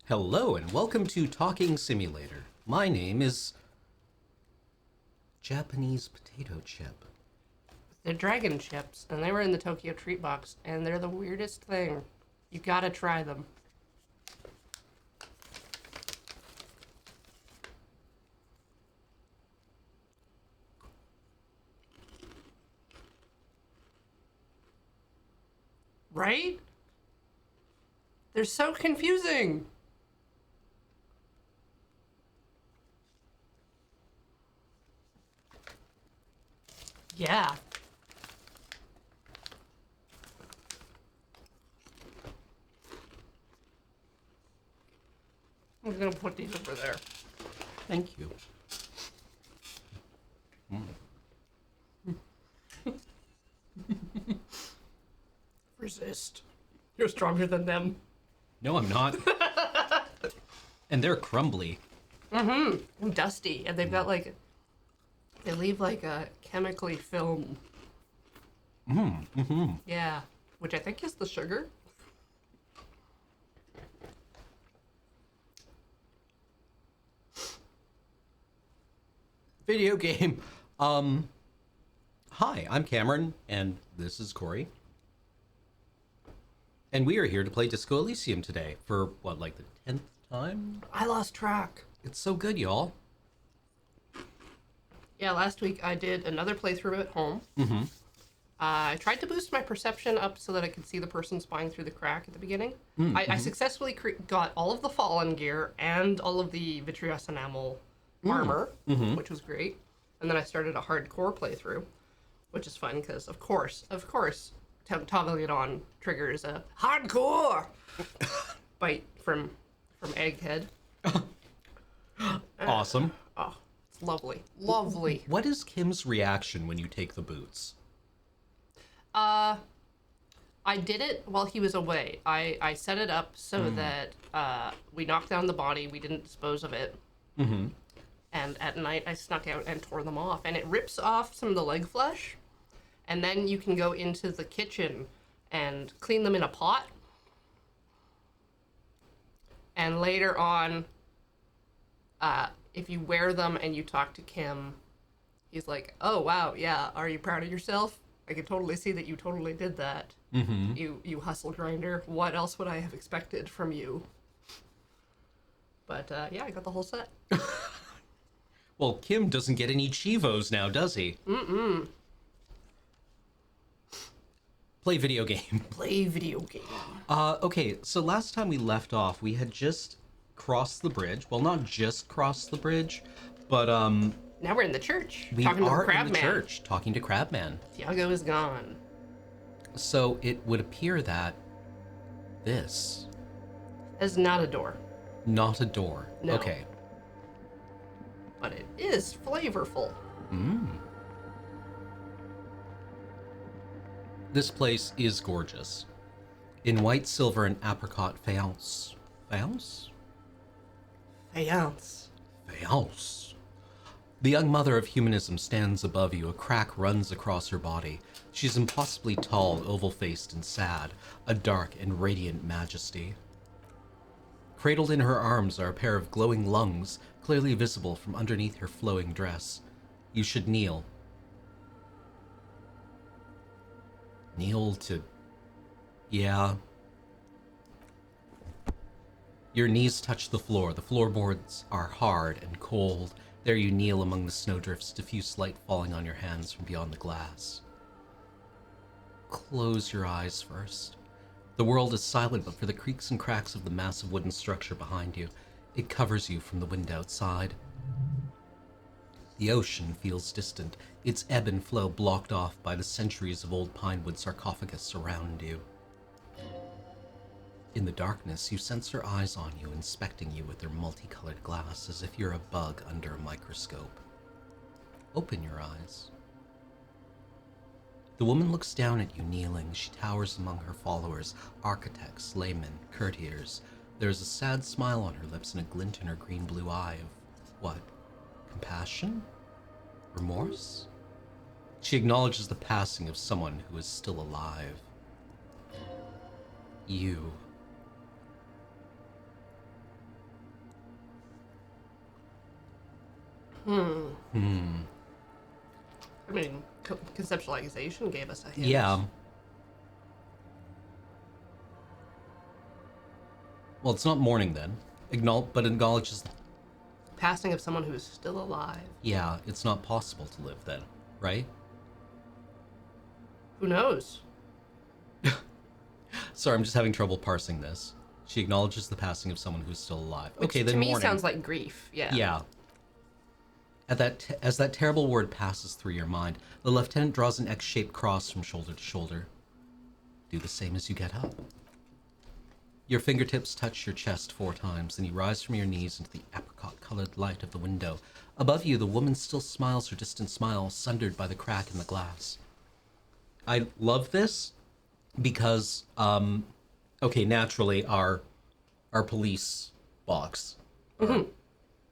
Hello and welcome to Talking Simulator. My name is Japanese Potato Chip. They're dragon chips, and they were in the Tokyo Treat Box, and they're the weirdest thing. You gotta try them. Right? They're so confusing. Yeah. I'm gonna put these over there. Thank you. Resist. You're stronger than them. No, I'm not. And they're crumbly. And dusty, and they've got like, they leave like a chemically film. Yeah, which I think is the sugar. Video game. Hi, I'm Cameron, and this is Corey. And we are here to play Disco Elysium today for, what, like the 10th time? I lost track. It's so good, y'all. Yeah, last week I did another playthrough at home. I tried to boost my perception up so that I could see the person spying through the crack at the beginning. I successfully got all of the Fallen gear and all of the Vitreous enamel armor, which was great. And then I started a hardcore playthrough, which is fun because, of course, toggling it on triggers a hardcore bite from Egghead. Awesome. Oh, it's lovely. Lovely. What is Kim's reaction when you take the boots? I did it while he was away. I set it up so that we knocked down the body, we didn't dispose of it. And at night I snuck out and tore them off. And it rips off some of the leg flesh. And then you can go into the kitchen and clean them in a pot. And later on, if you wear them and you talk to Kim, he's like, "Oh, wow, yeah, are you proud of yourself? I can totally see that you totally did that. You hustle grinder. What else would I have expected from you?" But yeah, I got the whole set. Well, Kim doesn't get any Chivos now, does he? Play video game. Play video game. Okay, so last time we left off, we had just crossed the bridge. Well, not just crossed the bridge, but Now we're in the church. we talking to are the crab in the man. church talking to Crabman. Tiago is gone. So it would appear that this, It's not a door, not a door. No. Okay. but it is flavorful. This place is gorgeous. In white, silver, and apricot faience. Faience? Faience. Faience. The young mother of humanism stands above you. A crack runs across her body. She's impossibly tall, oval-faced, and sad, a dark and radiant majesty. Cradled in her arms are a pair of glowing lungs, clearly visible from underneath her flowing dress. You should kneel. Kneel to... yeah. Your knees touch the floor. The floorboards are hard and cold. There you kneel among the snowdrifts, diffuse light falling on your hands from beyond the glass. Close your eyes first. The world is silent but for the creaks and cracks of the massive wooden structure behind you. It covers you from the wind outside. The ocean feels distant, its ebb and flow blocked off by the centuries of old pinewood sarcophagus around you. In the darkness, you sense her eyes on you, inspecting you with their multicolored glass as if you're a bug under a microscope. Open your eyes. The woman looks down at you kneeling. She towers among her followers, architects, laymen, courtiers. There's a sad smile on her lips and a glint in her green-blue eye of, what, compassion? Remorse? She acknowledges the passing of someone who is still alive. You. I mean, conceptualization gave us a hint. Yeah. Well, it's not mourning then. But acknowledges, Passing of someone who is still alive. yeah, it's not possible to live then, right? Who knows? Sorry, I'm just having trouble parsing this. She acknowledges the passing of someone who's still alive. Which Okay, then to me mourning. sounds like grief. Yeah. Yeah. As that terrible word passes through your mind, the lieutenant draws an X-shaped cross from shoulder to shoulder. Do the same as you get up. Your fingertips touch your chest 4 times, then you rise from your knees into the apricot-colored light of the window. Above you, the woman still smiles her distant smile, sundered by the crack in the glass. I love this because, okay, naturally, our police box,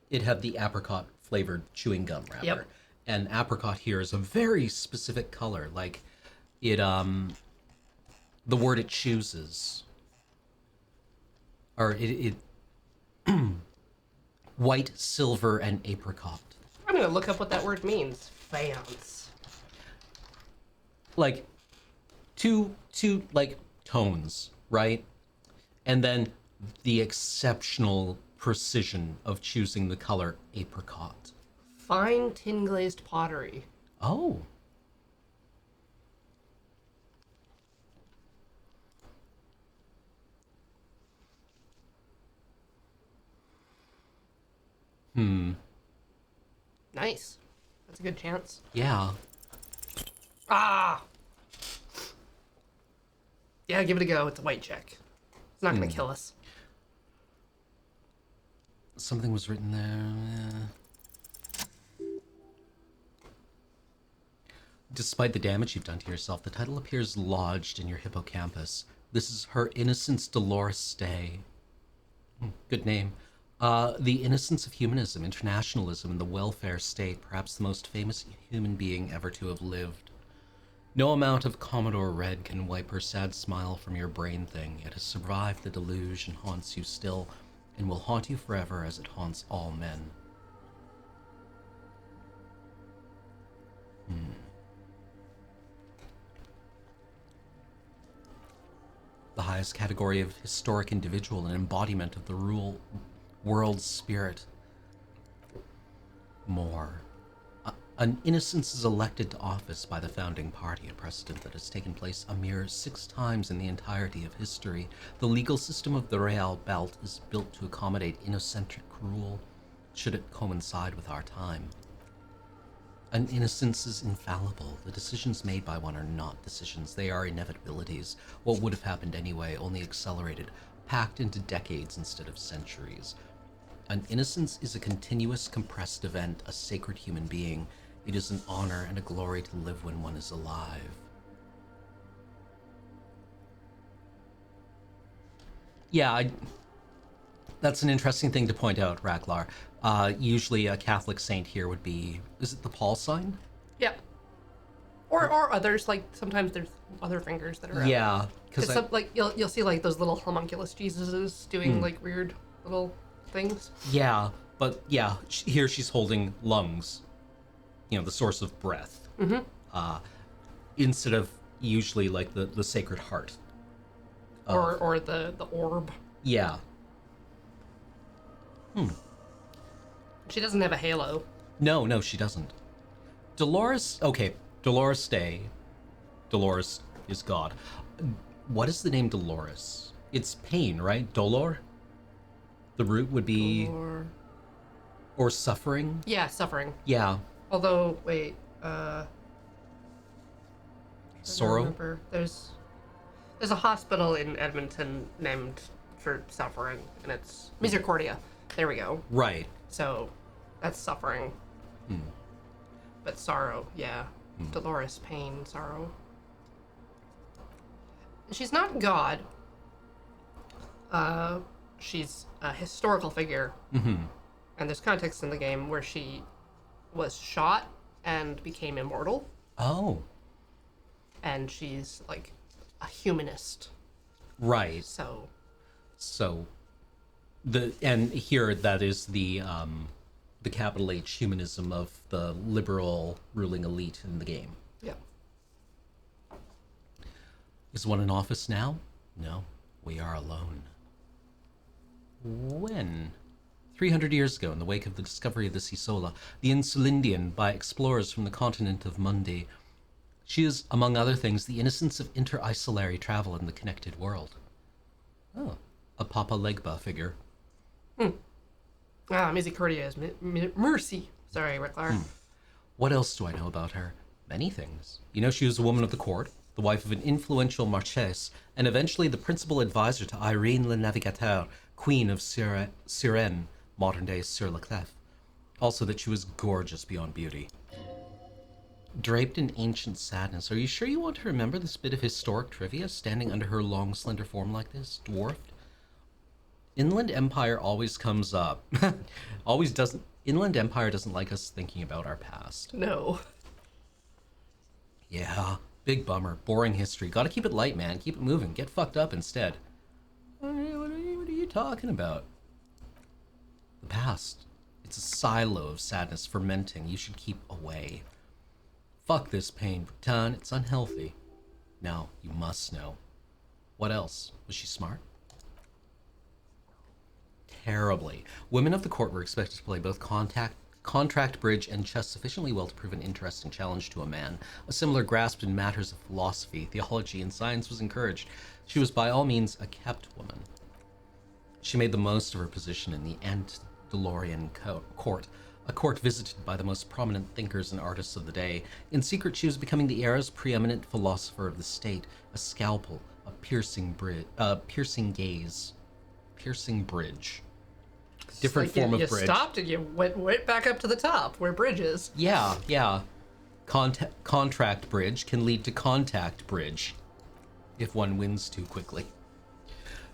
it had the apricot-flavored chewing gum wrapper. Yep. And apricot here is a very specific color. Like, it, the word it chooses, or it white, silver, and apricot. I'm gonna look up what that word means. Faience. Like, two like tones, right? And then the exceptional precision of choosing the color apricot. Fine tin glazed pottery. Oh. Nice. That's a good chance. Yeah. Ah! Yeah, give it a go. It's a white check. It's not gonna kill us. Something was written there. Despite the damage you've done to yourself, the title appears lodged in your hippocampus. This is Her Innocence Dolores Stay. Good name. The innocence of humanism, internationalism, and the welfare state, perhaps the most famous human being ever to have lived. No amount of Commodore Red can wipe her sad smile from your brain thing. It has survived the deluge and haunts you still, and will haunt you forever as it haunts all men. The highest category of historic individual, an embodiment of the world's spirit. More. An innocence is elected to office by the founding party, a precedent that has taken place a mere 6 times in the entirety of history. The legal system of the Real Belt is built to accommodate innocentric rule, should it coincide with our time. An innocence is infallible. The decisions made by one are not decisions. They are inevitabilities. What would have happened anyway, only accelerated, packed into decades instead of centuries. An innocence is a continuous, compressed event, a sacred human being. It is an honor and a glory to live when one is alive. Yeah, that's an interesting thing to point out, Raklar. Usually a Catholic saint here would be, is it the Paul sign? Yeah. Or others, like sometimes there's other fingers that are out. Yeah, because like you'll see like those little homunculus Jesuses doing like weird little things. yeah, but yeah, here she's holding lungs, you know, the source of breath, instead of usually like the Sacred Heart. Or the orb. Yeah. She doesn't have a halo. No, she doesn't. Dolores Day. Dolores is God. What is the name Dolores? It's pain, right? Dolor? The root would be... Or suffering? Yeah, suffering. Yeah. Although, wait, Sorrow? remember. There's a hospital in Edmonton named for suffering, and it's Misericordia. There we go. Right. So, that's suffering. But sorrow, yeah. Dolores, pain, sorrow. She's not God. She's a historical figure. And there's context in the game where she was shot and became immortal. Oh. And she's like a humanist. Right. So and here that is the the capital H humanism of the liberal ruling elite in the game. Yeah. Is one in office now? No, we are alone. When? 300 years ago, in the wake of the discovery of the Sisola, the Insulindian, by explorers from the continent of Mundi, she is, among other things, the innocence of inter-isolary travel in the connected world. Oh, a Papa Legba figure. Misericordia is mercy. Sorry, Ricklar. What else do I know about her? Many things. You know, she was a woman of the court, the wife of an influential marchese, and eventually the principal advisor to Irene le Navigateur, queen of Sirene, modern-day Sur-le-Clef. Also that she was gorgeous beyond beauty. Draped in ancient sadness, are you sure you want to remember this bit of historic trivia, standing under her long, slender form like this, dwarfed? Inland Empire always comes up. Always doesn't. Inland Empire doesn't like us thinking about our past. No. Yeah, big bummer. Boring history. Gotta keep it light, man. Keep it moving. Get fucked up instead. What are you talking about? The past. It's a silo of sadness fermenting. You should keep away. Fuck this pain, Brutan. It's unhealthy. Now, you must know. What else? Was she smart? Terribly. Women of the court were expected to play both contract bridge and chess sufficiently well to prove an interesting challenge to a man. A similar grasp in matters of philosophy, theology, and science was encouraged. She was by all means a kept woman. She made the most of her position in the antediluvian court, a court visited by the most prominent thinkers and artists of the day. In secret, she was becoming the era's preeminent philosopher of the state, a scalpel, a piercing gaze, piercing bridge. Different form of you bridge. You stopped and you went back up to the top where bridge is. Yeah. Contract bridge can lead to contact bridge if one wins too quickly.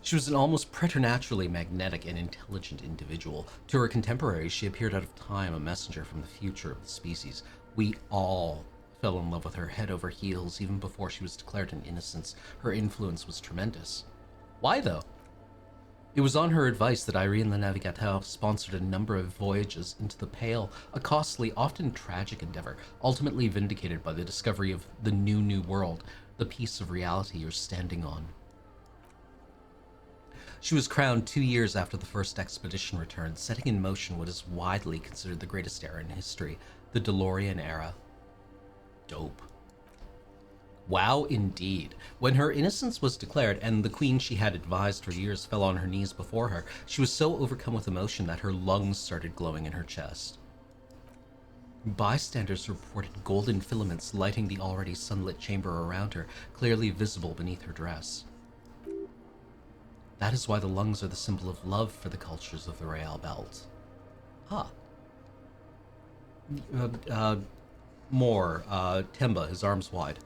She was an almost preternaturally magnetic and intelligent individual. To her contemporaries, she appeared out of time, a messenger from the future of the species. We all fell in love with her head over heels even before she was declared an innocence. Her influence was tremendous. Why, though? It was on her advice that Irene le Navigateur sponsored a number of voyages into the Pale, a costly, often tragic endeavor, ultimately vindicated by the discovery of the new world, the piece of reality you're standing on. She was crowned 2 years after the first expedition returned, setting in motion what is widely considered the greatest era in history, the DeLorean era. Dope. Wow, indeed. When her innocence was declared and the queen she had advised for years fell on her knees before her, she was so overcome with emotion that her lungs started glowing in her chest. Bystanders reported golden filaments lighting the already sunlit chamber around her, clearly visible beneath her dress. That is why the lungs are the symbol of love for the cultures of the Royale Belt. Temba, his arms wide.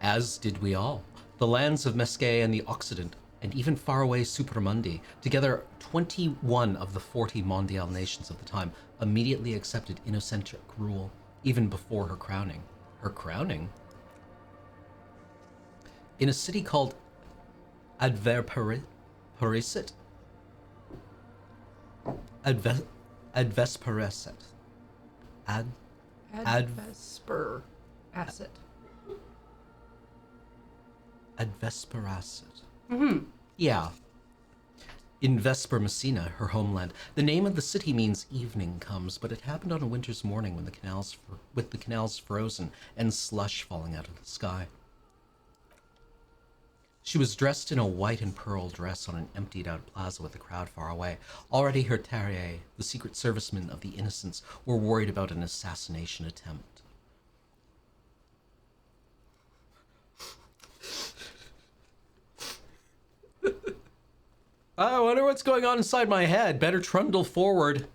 As did we all. The lands of Mesquite and the Occident, and even faraway Supramundi, together 21 of the 40 mondial nations of the time, immediately accepted inocentric rule, even before her crowning. Her crowning? In a city called Advesparasit? Advesparasit. Advesparasit. Yeah. In Vesper Messina, her homeland, the name of the city means evening comes, but it happened on a winter's morning when with the canals frozen and slush falling out of the sky. She was dressed in a white and pearl dress on an emptied-out plaza with the crowd far away. Already her terrier, the secret servicemen of the Innocents, were worried about an assassination attempt. I wonder what's going on inside my head. Better trundle forward.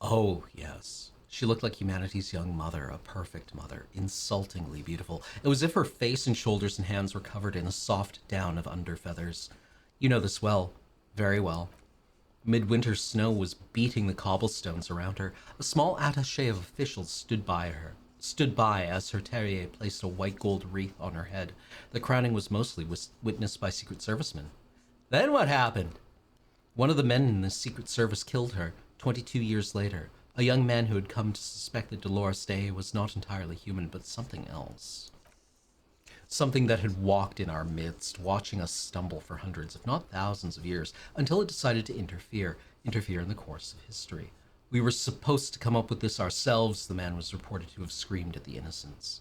Oh, yes. She looked like humanity's young mother, a perfect mother, insultingly beautiful. It was as if her face and shoulders and hands were covered in a soft down of underfeathers. You know this well, very well. Midwinter snow was beating the cobblestones around her. A small attaché of officials stood by as her terrier placed a white gold wreath on her head. The crowning was mostly witnessed by Secret Servicemen. Then what happened? One of the men in the Secret Service killed her 22 years later. A young man who had come to suspect that Dolores Day was not entirely human, but something else. Something that had walked in our midst, watching us stumble for hundreds, if not thousands of years, until it decided to interfere in the course of history. We were supposed to come up with this ourselves, the man was reported to have screamed at the innocents.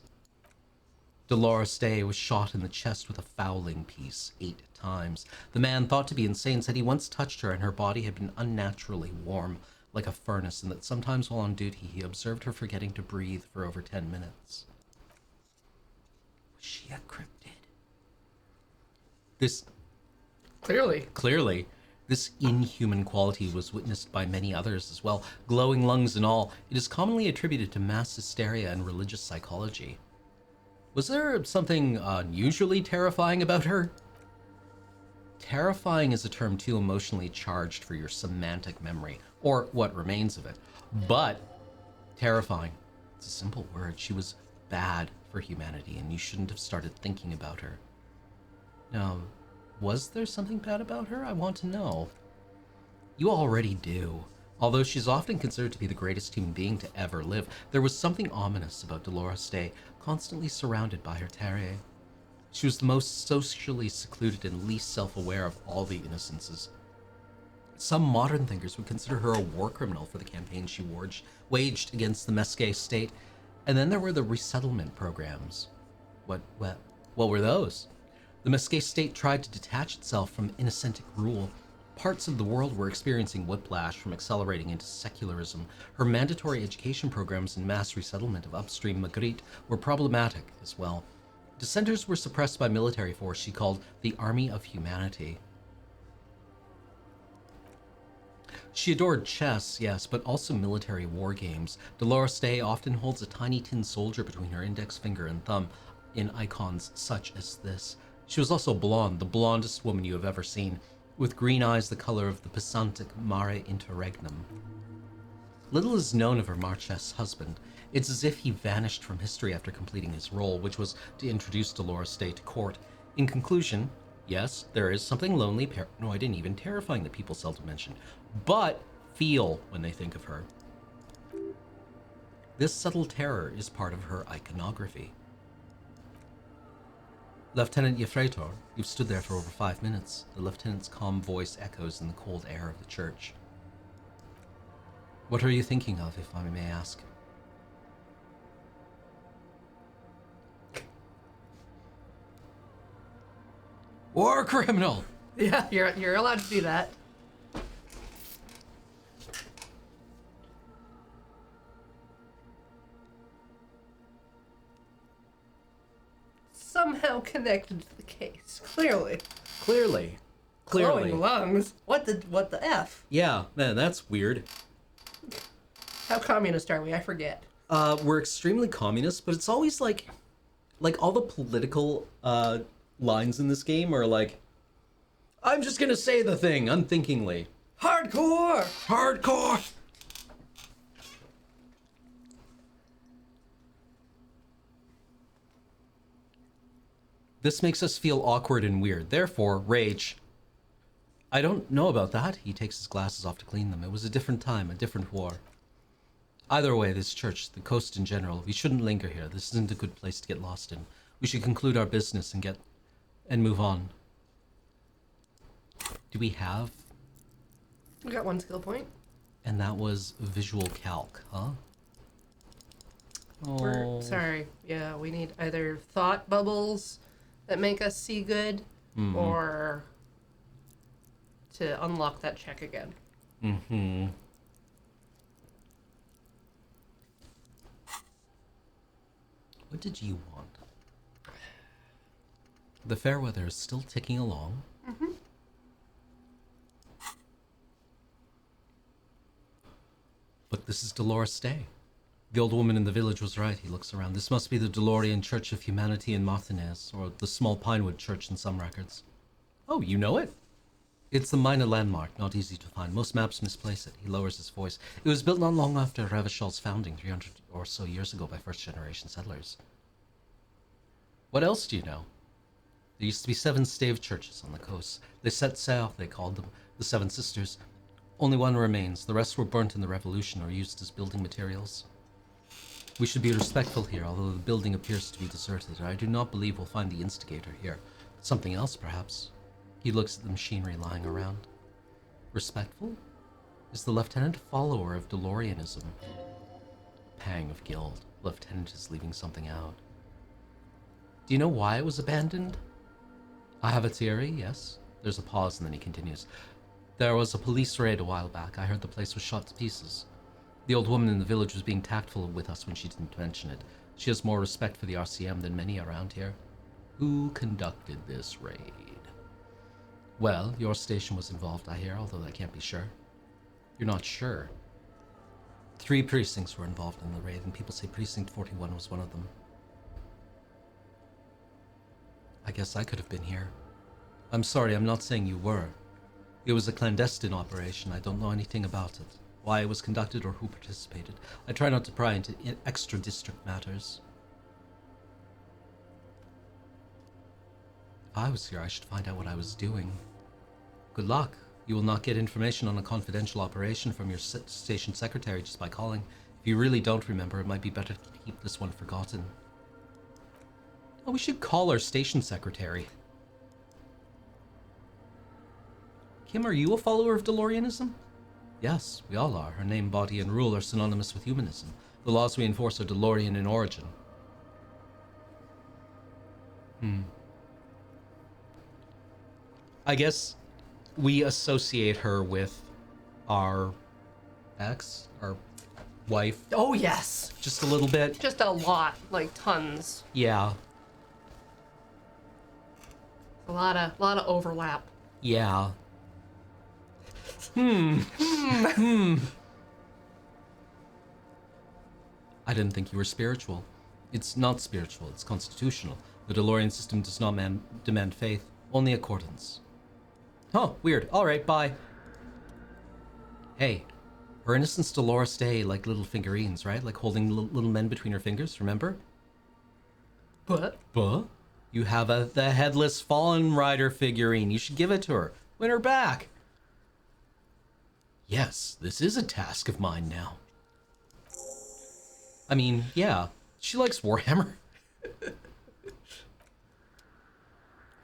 Dolores Day was shot in the chest with a fowling piece 8 times. The man, thought to be insane, said he once touched her and her body had been unnaturally warm, like a furnace, and that sometimes while on duty he observed her forgetting to breathe for over 10 minutes. Was she a cryptid? Clearly, this inhuman quality was witnessed by many others as well, glowing lungs and all. It is commonly attributed to mass hysteria and religious psychology. Was there something unusually terrifying about her? Terrifying is a term too emotionally charged for your semantic memory, or what remains of it. But terrifying, it's a simple word. She was bad for humanity, and you shouldn't have started thinking about her. Now, was there something bad about her? I want to know. You already do. Although she's often considered to be the greatest human being to ever live, there was something ominous about Dolores Day, constantly surrounded by her terror. She was the most socially secluded and least self-aware of all the innocences. Some modern thinkers would consider her a war criminal for the campaign she waged against the Mesquite state. And then there were the resettlement programs. What were those? The Mesquite state tried to detach itself from Innocentic rule. Parts of the world were experiencing whiplash from accelerating into secularism. Her mandatory education programs and mass resettlement of upstream Magritte were problematic as well. Dissenters were suppressed by military force she called the Army of Humanity. She adored chess, yes, but also military war games. Dolores Day often holds a tiny tin soldier between her index finger and thumb in icons such as this. She was also blonde, the blondest woman you have ever seen, with green eyes the color of the Pisantic Mare Interregnum. Little is known of her Marchese husband. It's as if he vanished from history after completing his role, which was to introduce Dolores Day to court. In conclusion, yes, there is something lonely, paranoid, and even terrifying that people seldom mention, but feel when they think of her. This subtle terror is part of her iconography. Lieutenant Yefreitor, you've stood there for over 5 minutes. The lieutenant's calm voice echoes in the cold air of the church. What are you thinking of, if I may ask? War criminal! Yeah, you're allowed to do that. Somehow connected to the case. Clearly. Glowing lungs. What the F? Yeah, man, that's weird. How communist are we? I forget. We're extremely communist, but it's always like all the political lines in this game are like, I'm just gonna say the thing unthinkingly. Hardcore! Hardcore! This makes us feel awkward and weird. Therefore, rage. I don't know about that. He takes his glasses off to clean them. It was a different time, a different war. Either way, this church, the coast in general, we shouldn't linger here. This isn't a good place to get lost in. We should conclude our business and move on. Do we have? We got 1 skill point. And that was visual calc, huh? Sorry. Yeah, we need either thought bubbles that make us see good, or to unlock that check again. Mm-hmm. What did you want? The fair weather is still ticking along. Mm-hmm. But this is Dolores Day. The old woman in the village was right. He looks around. This must be the Dolorian Church of Humanity in Martinez, or the small Pinewood Church in some records. Oh, you know it? It's the minor landmark, not easy to find. Most maps misplace it. He lowers his voice. It was built not long after Ravichal's founding, 300 or so years ago by first-generation settlers. What else do you know? There used to be 7 stave churches on the coast. Les Sept Sœurs, they called them. the Seven Sisters. Only one remains. The rest were burnt in the Revolution or used as building materials. We should be respectful here, although the building appears to be deserted. I do not believe we'll find the instigator here. Something else, perhaps. He looks at the machinery lying around. Respectful? Is the lieutenant a follower of DeLoreanism? Pang of guilt. Lieutenant is leaving something out. Do you know why it was abandoned? I have a theory, yes. There's a pause and then he continues. There was a police raid a while back. I heard the place was shot to pieces. The old woman in the village was being tactful with us when she didn't mention it. She has more respect for the RCM than many around here. Who conducted this raid? Well, your station was involved, I hear, although I can't be sure. You're not sure? 3 precincts were involved in the raid, and people say Precinct 41 was one of them. I guess I could have been here. I'm sorry, I'm not saying you were. It was a clandestine operation. I don't know anything about it. Why it was conducted or who participated. I try not to pry into extra-district matters. If I was here, I should find out what I was doing. Good luck. You will not get information on a confidential operation from your station secretary just by calling. If you really don't remember, it might be better to keep this one forgotten. Oh, we should call our station secretary. Kim, are you a follower of DeLoreanism? Yes, we all are. Her name, body, and rule are synonymous with humanism. The laws we enforce are DeLorean in origin. I guess we associate her with our ex, our wife. Oh, yes. Just a little bit. Just a lot, like tons. Yeah. A lot of overlap. Yeah. I didn't think you were spiritual. It's not spiritual, it's constitutional. The DeLorean system does not demand faith, only accordance. Oh, weird. Alright, bye. Hey, her innocence Dolores Day like little figurines, right? Like holding little men between her fingers, remember? But You have the headless Fallen Rider figurine. You should give it to her. Win her back. Yes, this is a task of mine now. I mean, yeah, she likes Warhammer.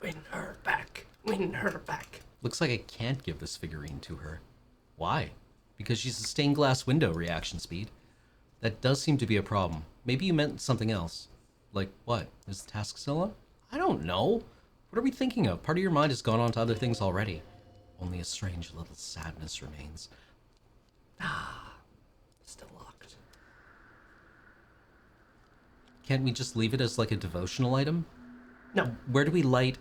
win her back. Win her back. Looks like I can't give this figurine to her. Why? Because she's a stained glass window reaction speed. That does seem to be a problem. Maybe you meant something else. Like what? Is the task still on? I don't know. What are we thinking of? Part of your mind has gone on to other things already. Only a strange little sadness remains. Still locked. Can't we just leave it as like a devotional item? No. Where do we light,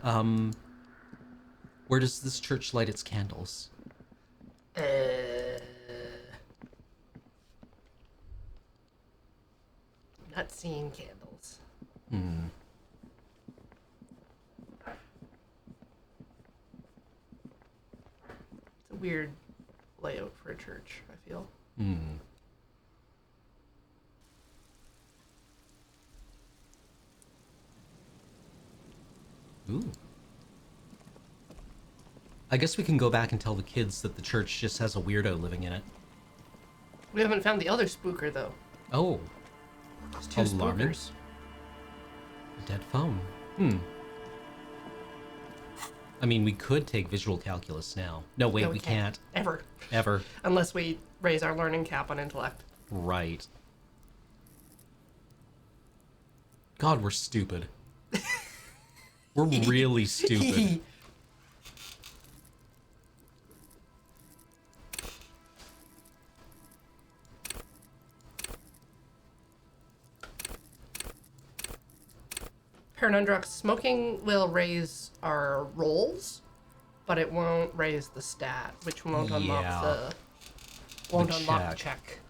where does this church light its candles? Not seeing candles. It's a weird layout for a church, I feel. Ooh. I guess we can go back and tell the kids that the church just has a weirdo living in it. We haven't found the other spooker, though. Oh. There's 2 Alarming. spookers. A dead phone. I mean, we could take visual calculus now. No, wait, No, we can't. Ever. Ever. Unless we raise our learning cap on intellect. Right. God, we're stupid. We're really stupid. Paranundrux, smoking will raise our rolls, but it won't raise the stat, which won't unlock the check.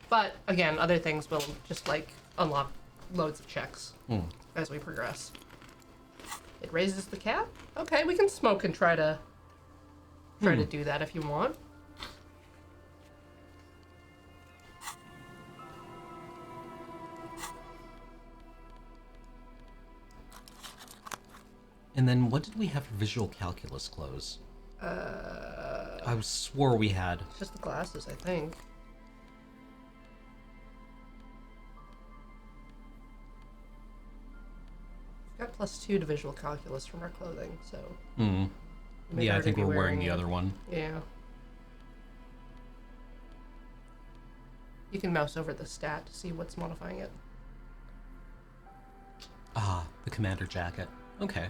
But again, other things will just like unlock loads of checks as we progress. It raises the cap? Okay, we can smoke and try to do that if you want. And then what did we have for visual calculus close? I swore we had. Just the glasses, I think. We've got +2 to visual calculus from our clothing, so. Yeah, I think we're wearing the other one. Yeah. You can mouse over the stat to see what's modifying it. Ah, the commander jacket. Okay.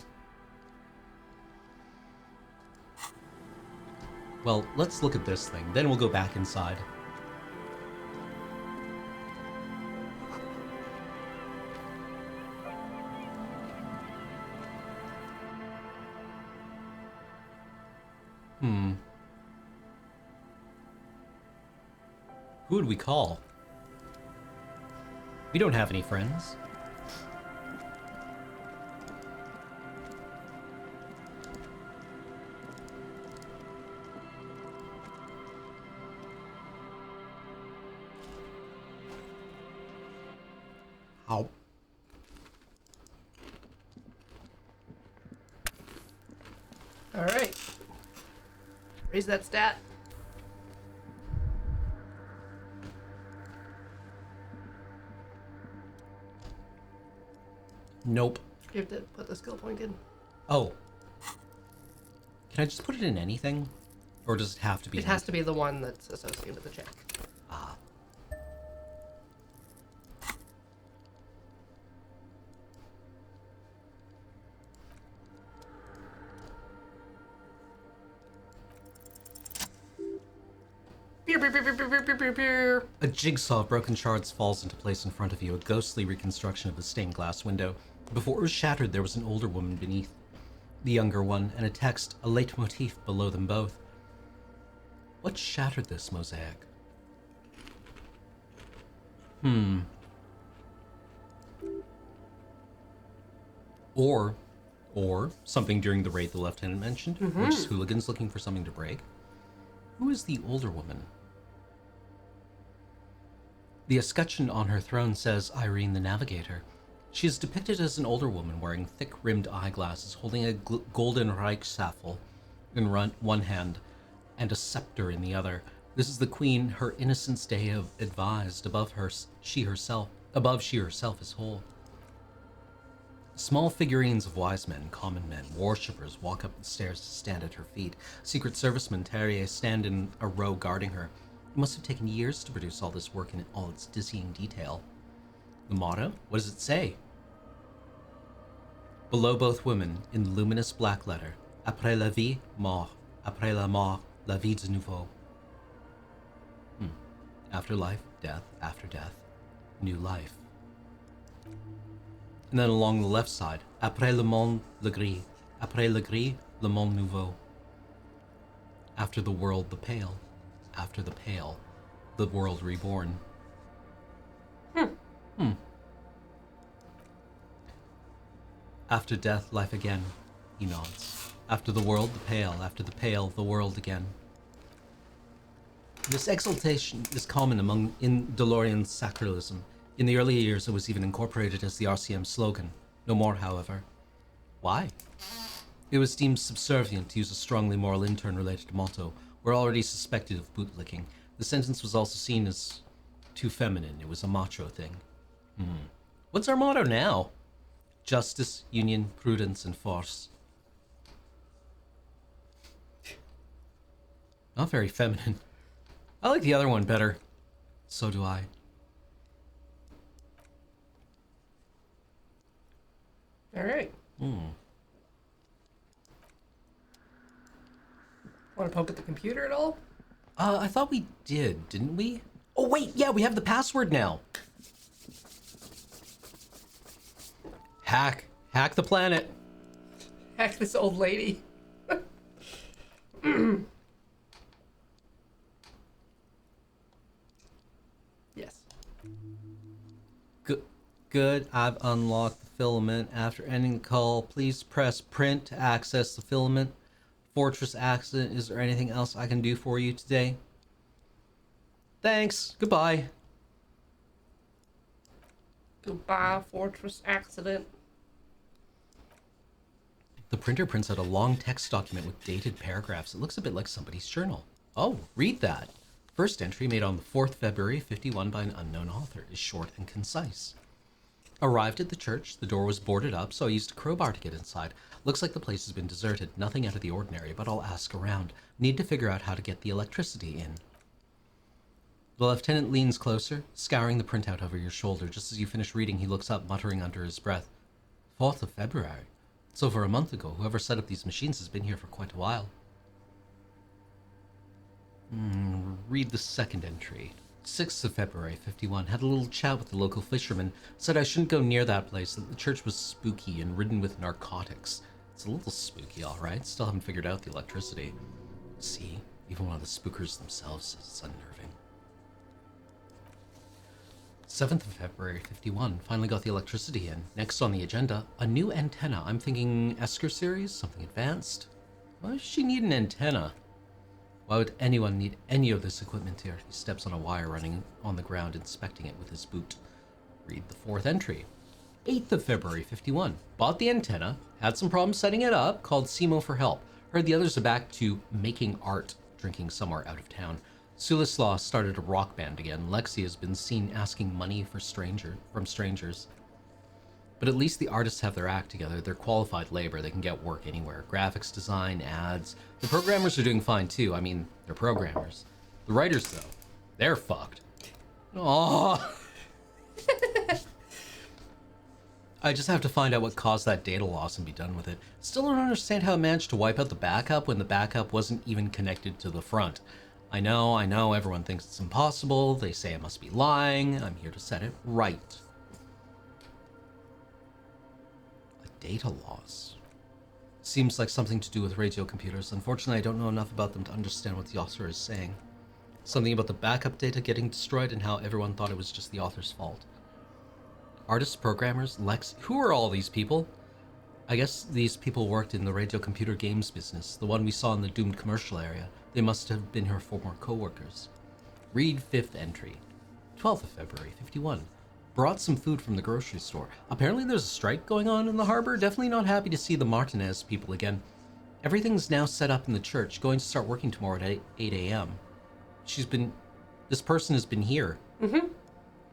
Well, let's look at this thing, then we'll go back inside. Who would we call? We don't have any friends. Ow. Alright. Raise that stat. Nope. You have to put the skill point in. Oh. Can I just put it in anything? Or does it have to be? It has to be the one that's associated with the check. Ah. Beer, beer, beer, beer, beer, beer, beer, beer, beer. A jigsaw of broken shards falls into place in front of you, a ghostly reconstruction of the stained glass window. Before it was shattered, there was an older woman beneath, the younger one, and a text, a leitmotif below them both. What shattered this mosaic? Or something during the raid the lieutenant mentioned, which is hooligans looking for something to break. Who is the older woman? The escutcheon on her throne says Irene the Navigator. She is depicted as an older woman wearing thick-rimmed eyeglasses, holding a golden Reichsstaffel in one hand and a scepter in the other. This is the queen her innocence day have advised. Above she herself is whole. Small figurines of wise men, common men, worshippers walk up the stairs to stand at her feet. Secret Servicemen Terrier stand in a row guarding her. It must have taken years to produce all this work in all its dizzying detail. The motto? What does it say? Below both women, in luminous black letter, Après la vie, mort. Après la mort, la vie de nouveau. After life, death. After death, new life. And then along the left side, Après le monde, le gris. Après le gris, le monde nouveau. After the world, the pale. After the pale, the world reborn. After death, life again, he nods. After the world, the pale. After the pale, the world again. This exaltation is common among DeLorean's sacralism. In the early years, it was even incorporated as the RCM slogan. No more, however. Why? It was deemed subservient to use a strongly moral intern-related motto. We're already suspected of bootlicking. The sentence was also seen as too feminine. It was a macho thing. What's our motto now? Justice, union, prudence, and force. Not very feminine. I like the other one better. So do I. All right. Want to poke at the computer at all? I thought we did, didn't we? Oh, wait, yeah, we have the password now. Hack the planet. Heck, this old lady. Yes. Good. I've unlocked the filament. After ending the call, please press print to access the filament. Fortress accident. Is there anything else I can do for you today? Thanks. Goodbye. Goodbye, Fortress accident. The printer prints out a long text document with dated paragraphs. It looks a bit like somebody's journal. Oh, read that. First entry made on the 4th February 51 by an unknown author is short and concise. Arrived at the church, the door was boarded up, so I used a crowbar to get inside. Looks like the place has been deserted, nothing out of the ordinary, but I'll ask around. Need to figure out how to get the electricity in. The lieutenant leans closer, scouring the printout over your shoulder. Just as you finish reading, he looks up, muttering under his breath. 4th of February. It's over a month ago. Whoever set up these machines has been here for quite a while. Read the second entry. 6th of February, 51. Had a little chat with the local fisherman. Said I shouldn't go near that place, that the church was spooky and ridden with narcotics. It's a little spooky, alright. Still haven't figured out the electricity. See, even one of the spookers themselves says it's unnerving. 7th of February, 51. Finally got the electricity in. Next on the agenda, a new antenna. I'm thinking Esker series, something advanced. Why does she need an antenna? Why would anyone need any of this equipment here? He steps on a wire running on the ground, inspecting it with his boot. Read the 4th entry. 8th of February, 51. Bought the antenna, had some problems setting it up, called Simo for help. Heard the others are back to making art, drinking somewhere out of town. Sulislaw started a rock band again. Lexi has been seen asking money from strangers. But at least the artists have their act together. They're qualified labor. They can get work anywhere. Graphics design, ads. The programmers are doing fine too. I mean, they're programmers. The writers, though, they're fucked. Aww. I just have to find out what caused that data loss and be done with it. Still don't understand how it managed to wipe out the backup when the backup wasn't even connected to the front. I know, everyone thinks it's impossible. They say I must be lying. I'm here to set it right. Data loss. Seems like something to do with radio computers. Unfortunately, I don't know enough about them to understand what the author is saying. Something about the backup data getting destroyed and how everyone thought it was just the author's fault. Artists, programmers, Lex. Who are all these people? I guess these people worked in the radio computer games business, the one we saw in the doomed commercial area. They must have been her former co-workers. Read 5th entry. 12th of February, 51. Brought some food from the grocery store. Apparently there's a strike going on in the harbor. Definitely not happy to see the Martinez people again. Everything's now set up in the church. Going to start working tomorrow at 8 a.m. This person has been here.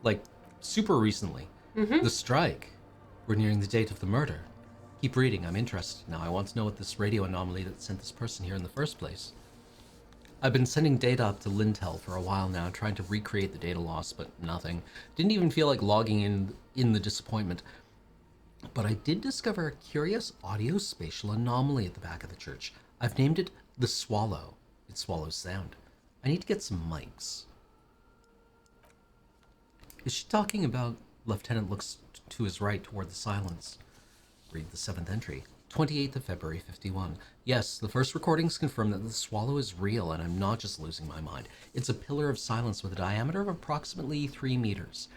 Like, super recently. The strike. We're nearing the date of the murder. Keep reading, I'm interested now. I want to know what this radio anomaly that sent this person here in the first place. I've been sending data up to Lintel for a while now, trying to recreate the data loss, but nothing. Didn't even feel like logging in the disappointment. But I did discover a curious audio-spatial anomaly at the back of the church. I've named it the Swallow. It swallows sound. I need to get some mics. Is she talking about Lieutenant looks to his right toward the silence? Read the 7th entry. 28th of February, 51. Yes, the first recordings confirm that the swallow is real, and I'm not just losing my mind. It's a pillar of silence with a diameter of approximately 3 meters.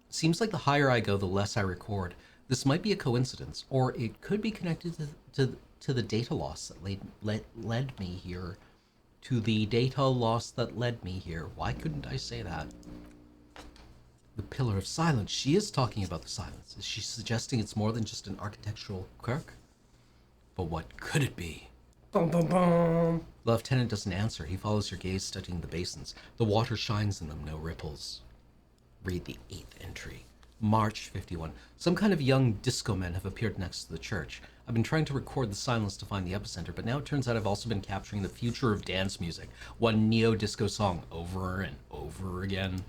Seems like the higher I go, the less I record. This might be a coincidence, or it could be connected to the data loss that led me here. To the data loss that led me here. Why couldn't I say that? The pillar of silence. She is talking about the silence. Is she suggesting it's more than just an architectural quirk? But what could it be? Bum, bum, bum. Lieutenant doesn't answer. He follows your gaze, studying the basins. The water shines in them, no ripples. Read the 8th entry. March 51. Some kind of young disco men have appeared next to the church. I've been trying to record the silence to find the epicenter, but now it turns out I've also been capturing the future of dance music. One neo-disco song over and over again.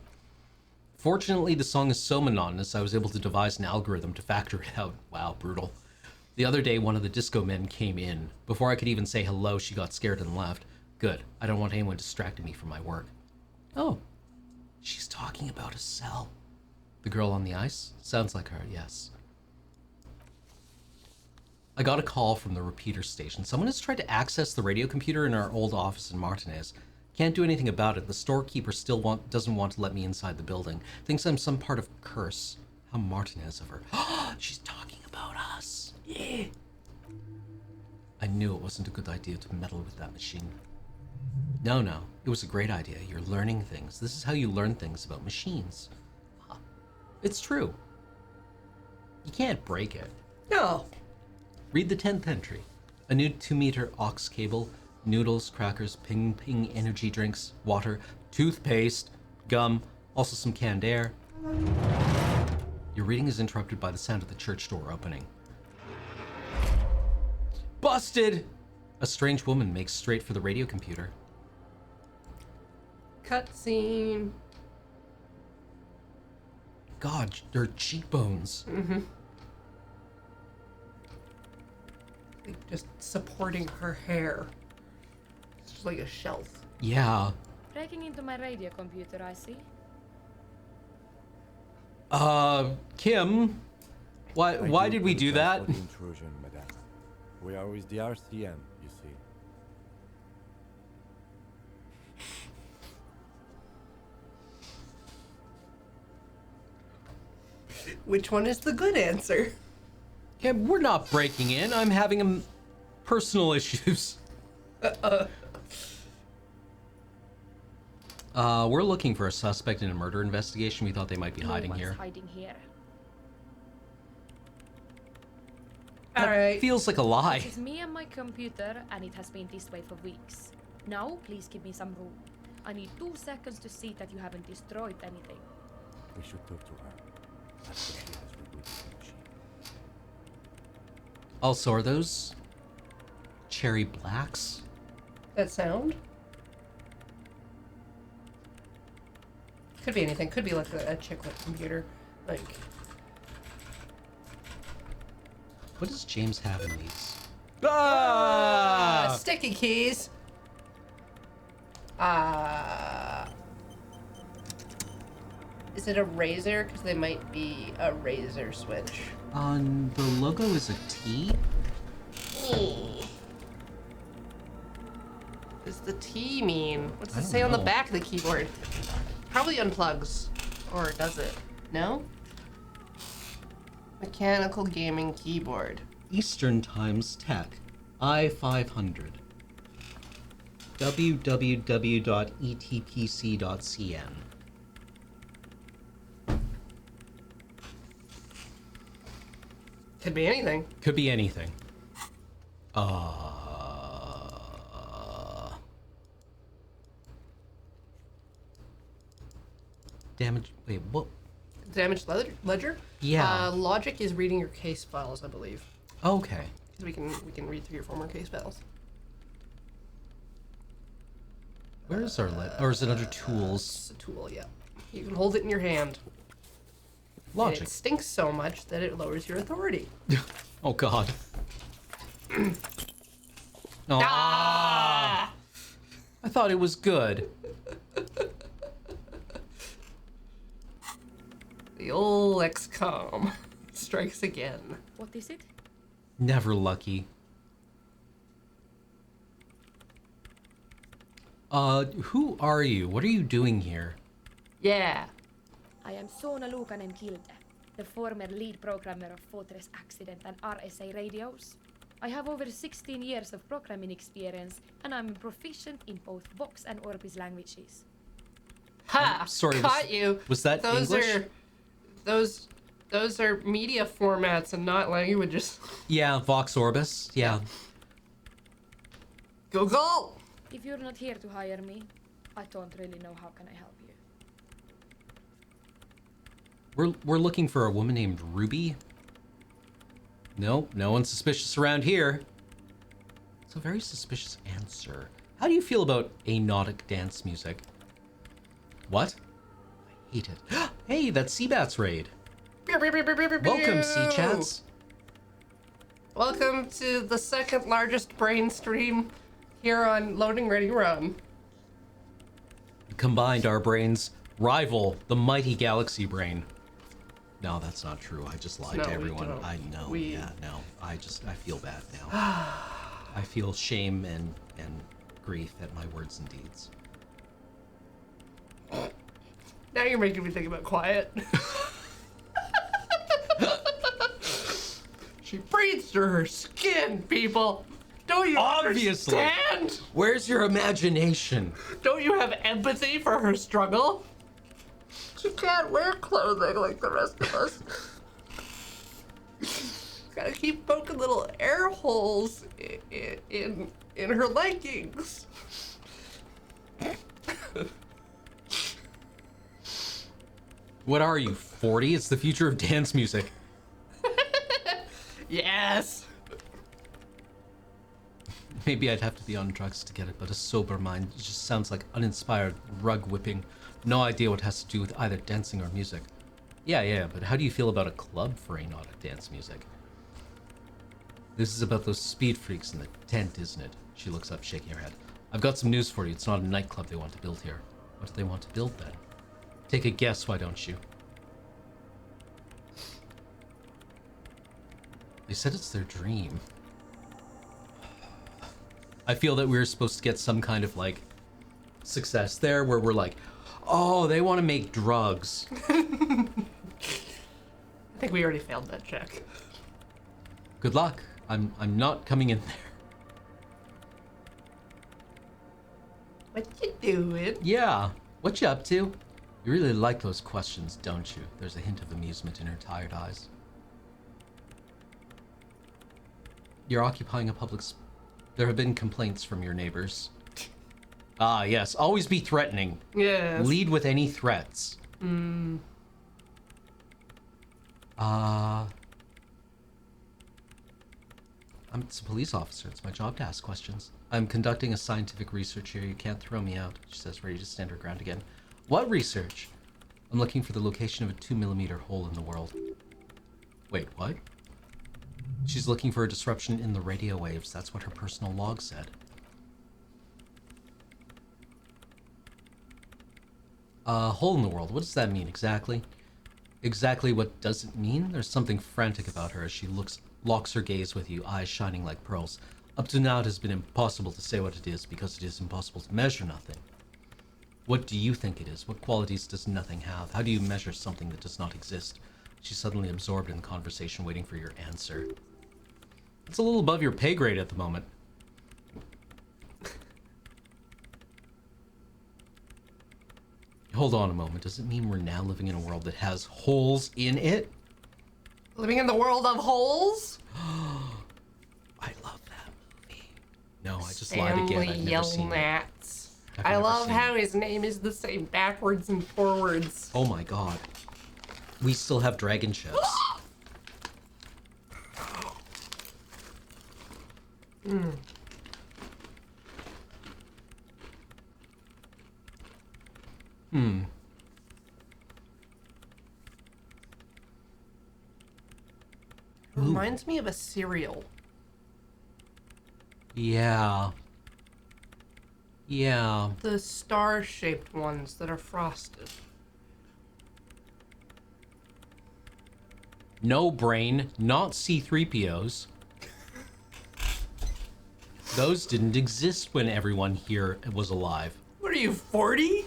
Fortunately, the song is so monotonous I was able to devise an algorithm to factor it out. Wow, brutal. The other day, one of the disco men came in. Before I could even say hello, she got scared and left. Good. I don't want anyone distracting me from my work. Oh, she's talking about a cell. The girl on the ice? Sounds like her, yes. I got a call from the repeater station. Someone has tried to access the radio computer in our old office in Martinez. Can't do anything about it. The storekeeper still doesn't want to let me inside the building. Thinks I'm some part of a curse. How Martinez of her. She's talking about us. Yeah. I knew it wasn't a good idea to meddle with that machine. No, it was a great idea. You're learning things. This is how you learn things about machines. It's true. You can't break it. No. Read the 10th entry. A new 2-meter aux cable, noodles, crackers, ping energy drinks, water, toothpaste, gum, also some canned air. Your reading is interrupted by the sound of the church door opening. Busted! A strange woman makes straight for the radio computer. Cutscene. God, her cheekbones. Mm-hmm. Like just supporting her hair. It's just like a shelf. Yeah. Breaking into my radio computer, I see. Kim, why did we do that? For the intrusion, madame. We are with the RCM, you see. Which one is the good answer? Kim, we're not breaking in. I'm having personal issues. We're looking for a suspect in a murder investigation. We thought they might be hiding No one's here. hiding here. All right. Feels like a lie. It's me and my computer, and it has been this way for weeks. Now, please give me some room. I need 2 seconds to see that you haven't destroyed anything. We should talk to her. After she has rebooted the machine. Also, are those cherry blacks? That sound? Could be anything. Could be like a chick with a computer. Like, What does James have in these? sticky keys. Is it a razor? Because they might be a razor switch. The logo is a T? Does the T mean? What's I it don't say on the know. back of the keyboard? Probably unplugs. Or does it? No? Mechanical gaming keyboard. Eastern Times Tech. I-500. www.etpc.cn. Could be anything. Could be anything. Damage. Wait, what? Damaged ledger? Yeah. Logic is reading your case files, I believe. Okay. Because we can read through your former case files. Where is our or is it under tools? It's a tool, yeah. You can hold it in your hand. And Logic. it stinks so much that it lowers your authority. Oh God. Ah! I thought it was good. The old XCOM strikes again. What is it? Never lucky. Who are you? What are you doing here? Yeah. I am Sona Lukanen Kilde, the former lead programmer of Fortress Accident and RSA radios. I have over 16 years of programming experience, and I'm proficient in both Vox and Orbis languages. Ha! Sorry, Caught you. Was that Those English? are those are media formats and not languages. Yeah, Vox Orbis. Yeah. Google. If you're not here to hire me, I don't really know how can I help you. We're looking for a woman named Ruby. No, no one's suspicious around here. It's a very suspicious answer. How do you feel about anodic dance music? What? I hate it. Hey, that's Seabat's raid. Welcome, Sea Chats. Welcome to the second largest brain stream here on Loading Ready Run. Combined, our brains rival the mighty galaxy brain. No, that's not true. I just lied No, to we everyone. don't. I know. We- Yeah, no. I feel bad now. I feel shame and grief at my words and deeds. Now you're making me think about Quiet. She breathes through her skin, people. Don't you Obviously. understand? Where's your imagination? Don't you have empathy for her struggle? She can't wear clothing like the rest of us. gotta keep poking little air holes in her leggings. What are you, 40? It's the future of dance music. Yes. Maybe I'd have to be on drugs to get it, but a sober mind just sounds like uninspired rug whipping. No idea what has to do with either dancing or music. Yeah, but how do you feel about a club for anodic dance music? This is about those speed freaks in the tent, isn't it? She looks up, shaking her head. I've got some news for you. It's not a nightclub they want to build here. What do they want to build then? Take a guess, why don't you? They said it's their dream. I feel that we were supposed to get some kind of, like, success there where we're like, oh, they want to make drugs. I think we already failed that check. Good luck. I'm not coming in there. What you doing? Yeah, what you up to? You really like those questions, don't you? There's a hint of amusement in her tired eyes. You're occupying a public There have been complaints from your neighbors. Ah, yes. Always be threatening. Yes. Lead with any threats. I'm a police officer. It's my job to ask questions. I'm conducting a scientific research here. You can't throw me out, she says, ready to stand her ground again. What research? I'm looking for the location of a 2mm hole in the world. Wait, what? She's looking for a disruption in the radio waves. That's what her personal log said. Hole in the world. What does that mean exactly? Exactly what does it mean? There's something frantic about her as she locks her gaze with you, eyes shining like pearls. Up to now it has been impossible to say what it is because it is impossible to measure nothing. What do you think it is? What qualities does nothing have? How do you measure something that does not exist? She's suddenly absorbed in the conversation, waiting for your answer. It's a little above your pay grade at the moment. Hold on a moment. Does it mean we're now living in a world that has holes in it? Living in the world of holes? I love that movie. No, I just lied again. I've never seen it. I've I never love seen how it. his name is the same backwards and forwards. Oh my god. We still have dragon ships. It reminds me of a cereal. Yeah. Yeah. The star-shaped ones that are frosted. No brain, not C-3POs. Those didn't exist when everyone here was alive. What are you, 40?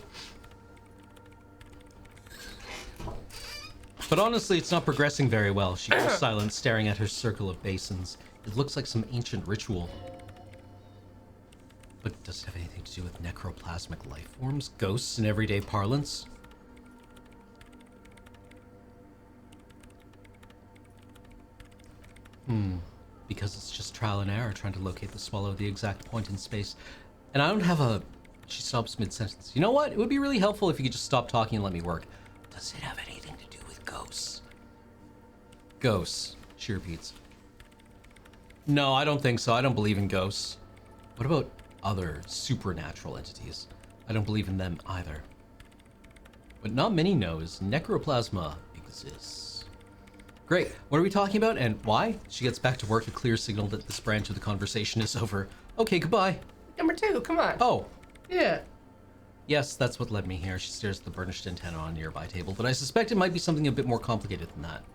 But honestly, it's not progressing very well. She goes silent, staring at her circle of basins. It looks like some ancient ritual. But does it have anything to do with necroplasmic life forms? Ghosts in everyday parlance? Because it's just trial and error trying to locate the swallow at the exact point in space. And I don't have a... She stops mid-sentence. You know what? It would be really helpful if you could just stop talking and let me work. Does it have anything to do with ghosts? Ghosts, she repeats. No, I don't think so. I don't believe in ghosts. What about other supernatural entities? I don't believe in them either. What not many know is necroplasma exists. Great. What are we talking about and why? She gets back to work, a clear signal that this branch of the conversation is over. Okay, goodbye. Number 2, come on. Oh, Yeah. yes, that's what led me here. She stares at the burnished antenna on a nearby table, but I suspect it might be something a bit more complicated than that.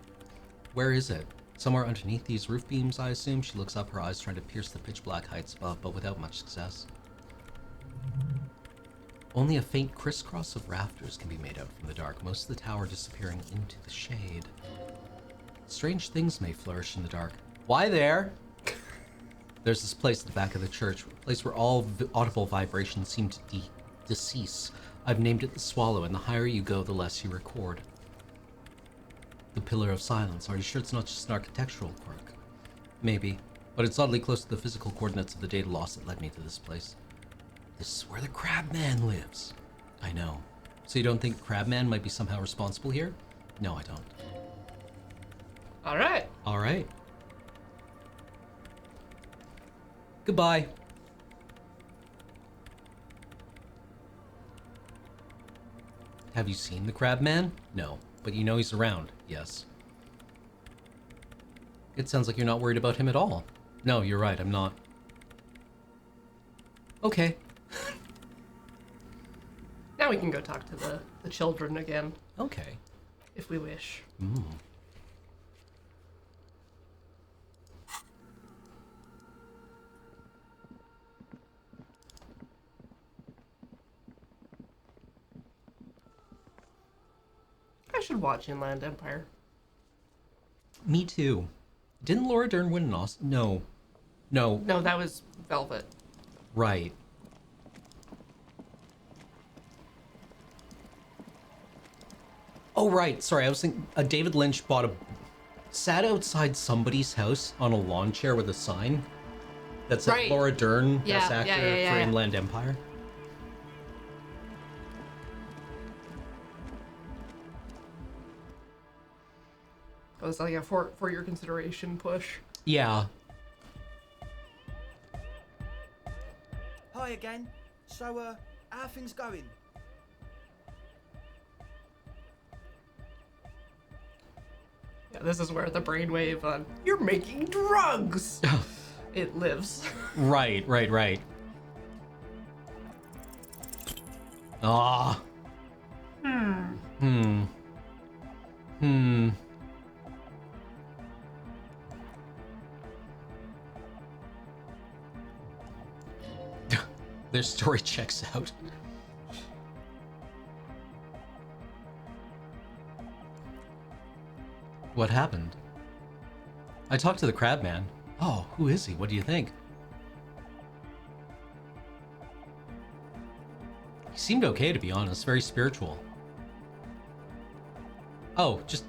Where is it? Somewhere underneath these roof beams, I assume? She looks up, her eyes trying to pierce the pitch black heights above, but without much success. Only a faint crisscross of rafters can be made out from the dark, most of the tower disappearing into the shade. Strange things may flourish in the dark. Why there? There's this place at the back of the church, a place where all audible vibrations seem to decease. I've named it the Swallow, and the higher you go, the less you record. The Pillar of Silence. Are you sure it's not just an architectural quirk? Maybe. But it's oddly close to the physical coordinates of the data loss that led me to this place. This is where the Crabman lives. I know. So you don't think Crabman might be somehow responsible here? No, I don't. All right. All right. Goodbye. Have you seen the Crabman? No. But you know he's around, yes. It sounds like you're not worried about him at all. No, you're right, I'm not. Okay. Now we can go talk to the children again, Okay. if we wish. I should watch Inland Empire. Me too. Didn't Laura Dern win an Oscar? No. No. No, that was Velvet. Right. Oh, right. Sorry, I was thinking David Lynch sat outside somebody's house on a lawn chair with a sign that said Right. Laura Dern, Yeah, Best Actor for yeah. Inland Empire. It was like a for your consideration push. Yeah. Hi again. So, how are things going? Yeah, this is where the brainwave on "you're making drugs" it lives. Right. Ah. Hmm. Their story checks out. What happened? I talked to the Crabman. Oh, who is he? What do you think? He seemed okay, to be honest. Very spiritual. Oh, just,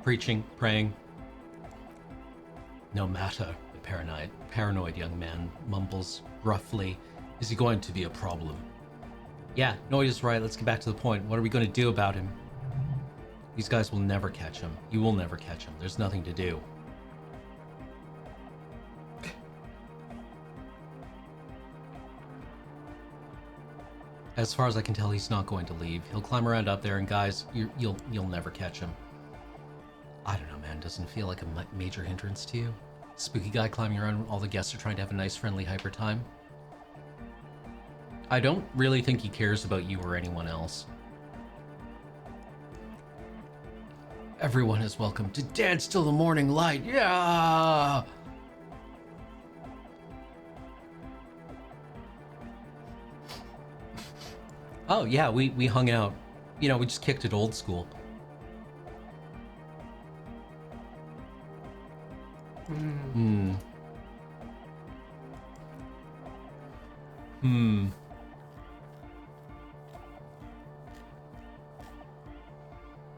preaching, praying. No matter, the paranoid young man mumbles gruffly. Is he going to be a problem? Yeah, Noid is right. Let's get back to the point. What are we going to do about him? These guys will never catch him. You will never catch him. There's nothing to do. As far as I can tell, he's not going to leave. He'll climb around up there, and guys, you'll never catch him. I don't know, man. Doesn't feel like a major hindrance to you? Spooky guy climbing around when all the guests are trying to have a nice, friendly, hyper time? I don't really think he cares about you or anyone else. Everyone is welcome to dance till the morning light. Yeah! Oh, yeah, we hung out. We just kicked it old school.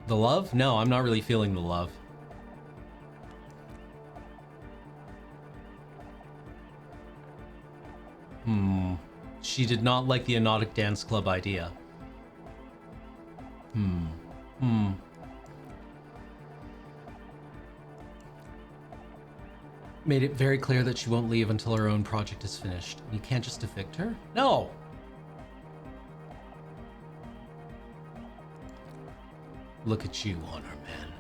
The love? No, I'm not really feeling the love. She did not like the Anotic Dance Club idea. Made it very clear that she won't leave until her own project is finished. You can't just evict her? No! Look at you, Honor Man.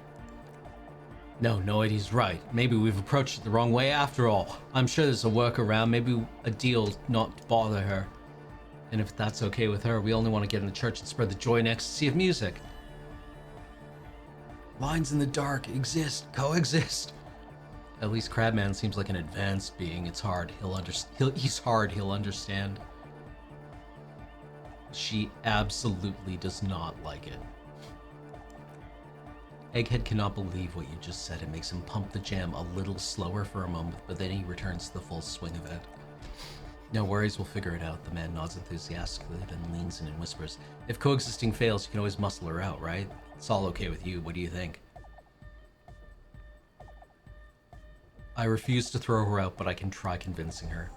No, Noid, he's right. Maybe we've approached it the wrong way after all. I'm sure there's a workaround, maybe a deal not to bother her. And if that's okay with her, we only want to get in the church and spread the joy and ecstasy of music. Lines in the dark exist, coexist. At least Crabman seems like an advanced being. It's hard. He'll understand. She absolutely does not like it. Egghead cannot believe what you just said. It makes him pump the jam a little slower for a moment, but then he returns to the full swing of it. No worries, we'll figure it out. The man nods enthusiastically, then leans in and whispers, if coexisting fails, you can always muscle her out, right? It's all okay with you. What do you think? I refuse to throw her out, but I can try convincing her.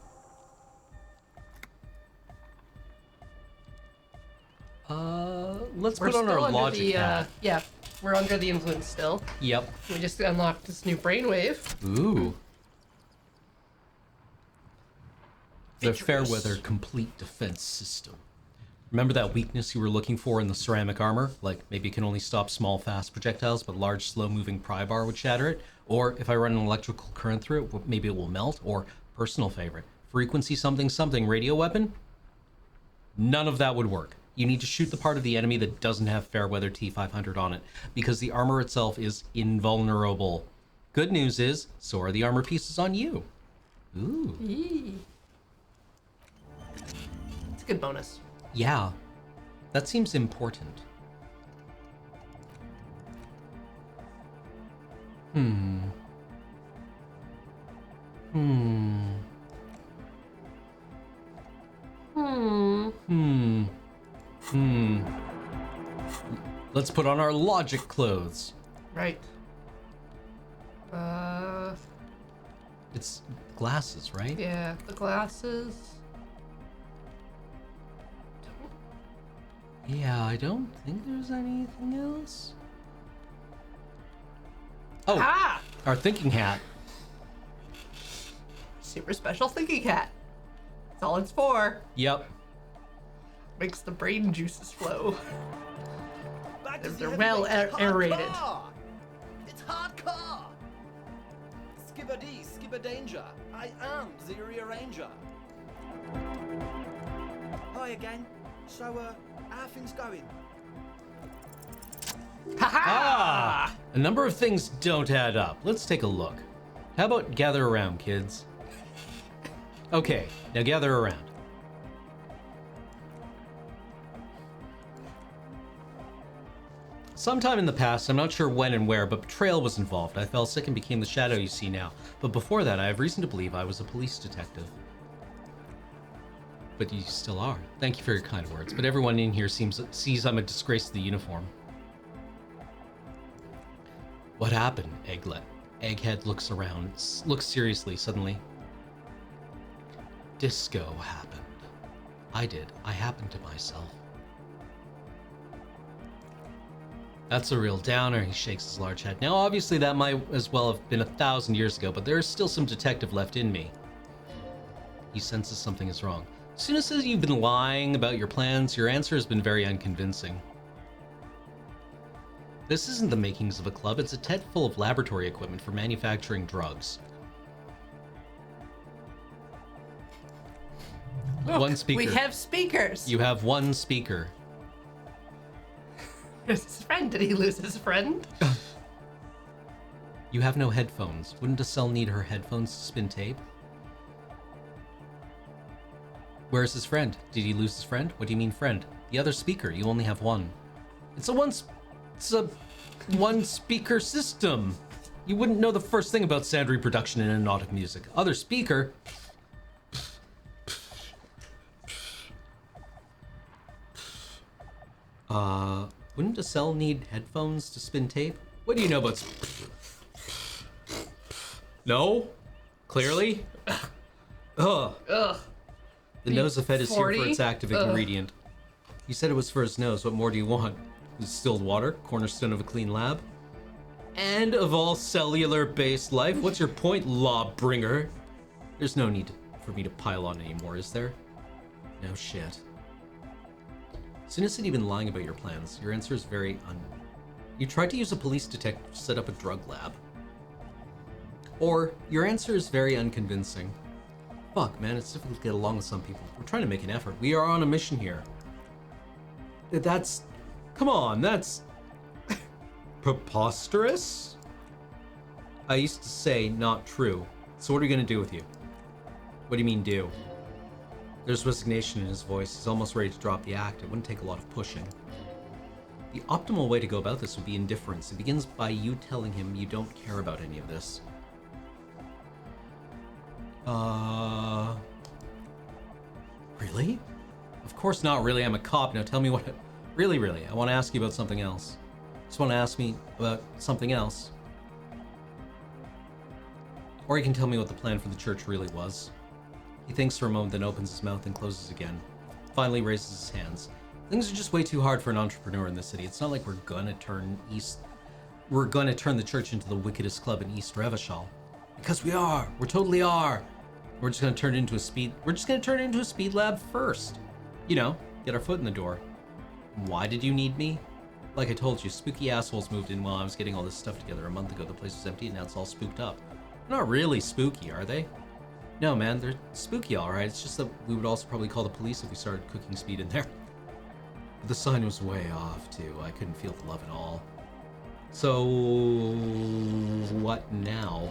Let's We're put on still our under logic the, hat. yeah, we're under the influence still. Yep. We just unlocked this new brainwave. Ooh. The Vigorous. Fairweather Complete Defense System. Remember that weakness you were looking for in the ceramic armor? Like, maybe it can only stop small, fast projectiles, but large, slow-moving pry bar would shatter it? Or, if I run an electrical current through it, maybe it will melt? Or, personal favorite, frequency something something radio weapon? None of that would work. You need to shoot the part of the enemy that doesn't have Fairweather T500 on it, because the armor itself is invulnerable. Good news is, so are the armor pieces on you. Ooh. Eee. It's a good bonus. Yeah, that seems important. Hmm. Let's put on our logic clothes. Right. It's glasses, right? Yeah, the glasses. Yeah, I don't think there's anything else. Oh, Ah! our thinking hat. Super special thinking hat. That's all it's for. Yep. Makes the brain juices flow. Back to the They're well heavyweight. aerated. Hardcore! It's hardcore! Skipper D, Skipper Danger. I am the rearranger. Hi again. So, how are things going? Ah! A number of things don't add up. Let's take a look. How about gather around, kids? Okay, now gather around. Sometime in the past, I'm not sure when and where, but betrayal was involved. I fell sick and became the shadow you see now. But before that, I have reason to believe I was a police detective. But you still are. Thank you for your kind words, but everyone in here sees I'm a disgrace to the uniform. What happened, Egglet? Egghead looks around, looks seriously suddenly. Disco happened. I did. I happened to myself. That's a real downer, he shakes his large head. Now, obviously, that might as well have been 1,000 years ago, but there is still some detective left in me. He senses something is wrong. As soon as you've been lying about your plans, your answer has been very unconvincing. This isn't the makings of a club, it's a tent full of laboratory equipment for manufacturing drugs. Look, One speaker. We have speakers. You have one speaker. Where's his friend? Did he lose his friend? You have no headphones. Wouldn't Estelle need her headphones to spin tape? Where's his friend? Did he lose his friend? What do you mean friend? The other speaker. You only have one. It's a one speaker system. You wouldn't know the first thing about sound reproduction in hypnotic music. Other speaker. Wouldn't Estelle need headphones to spin tape? What do you know about No? Clearly? Ugh. Ugh. The nosophed is here for 40? its active ingredient. You said it was for his nose. What more do you want? Distilled water, cornerstone of a clean lab. And of all cellular-based life. What's your point, lawbringer? There's no need for me to pile on anymore, is there? No shit. As soon as you've been lying about your plans, your answer is very You tried to use a police detective to set up a drug lab. Or, your answer is very unconvincing. Fuck, man, it's difficult to get along with some people. We're trying to make an effort. We are on a mission here. Come on, that's... preposterous? I used to say not true. So what are we gonna do with you? What do you mean do? There's resignation in his voice. He's almost ready to drop the act. It wouldn't take a lot of pushing. The optimal way to go about this would be indifference. It begins by you telling him you don't care about any of this. Really? Of course not really. I'm a cop. Now tell me what... Really, I want to ask you about something else. Just want to ask me about something else. Or he can tell me what the plan for the church really was. He thinks for a moment, then opens his mouth and closes again. Finally raises his hands. Things are just way too hard for an entrepreneur in this city. It's not like we're gonna turn the church into the wickedest club in East Revachol. Because we are. We totally are. We're just gonna turn it into a speed lab first. You know, get our foot in the door. Why did you need me? Like I told you, spooky assholes moved in while I was getting all this stuff together a month ago. The place was empty and now it's all spooked up. They're not really spooky, are they? No, man, they're spooky all right. It's just that we would also probably call the police if we started cooking speed in there. But the sign was way off, too. I couldn't feel the love at all. So, what now?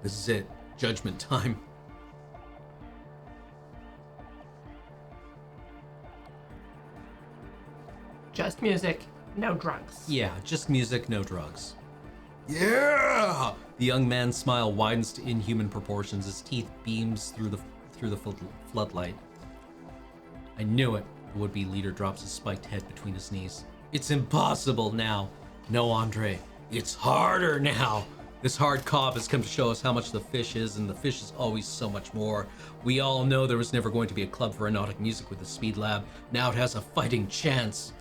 This is it. Judgment time. Just music, no drugs. Yeah, just music, no drugs. Yeah! The young man's smile widens to inhuman proportions. His teeth beams through the floodlight. I knew it. The would-be leader drops his spiked head between his knees. It's impossible now. No, Andre. It's harder now. This hard cob has come to show us how much the fish is, and the fish is always so much more. We all know there was never going to be a club for aeronautic music with the Speed Lab. Now it has a fighting chance.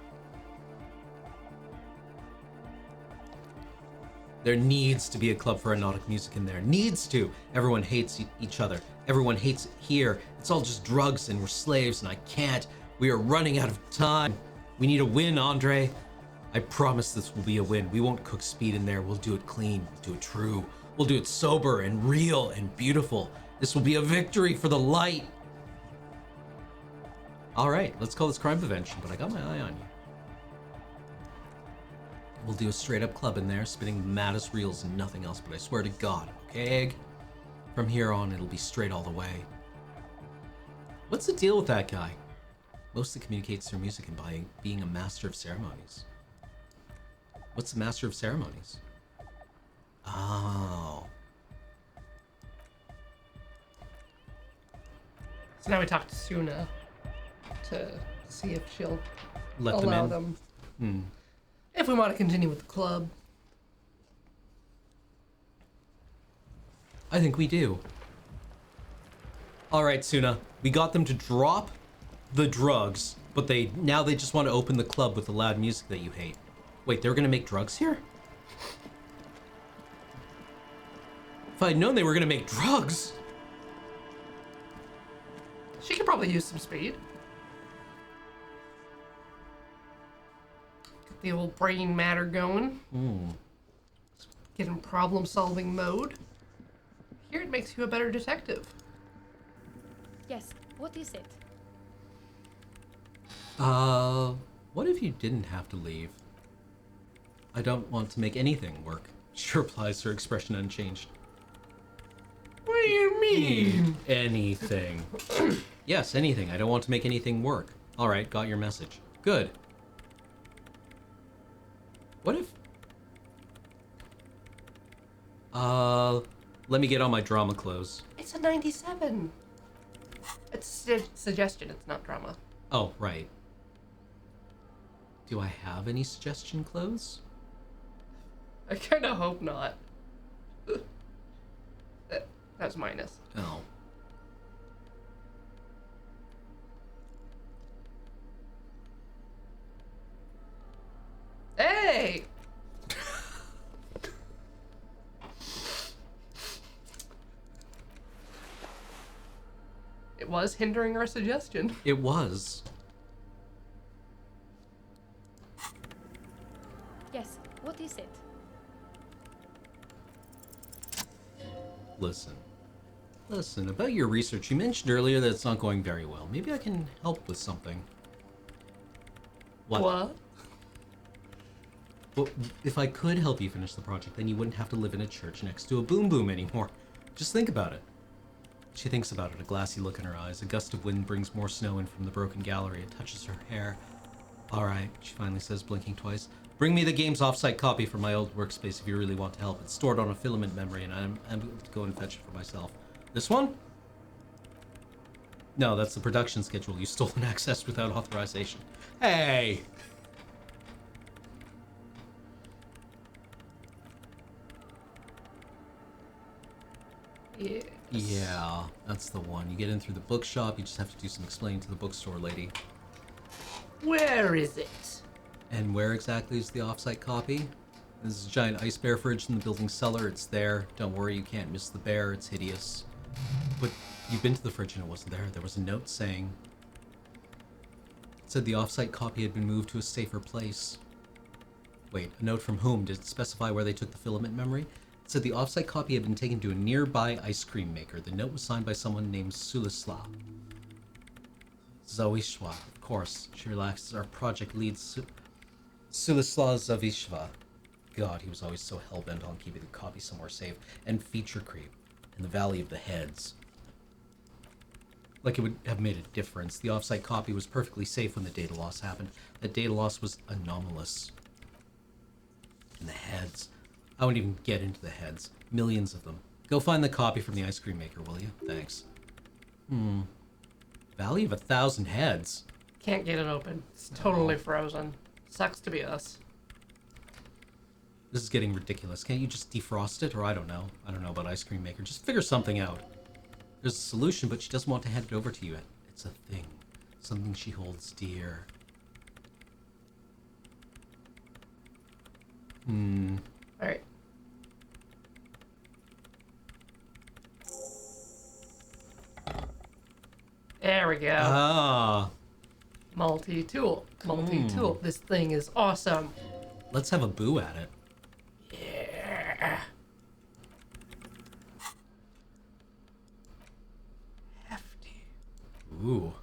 There needs to be a club for aeronautic music in there. Needs to. Everyone hates each other. Everyone hates it here. It's all just drugs and we're slaves and I can't. We are running out of time. We need a win, Andre. I promise this will be a win. We won't cook speed in there. We'll do it clean. We'll do it true. We'll do it sober and real and beautiful. This will be a victory for the light. All right, let's call this crime prevention, but I got my eye on you. We'll do a straight up club in there, spinning the maddest reels and nothing else, but I swear to God, okay, Egg? From here on, it'll be straight all the way. What's the deal with that guy? Mostly communicates through music and by being a master of ceremonies. What's the master of ceremonies? Oh. So now we talk to Suna to see if she'll Let them allow in. them. If we want to continue with the club. I think we do. All right, Suna. We got them to drop the drugs, but now they just want to open the club with the loud music that you hate. Wait, they're gonna make drugs here? If I'd known they were gonna make drugs. She could probably use some speed. Get the old brain matter going. Get in problem-solving mode. Here it makes you a better detective. Yes, what is it? What if you didn't have to leave? I don't want to make anything work. She replies, her expression unchanged. What do you mean? Anything. Yes, anything. I don't want to make anything work. All right, got your message. Good. What if... let me get on my drama clothes. It's a 97. It's a suggestion, it's not drama. Oh, right. Do I have any suggestion clothes? I kind of hope not. That's minus. Oh. Hey! It was hindering our suggestion. It was. Yes, what is it? Listen, about your research, you mentioned earlier that it's not going very well. Maybe I can help with something. What? Well, if I could help you finish the project, then you wouldn't have to live in a church next to a boom boom anymore. Just think about it. She thinks about it, a glassy look in her eyes. A gust of wind brings more snow in from the broken gallery. It touches her hair. All right, she finally says, blinking twice. Bring me the game's offsite copy from my old workspace if you really want to help. It's stored on a filament memory, and I'm able to go and fetch it for myself. This one? No, that's the production schedule. You stole and accessed without authorization. Hey! Yes. Yeah, that's the one. You get in through the bookshop, you just have to do some explaining to the bookstore lady. Where is it? And where exactly is the offsite copy? There's a giant ice bear fridge in the building cellar. It's there. Don't worry, you can't miss the bear. It's hideous. But you've been to the fridge and it wasn't there. There was a note saying... It said the offsite copy had been moved to a safer place. Wait, a note from whom? Did it specify where they took the filament memory? It said the offsite copy had been taken to a nearby ice cream maker. The note was signed by someone named Sulisla. Zawishwa, of course. She relaxes our project lead, Sulisla Zavishva. God, he was always so hellbent on keeping the copy somewhere safe. And feature creep in the Valley of the Heads. Like it would have made a difference. The offsite copy was perfectly safe when the data loss happened. That data loss was anomalous. And the heads. I wouldn't even get into the heads. Millions of them. Go find the copy from the ice cream maker, will you? Thanks. Valley of 1,000 heads. Can't get it open. It's totally frozen. Sucks to be us. This is getting ridiculous. Can't you just defrost it? Or I don't know. I don't know about ice cream maker. Just figure something out. There's a solution, but she doesn't want to hand it over to you. It's a thing. Something she holds dear. Alright. There we go. Ah. Multi-tool. Multi-tool. This thing is awesome. Let's have a boo at it. Yeah. Hefty. Ooh.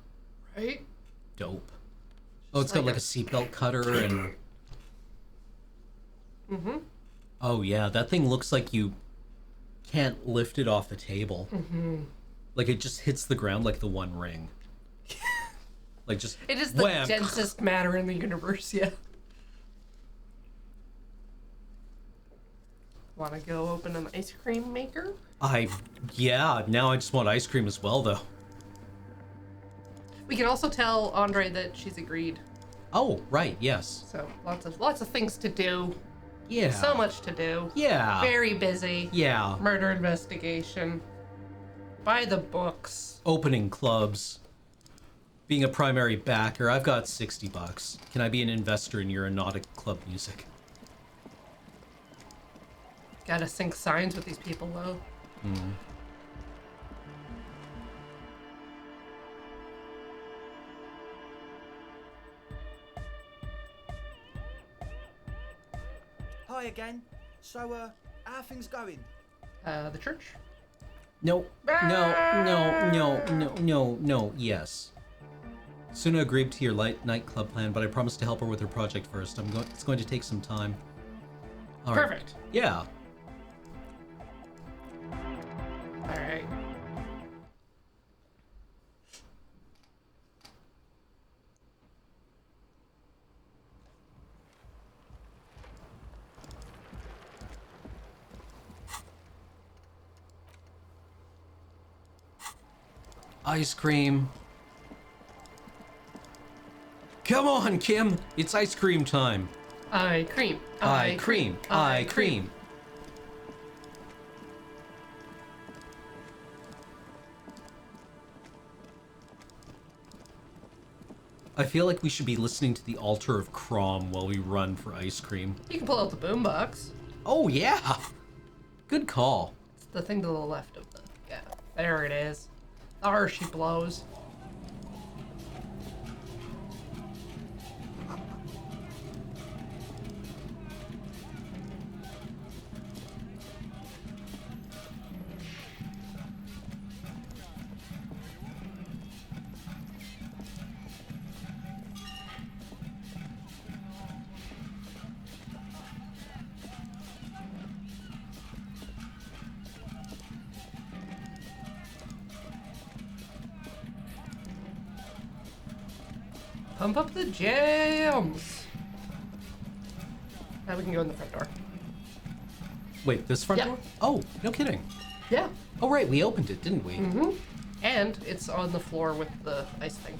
Right? Dope. Oh, it's got like a seatbelt cutter and... Mm-hmm. Oh, yeah. That thing looks like you can't lift it off the table. Mm-hmm. Like it just hits the ground like the One Ring. Like just It is the wham. densest matter in the universe, yeah. Want to go open an ice cream maker? Yeah, now I just want ice cream as well, though. We can also tell Andre that she's agreed. Oh, right, yes. So lots of things to do. Yeah. So much to do. Yeah. Very busy. Yeah. Murder investigation. Buy the books. Opening clubs. Being a primary backer. I've got $60. Can I be an investor in your Aeronautic Club music? Gotta sync signs with these people, though. Hi again. So, how are things going? The church? No, yes. Suna agreed to your light nightclub plan, but I promised to help her with her project first. It's going to take some time. All right. Perfect. Yeah. Alright. Ice cream. Come on, Kim. It's ice cream time. I cream. I cream. I cream. I feel like we should be listening to the altar of Crom while we run for ice cream. You can pull out the boombox. Oh, yeah. Good call. It's the thing to the left of the... Yeah, there it is. There she blows. Pump up the jams. Now we can go in the front door. Wait, this front Yeah. door? Oh, no kidding. Yeah. Oh, right, we opened it, didn't we? Mm-hmm. And it's on the floor with the ice thing.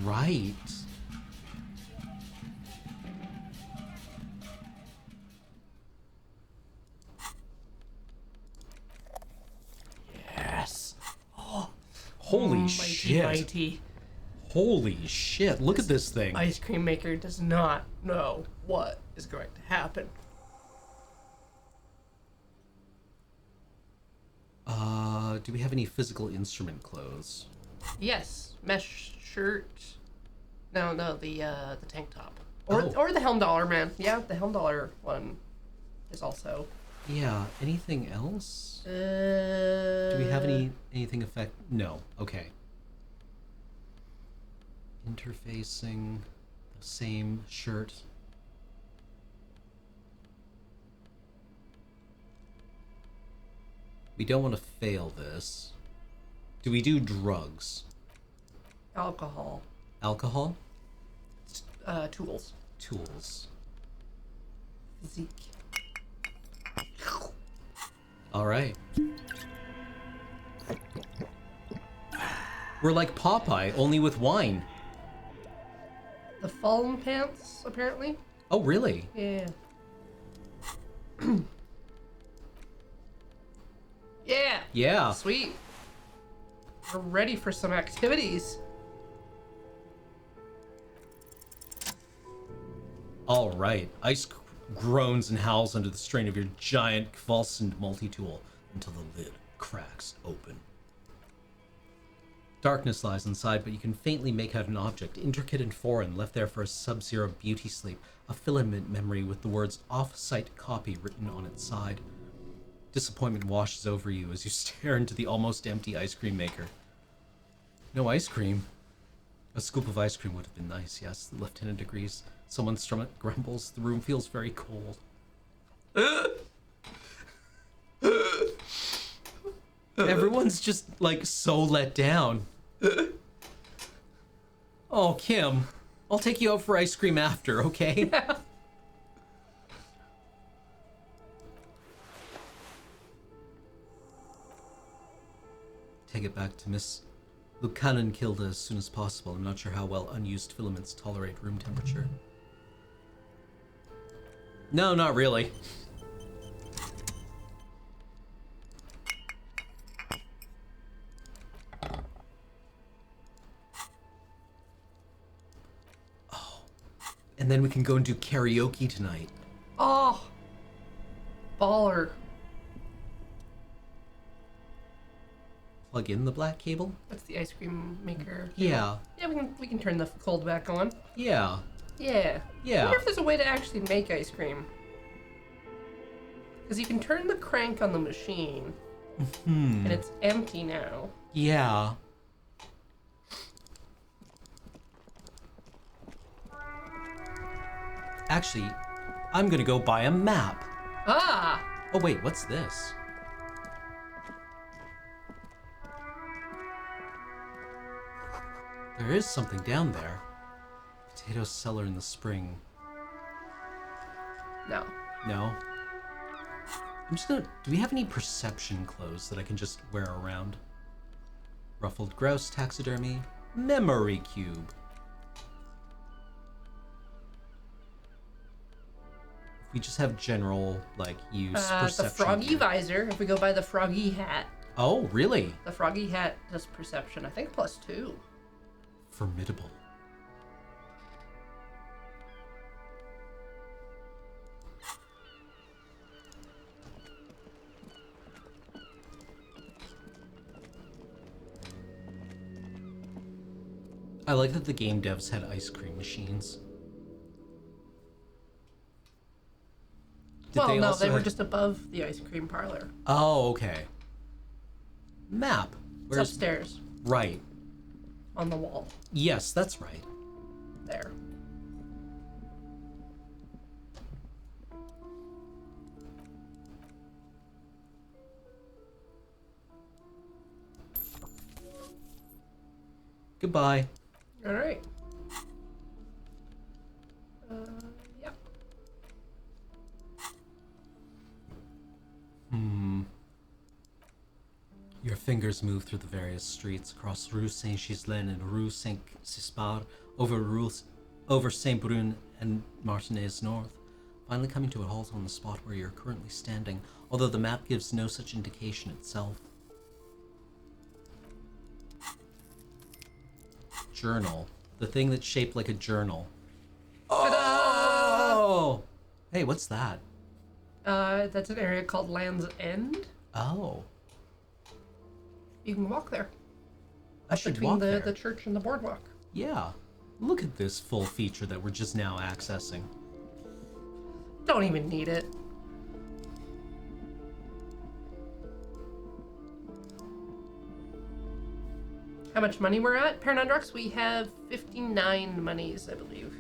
Right. Holy Mighty, shit. mighty. Holy shit. Look at this thing. Ice cream maker does not know what is going to happen. Do we have any physical instrument clothes? Yes, mesh shirt. No, the tank top. Or Oh. or the Helm Dollar, man. Yeah, the Helm Dollar one is also. Yeah, anything else? Do Do we have anything affect? No. Okay. Interfacing, the same shirt. We don't want to fail this. Do we do drugs? alcohol? Alcohol? Tools. Tools. Physique. All right. We're like Popeye, only with wine. The fallen pants, apparently. Oh, really? Yeah. Yeah. Yeah. Sweet. We're ready for some activities. All right. Ice groans and howls under the strain of your giant convulsant multi-tool until the lid cracks open. Darkness lies inside, but you can faintly make out an object, intricate and foreign, left there for a sub-zero beauty sleep, a filament memory with the words off-site copy written on its side. Disappointment washes over you as you stare into the almost empty ice cream maker. No ice cream. A scoop of ice cream would have been nice, yes, the lieutenant agrees. Someone's stomach grumbles. The room feels very cold. Everyone's just, like, so let down. Oh, Kim, I'll take you out for ice cream after, okay? Yeah. Take it back to Miss Lucanen Kilda as soon as possible. I'm not sure how well unused filaments tolerate room temperature. No, not really. Oh. And then we can go and do karaoke tonight. Oh. Baller. Plug in the black cable? That's the ice cream maker. Yeah. Yeah, we can turn the cold back on. Yeah. Yeah. Yeah. I wonder if there's a way to actually make ice cream. Because you can turn the crank on the machine. And it's empty now. Yeah. Actually, I'm gonna go buy a map. Ah! Oh wait, what's this? There is something down there. Potato cellar in the spring. No. No? I'm just gonna... Do we have any perception clothes that I can just wear around? Ruffled grouse taxidermy. Memory cube. If we just have general, like, use perception. The froggy gear. visor, if we go by the froggy hat. Oh, really? The froggy hat does perception, I think +2. Formidable. I like that the game devs had ice cream machines. Did Well, no, also they were have- just above the ice cream parlor. Oh, okay. Map. It's upstairs Right. on the wall. Yes, that's right. There. Goodbye. All right. Yeah. Your fingers move through the various streets across Rue Saint-Ghislain and Rue Saint-Cispard, over Saint-Brun and Martinez North, finally coming to a halt on the spot where you're currently standing, although the map gives no such indication itself. journal. The thing that's shaped like a journal. Ta-da! Oh! Hey, what's that? That's an area called Land's End. Oh. You can walk there. I should Between walk the there. the church and the boardwalk. Yeah. Look at this full feature that we're just now accessing. Don't even need it. How much money we're at? Paranondrox, we have 59 monies, I believe.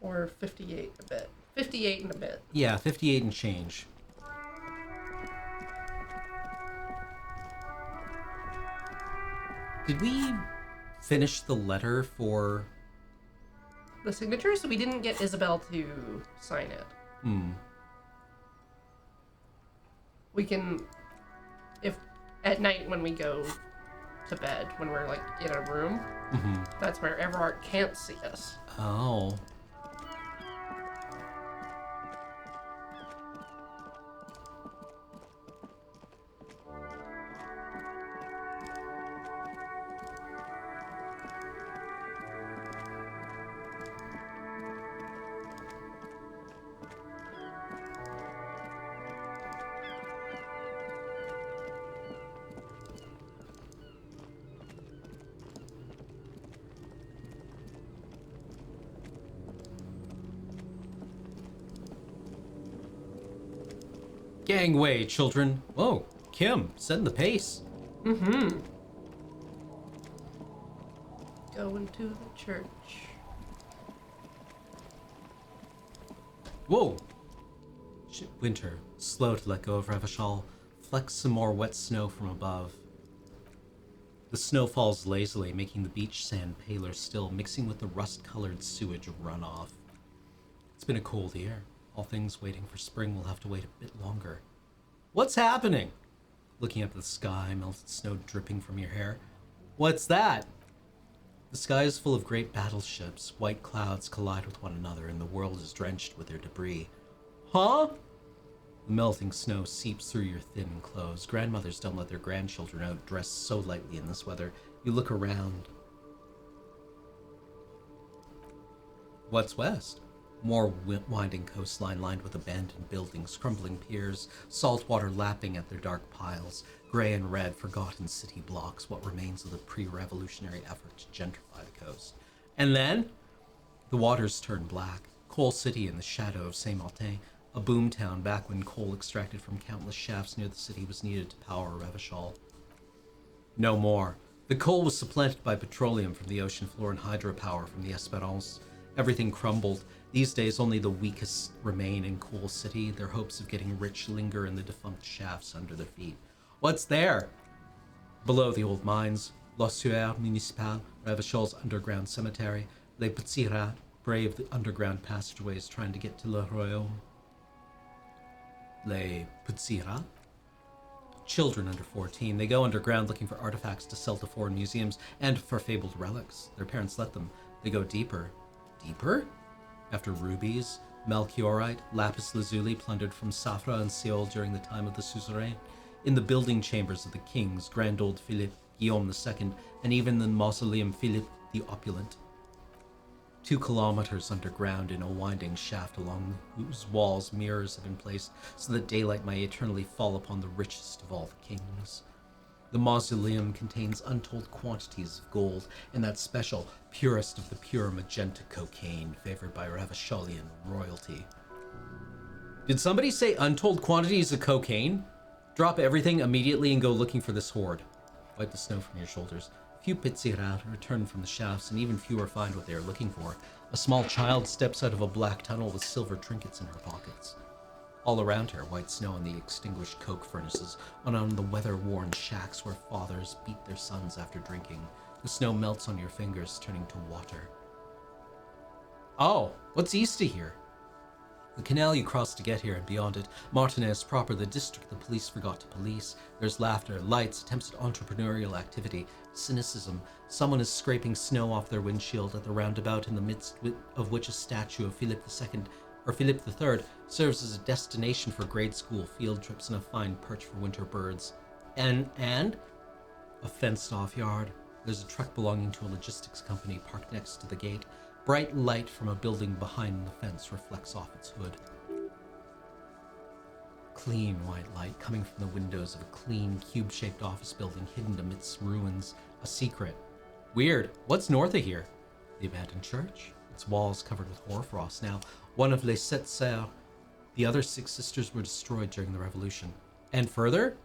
Or 58 a bit. 58 and a bit. Yeah, 58 and change. Did we finish the letter for... The signatures, we didn't get Isabel to sign it. We can, if at night when we go to bed, when we're like in a room, that's where Everard can't see us. Oh. Gangway, children. Whoa, Kim, setting the pace. Going to the church. Whoa. Winter, slow to let go of Revachol, flecks some more wet snow from above. The snow falls lazily, making the beach sand paler still, mixing with the rust-colored sewage runoff. It's been a cold year. All things waiting for spring will have to wait a bit longer. What's happening? Looking up at the sky, melted snow dripping from your hair. What's that? The sky is full of great battleships. White clouds collide with one another, and the world is drenched with their debris. Huh? The melting snow seeps through your thin clothes. Grandmothers don't let their grandchildren out dressed so lightly in this weather. You look around. What's west? More winding coastline lined with abandoned buildings, crumbling piers, salt water lapping at their dark piles, gray and red forgotten city blocks, what remains of the pre-revolutionary effort to gentrify the coast. And then, the waters turn black. Coal City in the shadow of Saint-Martin, a boomtown back when coal extracted from countless shafts near the city was needed to power Revachol. No more. The coal was supplanted by petroleum from the ocean floor and hydropower from the Espérance. Everything crumbled. These days, only the weakest remain in Coal City. Their hopes of getting rich linger in the defunct shafts under their feet. What's there? Below the old mines, l'ossuaire municipal, Revachol's underground cemetery, les petits rats brave the underground passageways trying to get to Le Royaume. Les petits rats? Children under 14. They go underground looking for artifacts to sell to foreign museums and for fabled relics. Their parents let them. They go deeper. Deeper? After rubies, melchiorite, lapis lazuli plundered from Safra and Seoul during the time of the suzerain, in the building chambers of the kings, grand old Philippe, Guillaume II, and even the mausoleum Philippe the Opulent. 2 kilometers underground in a winding shaft along whose walls mirrors have been placed so that daylight may eternally fall upon the richest of all the kings. The mausoleum contains untold quantities of gold and that special, purest of the pure magenta cocaine favored by Ravacholian royalty. Did somebody say untold quantities of cocaine? Drop everything immediately and go looking for this hoard. Wipe the snow from your shoulders. Few Pitsirat return from the shafts, and even fewer find what they are looking for. A small child steps out of a black tunnel with silver trinkets in her pockets. All around her, white snow in the extinguished coke furnaces, and on the weather-worn shacks where fathers beat their sons after drinking. The snow melts on your fingers, turning to water. Oh, what's east of here? The canal you cross to get here, and beyond it, Martinez proper, the district the police forgot to police. There's laughter, lights, attempts at entrepreneurial activity, cynicism. Someone is scraping snow off their windshield at the roundabout in the midst of which a statue of Philip II, or Philip III, serves as a destination for grade school field trips and a fine perch for winter birds. And a fenced-off yard, There's a truck belonging to a logistics company parked next to the gate. Bright light from a building behind the fence reflects off its hood. Clean white light coming from the windows of a clean, cube-shaped office building hidden amidst ruins. A secret. Weird. What's north of here? The abandoned church. Its walls covered with hoarfrost now. One of Les Sept Sœurs. The other 6 sisters were destroyed during the Revolution. And further?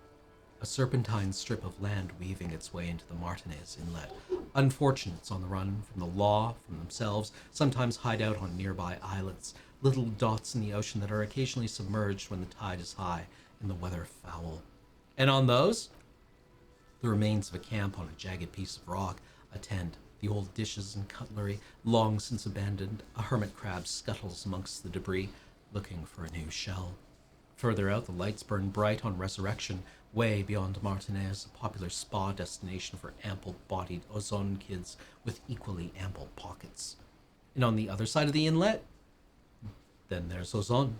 A serpentine strip of land weaving its way into the Martinez Inlet. Unfortunates on the run from the law, from themselves, sometimes hide out on nearby islets, little dots in the ocean that are occasionally submerged when the tide is high and the weather foul. And on those, the remains of a camp on a jagged piece of rock, a tent, the old dishes and cutlery, long since abandoned. A hermit crab scuttles amongst the debris, looking for a new shell. Further out, the lights burn bright on Resurrection, way beyond Martinez, a popular spa destination for ample-bodied Ozone kids with equally ample pockets. And on the other side of the inlet, then there's Ozone.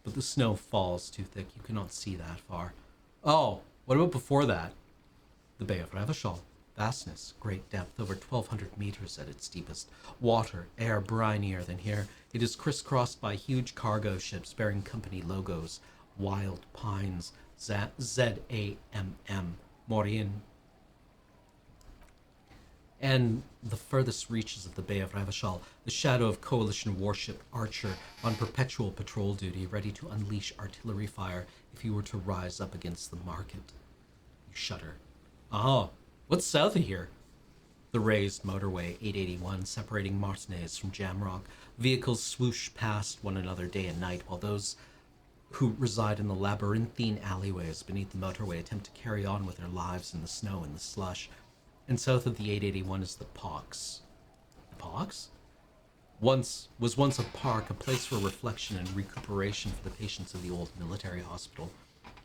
But the snow falls too thick, you cannot see that far. Oh, what about before that? The Bay of Revachol. Vastness, great depth, over 1,200 meters at its deepest. Water, air brinier than here. It is crisscrossed by huge cargo ships bearing company logos. Wild pines, Z-A-M-M, Morin. And the furthest reaches of the Bay of Revachol, the shadow of coalition warship Archer on perpetual patrol duty, ready to unleash artillery fire if you were to rise up against the market. You shudder. Oh, what's south of here? The raised motorway 881 separating Martinez from Jamrock. Vehicles swoosh past one another day and night, while those who reside in the labyrinthine alleyways beneath the motorway attempt to carry on with their lives in the snow and the slush. And south of the 881 is the Pox. The Pox? Was once a park, a place for reflection and recuperation for the patients of the old military hospital.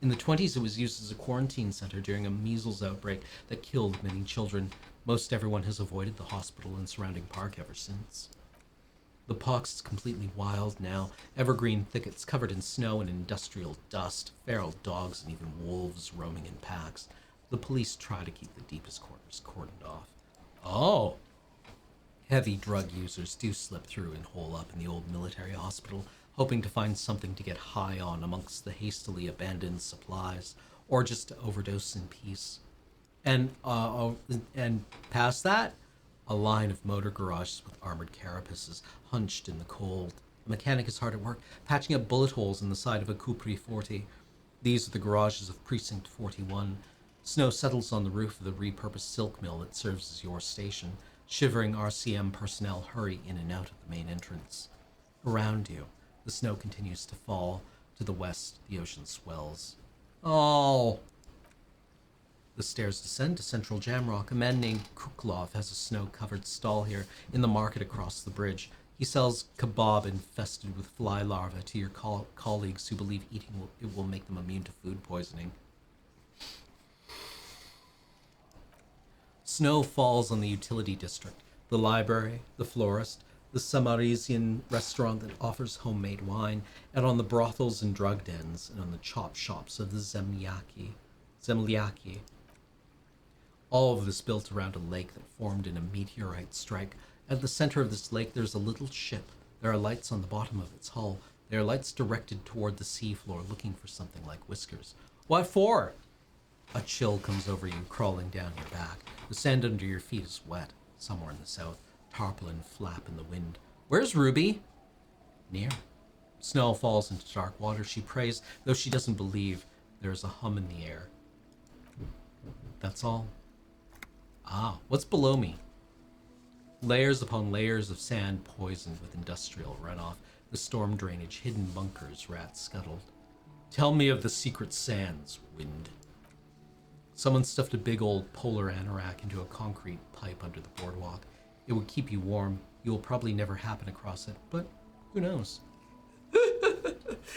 In the 20s, it was used as a quarantine center during a measles outbreak that killed many children. Most everyone has avoided the hospital and surrounding park ever since. The Pox is completely wild now, evergreen thickets covered in snow and industrial dust, feral dogs and even wolves roaming in packs. The police try to keep the deepest corners cordoned off. Oh! Heavy drug users do slip through and hole up in the old military hospital, hoping to find something to get high on amongst the hastily abandoned supplies, or just to overdose in peace. And past that, a line of motor garages with armored carapaces hunched in the cold. A mechanic is hard at work, patching up bullet holes in the side of a Cupri 40. These are the garages of Precinct 41. Snow settles on the roof of the repurposed silk mill that serves as your station. Shivering RCM personnel hurry in and out of the main entrance. Around you, the snow continues to fall. To the west, the ocean swells. Oh! The stairs descend to central Jamrock. A man named Kuklov has a snow-covered stall here in the market across the bridge. He sells kebab infested with fly larvae to your colleagues who believe eating it will make them immune to food poisoning. Snow falls on the utility district, the library, the florist, the Samarisian restaurant that offers homemade wine, and on the brothels and drug dens, and on the chop shops of the Zemliaki. All of this built around a lake that formed in a meteorite strike. At the center of this lake, there's a little ship. There are lights on the bottom of its hull. There are lights directed toward the seafloor, looking for something like whiskers. What for? A chill comes over you, crawling down your back. The sand under your feet is wet. Somewhere in the south, tarpaulin flap in the wind. Where's Ruby? Near. Snow falls into dark water. She prays, though she doesn't believe. There is a hum in the air. That's all. Ah, what's below me? Layers upon layers of sand poisoned with industrial runoff. The storm drainage, hidden bunkers, rats scuttled. Tell me of the secret sands, wind. Someone stuffed a big old polar anorak into a concrete pipe under the boardwalk. It would keep you warm. You will probably never happen across it, but who knows?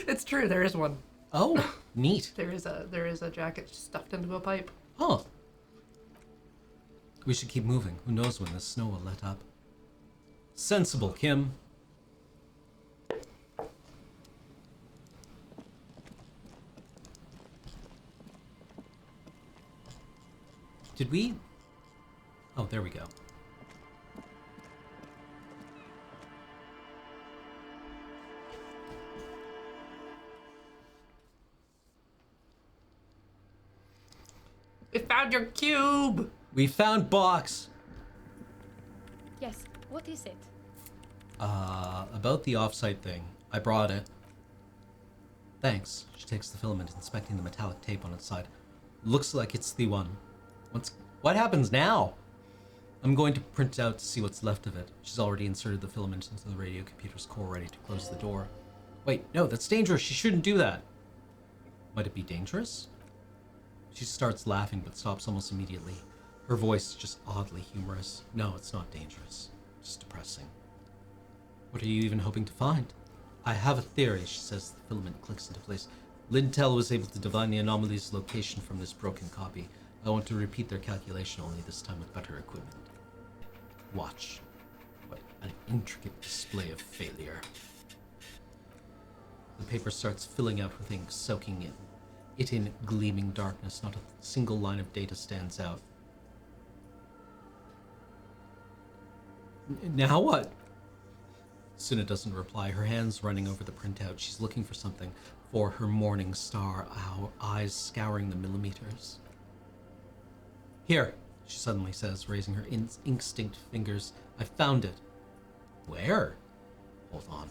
It's true, there is one. Oh, neat. There is a jacket stuffed into a pipe. Huh. We should keep moving. Who knows when the snow will let up. Sensible, Kim. Did we Oh, there we go. We found your cube! We found box! Yes, what is it? About the offsite thing. I brought it. Thanks. She takes the filament, inspecting the metallic tape on its side. Looks like it's the one. What happens now? I'm going to print out to see what's left of it. She's already inserted the filament into the radio computer's core, ready to close the door. Wait, no, that's dangerous. She shouldn't do that. Might it be dangerous? She starts laughing, but stops almost immediately. Her voice is just oddly humorous. No, it's not dangerous. Just depressing. What are you even hoping to find? I have a theory, she says. The filament clicks into place. Lintel was able to divine the anomaly's location from this broken copy. I want to repeat their calculation, only this time with better equipment. Watch. What an intricate display of failure. The paper starts filling out with ink, soaking it in gleaming darkness. Not a single line of data stands out. Now what? Suna doesn't reply, her hands running over the printout. She's looking for something, for her morning star, eyes scouring the millimeters. Here, she suddenly says, raising her instinct fingers. I found it. Where? Hold on.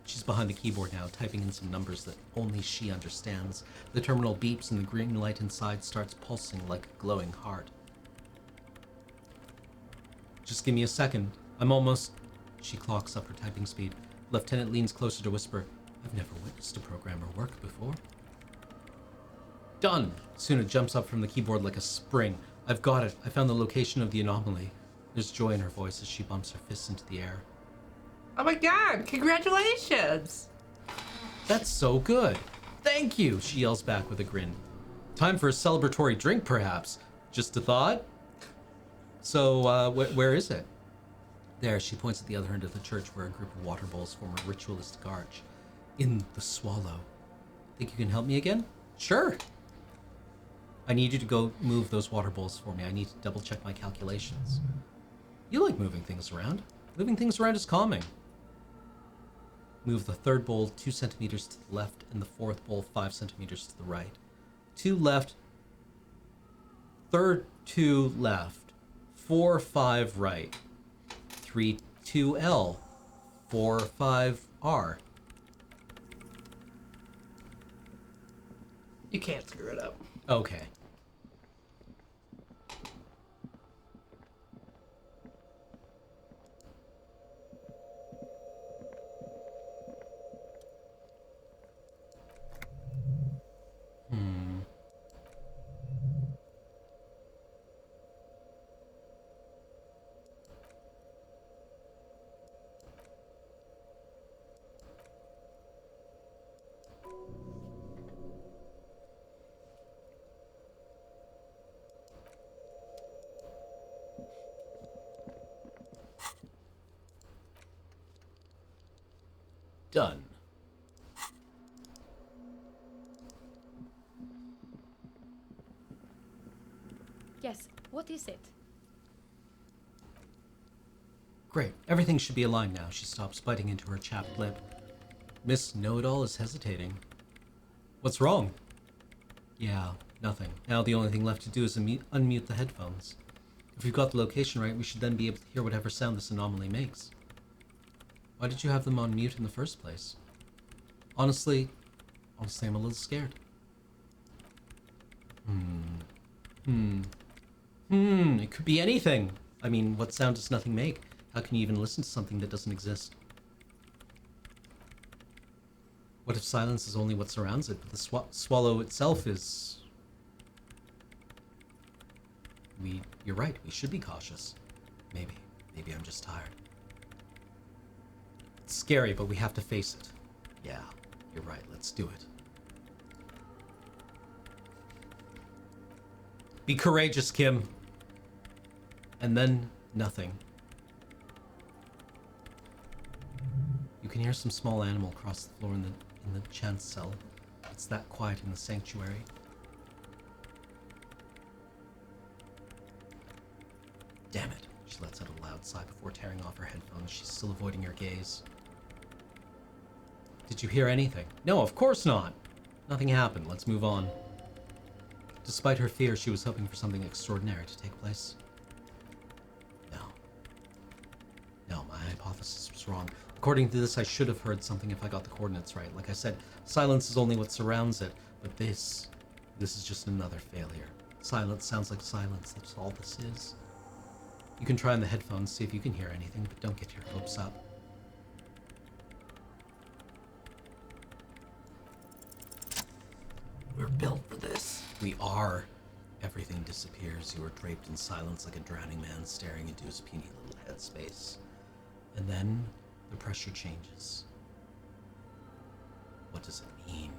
She's behind the keyboard now, typing in some numbers that only she understands. The terminal beeps and the green light inside starts pulsing like a glowing heart. Just give me a second. I'm almost... She clocks up her typing speed. The lieutenant leans closer to whisper, I've never witnessed a programmer work before. Done! Suna jumps up from the keyboard like a spring. I've got it. I found the location of the anomaly. There's joy in her voice as she bumps her fists into the air. Oh my god, congratulations! That's so good. Thank you, she yells back with a grin. Time for a celebratory drink, perhaps. Just a thought? So, where is it? There, she points at the other end of the church where a group of water bowls form a ritualistic arch. In the swallow. Think you can help me again? Sure. I need you to go move those water bowls for me. I need to double check my calculations. You like moving things around. Moving things around is calming. Move the third bowl 2 centimeters to the left and the fourth bowl 5 centimeters to the right. 2 left. Third 2 left. 4 5 right. 3 2 L. 4 5 R. You can't screw it up. Okay. Done. Yes, what is it? Great. Everything should be aligned now. She stops, biting into her chapped lip. Miss Know-It-All is hesitating. What's wrong? Yeah, nothing. Now the only thing left to do is unmute the headphones. If we've got the location right, we should then be able to hear whatever sound this anomaly makes. Why did you have them on mute in the first place? Honestly, I'm a little scared. It could be anything. I mean, what sound does nothing make? How can you even listen to something that doesn't exist? What if silence is only what surrounds it, but the swallow itself is... You're right, we should be cautious. Maybe I'm just tired. It's scary, but we have to face it. Yeah, you're right, let's do it. Be courageous, Kim. And then, nothing. You can hear some small animal cross the floor in the chance cell. It's that quiet in the sanctuary. Damn it. She lets out a loud sigh before tearing off her headphones. She's still avoiding your gaze. Did you hear anything? No, of course not. Nothing happened. Let's move on. Despite her fear, she was hoping for something extraordinary to take place. No, my hypothesis was wrong. According to this, I should have heard something if I got the coordinates right. Like I said, silence is only what surrounds it, but this is just another failure. Silence sounds like silence, that's all this is. You can try on the headphones, see if you can hear anything, but don't get your hopes up. We're built for this. We are. Everything disappears. You are draped in silence like a drowning man staring into his puny little headspace. And then the pressure changes. What does it mean?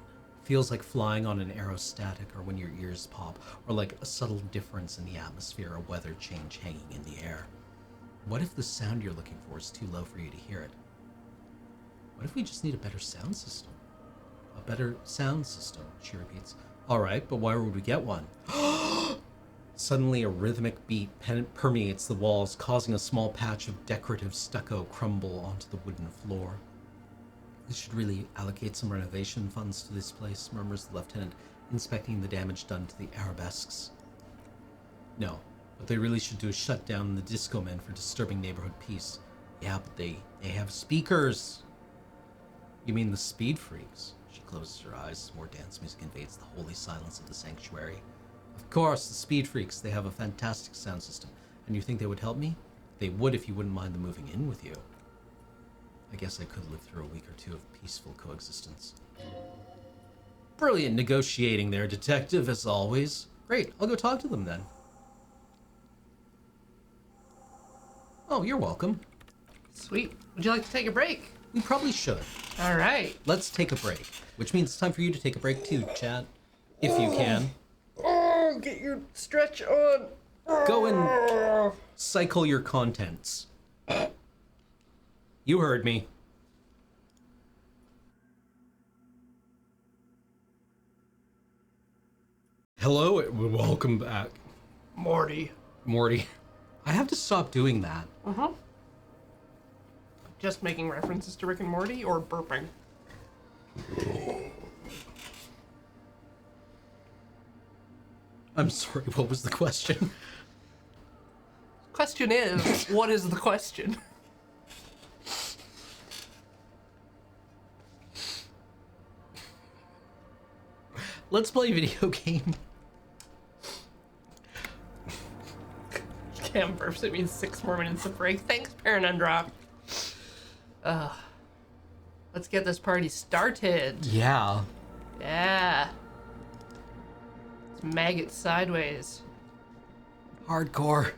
Feels like flying on an aerostatic, or when your ears pop, or like a subtle difference in the atmosphere, a weather change hanging in the air. What if the sound you're looking for is too low for you to hear it? What if we just need a better sound system? A better sound system, she repeats. Alright, but why would we get one? Suddenly, a rhythmic beat permeates the walls, causing a small patch of decorative stucco crumble onto the wooden floor. We should really allocate some renovation funds to this place, murmurs the lieutenant, inspecting the damage done to the arabesques. No, what they really should do is shut down the disco men for disturbing neighborhood peace. Yeah, but they have speakers. You mean the speed freaks? She closes her eyes as more dance music invades the holy silence of the sanctuary. Of course, the speed freaks, they have a fantastic sound system. And you think they would help me? They would if you wouldn't mind them moving in with you. I guess I could live through a week or two of peaceful coexistence. Brilliant negotiating there, detective, as always. Great, I'll go talk to them then. Oh, you're welcome. Sweet. Would you like to take a break? We probably should. All right. Let's take a break. Which means it's time for you to take a break too, Chad. If you can. Oh, get your stretch on. Go and cycle your contents. You heard me. Hello, and welcome back. Morty. Morty. I have to stop doing that. Just making references to Rick and Morty or burping? I'm sorry, what was the question? Question is, what is the question? Let's play a video game. Cam burps, it means 6 more minutes of break. Thanks, Paranundrop. Let's get this party started. Yeah. Yeah. It's maggot sideways. Hardcore.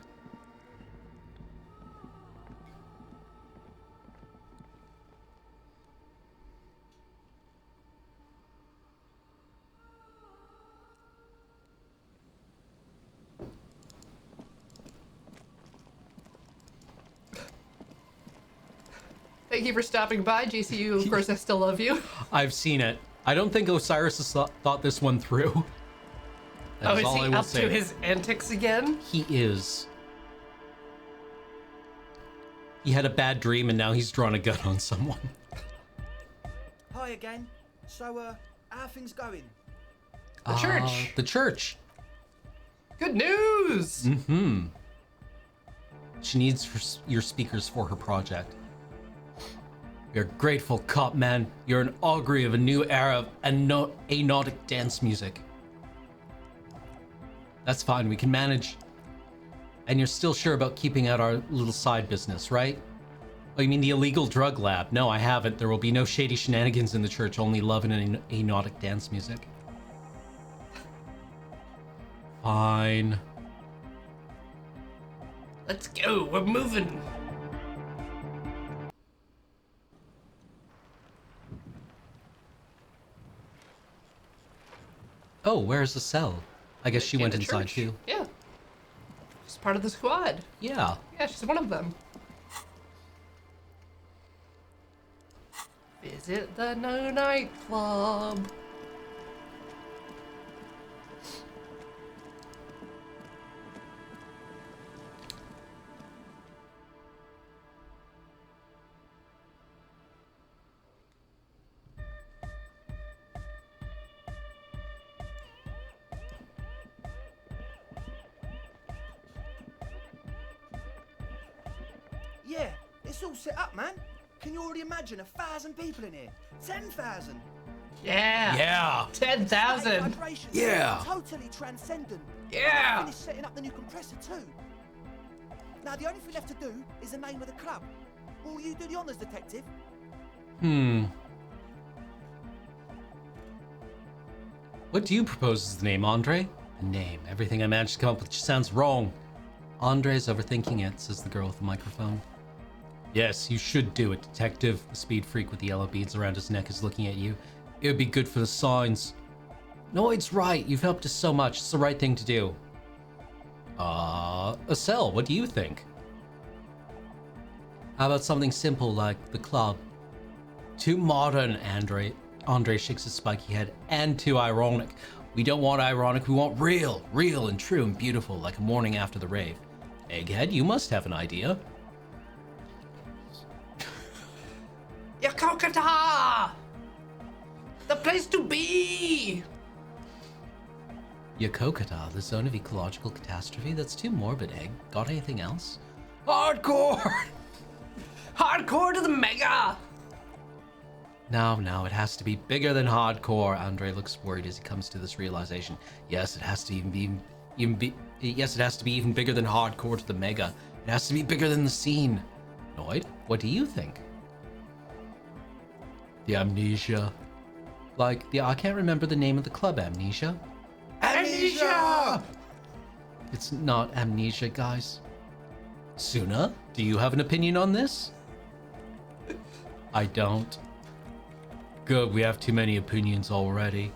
Thank you for stopping by, GCU. Of course, I still love you. I've seen it. I don't think Osiris has thought this one through. That Is all I he will up say. to his antics again? He is. He had a bad dream and now he's drawn a gun on someone. Hi again. So, how are things going? The church. The church. Good news! Mm-hmm. She needs your speakers for her project. You're grateful, cop man. You're an augury of a new era of anodic dance music. That's fine, we can manage. And you're still sure about keeping out our little side business, right? Oh, you mean the illegal drug lab? No, I haven't. There will be no shady shenanigans in the church, only love and anodic dance music. Fine. Let's go, we're moving. Oh, where's the cell? I guess she In went the inside church. too. Yeah. She's part of the squad. Yeah. Yeah, she's one of them. Visit the no nightclub. Yeah, it's all set up, man. Can you already imagine 1,000 people in here? 10,000. Yeah. Yeah. 10,000. Vibrations. Yeah. Totally transcendent. Yeah. I finished setting up the new compressor too. Now the only thing left to do is the name of the club. Will you do the honours, detective? What do you propose as the name, Andre? The name. Everything I managed to come up with just sounds wrong. Andre's overthinking it, says the girl with the microphone. Yes, you should do it, detective. The speed freak with the yellow beads around his neck is looking at you. It would be good for the signs. Noid's right. You've helped us so much. It's the right thing to do. Estelle, what do you think? How about something simple like the club? Too modern, Andre. Andre shakes his spiky head. And too ironic. We don't want ironic, we want real. Real and true and beautiful, like a morning after the rave. Egghead, you must have an idea. Yakokata! The place to be! Yakokata, the zone of ecological catastrophe? That's too morbid, Egg. Got anything else? Hardcore! Hardcore to the mega! No, it has to be bigger than hardcore. Andre looks worried as he comes to this realization. Yes, it has to yes, it has to be even bigger than hardcore to the mega. It has to be bigger than the scene. Noid, what do you think? The amnesia. Like, I can't remember the name of the club, Amnesia. Amnesia! It's not amnesia, guys. Suna, do you have an opinion on this? I don't. Good, we have too many opinions already.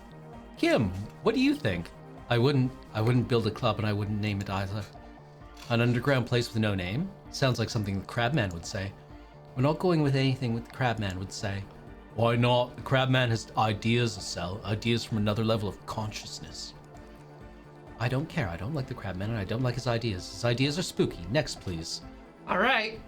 Kim, what do you think? I wouldn't build a club and I wouldn't name it either. An underground place with no name? Sounds like something the Crabman would say. We're not going with anything what the Crabman would say. Why not? The Crabman has ideas, Estelle. Ideas from another level of consciousness. I don't care. I don't like the Crabman and I don't like his ideas. His ideas are spooky. Next, please. All right.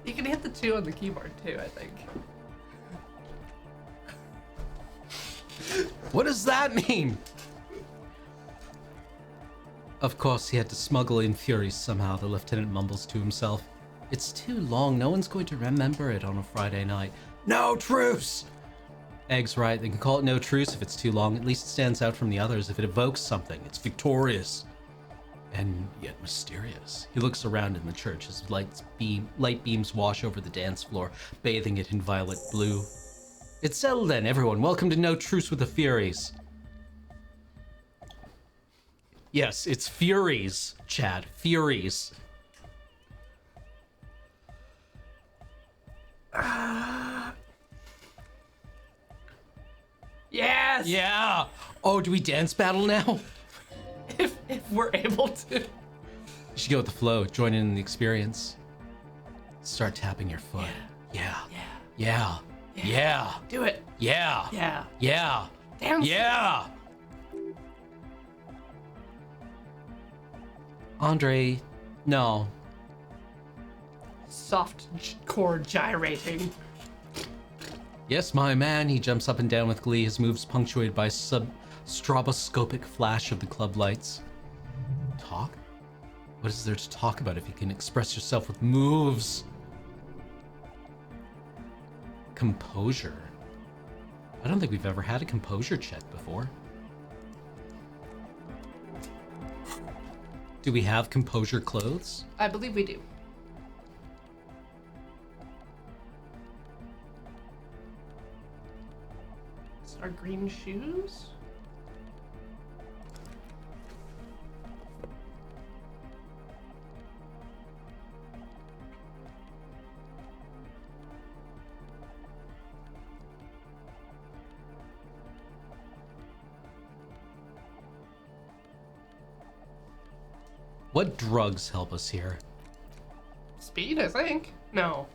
You can hit the 2 on the keyboard too, I think. What does that mean? Of course, he had to smuggle in Furies somehow, the lieutenant mumbles to himself. It's too long, no one's going to remember it on a Friday night. No truce! Egg's right, they can call it no truce if it's too long. At least it stands out from the others. If it evokes something, it's victorious. And yet mysterious. He looks around in the church as light beams wash over the dance floor, bathing it in violet blue. It's settled then, everyone. Welcome to No Truce with the Furies. Yes, it's Furies, Chad. Furies. Yes! Yeah! Oh, do we dance battle now? If we're able to. You should go with the flow, join in the experience. Start tapping your foot. Yeah. Yeah. Yeah. Do it. Yeah. Yeah. Yeah. Dance. Yeah. Andre, no. Soft core gyrating. Yes, my man. He jumps up and down with glee, his moves punctuated by stroboscopic flash of the club lights. Talk? What is there to talk about if you can express yourself with moves? Composure. I don't think we've ever had a composure check before. Do we have composure clothes? I believe we do. Our green shoes? What drugs help us here? Speed, I think. No.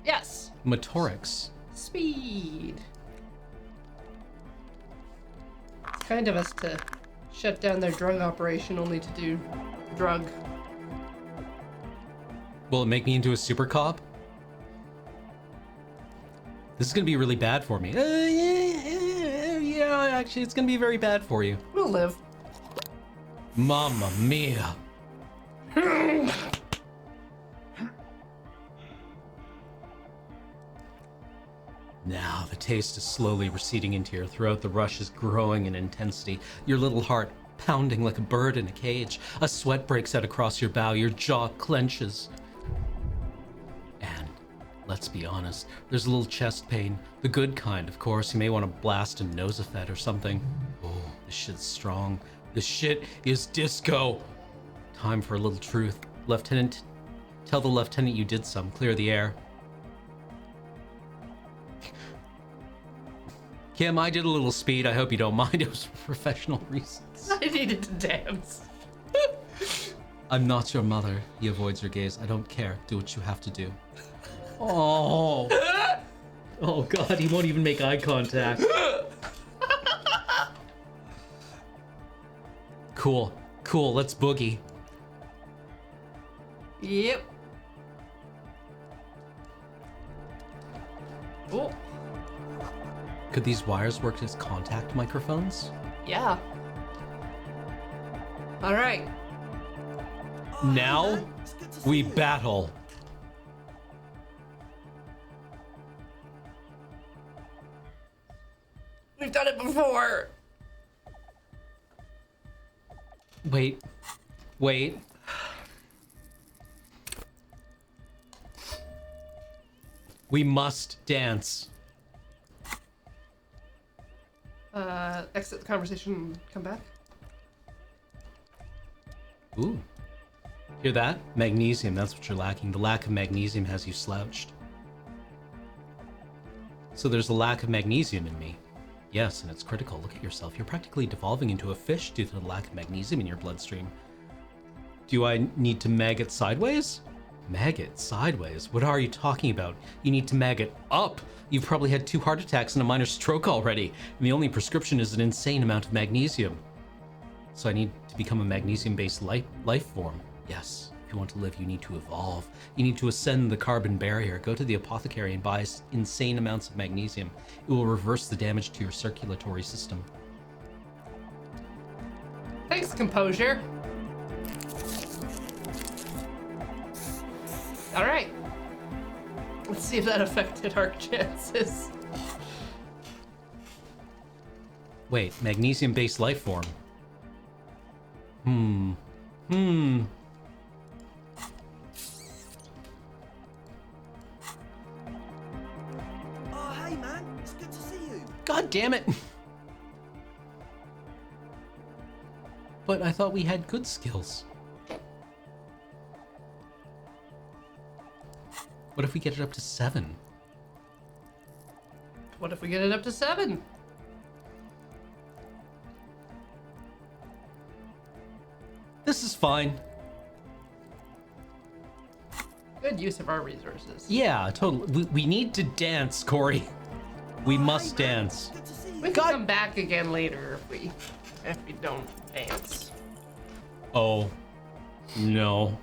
Yes. Motorics. Speed. It's kind of us to shut down their drug operation only to do drug. Will it make me into a super cop? This is gonna be really bad for me. Yeah, actually, it's gonna be very bad for you. We'll live. Mamma mia. Now, the taste is slowly receding into your throat. The rush is growing in intensity. Your little heart pounding like a bird in a cage. A sweat breaks out across your brow. Your jaw clenches. And let's be honest, there's a little chest pain. The good kind, of course. You may want to blast a Nosafed or something. Oh, this shit's strong. This shit is disco. Time for a little truth. Lieutenant, tell the lieutenant you did some. Clear the air. Kim, I did a little speed. I hope you don't mind. It was for professional reasons. I needed to dance. I'm not your mother. He avoids her gaze. I don't care. Do what you have to do. Oh. Oh, God. He won't even make eye contact. Cool. Cool. Let's boogie. Yep. Oh, Could these wires work as contact microphones? yeah. All right. Now we battle. We've done it before. Wait. Wait. We must dance. Exit the conversation, come back. Ooh. Hear that? Magnesium, that's what you're lacking. The lack of magnesium has you slouched. So there's a lack of magnesium in me. Yes, and it's critical. Look at yourself. You're practically devolving into a fish due to the lack of magnesium in your bloodstream. Do I need to mag it sideways? Mag it sideways? What are you talking about? You need to mag it up. You've probably had 2 heart attacks and a minor stroke already, and the only prescription is an insane amount of magnesium. So I need to become a magnesium-based life form. Yes, if you want to live, you need to evolve. You need to ascend the carbon barrier. Go to the apothecary and buy insane amounts of magnesium. It will reverse the damage to your circulatory system. Thanks, composure. All right. Let's see if that affected our chances. Wait, magnesium-based life form. Oh, hey, man. It's good to see you. God damn it! But I thought we had good skills. What if we get it up to 7? What if we get it up to 7? This is fine. Good use of our resources. Yeah, totally. We need to dance, Corey. We must Hey, man. dance. Good to see you. We can come back again later if we don't dance. Oh, no.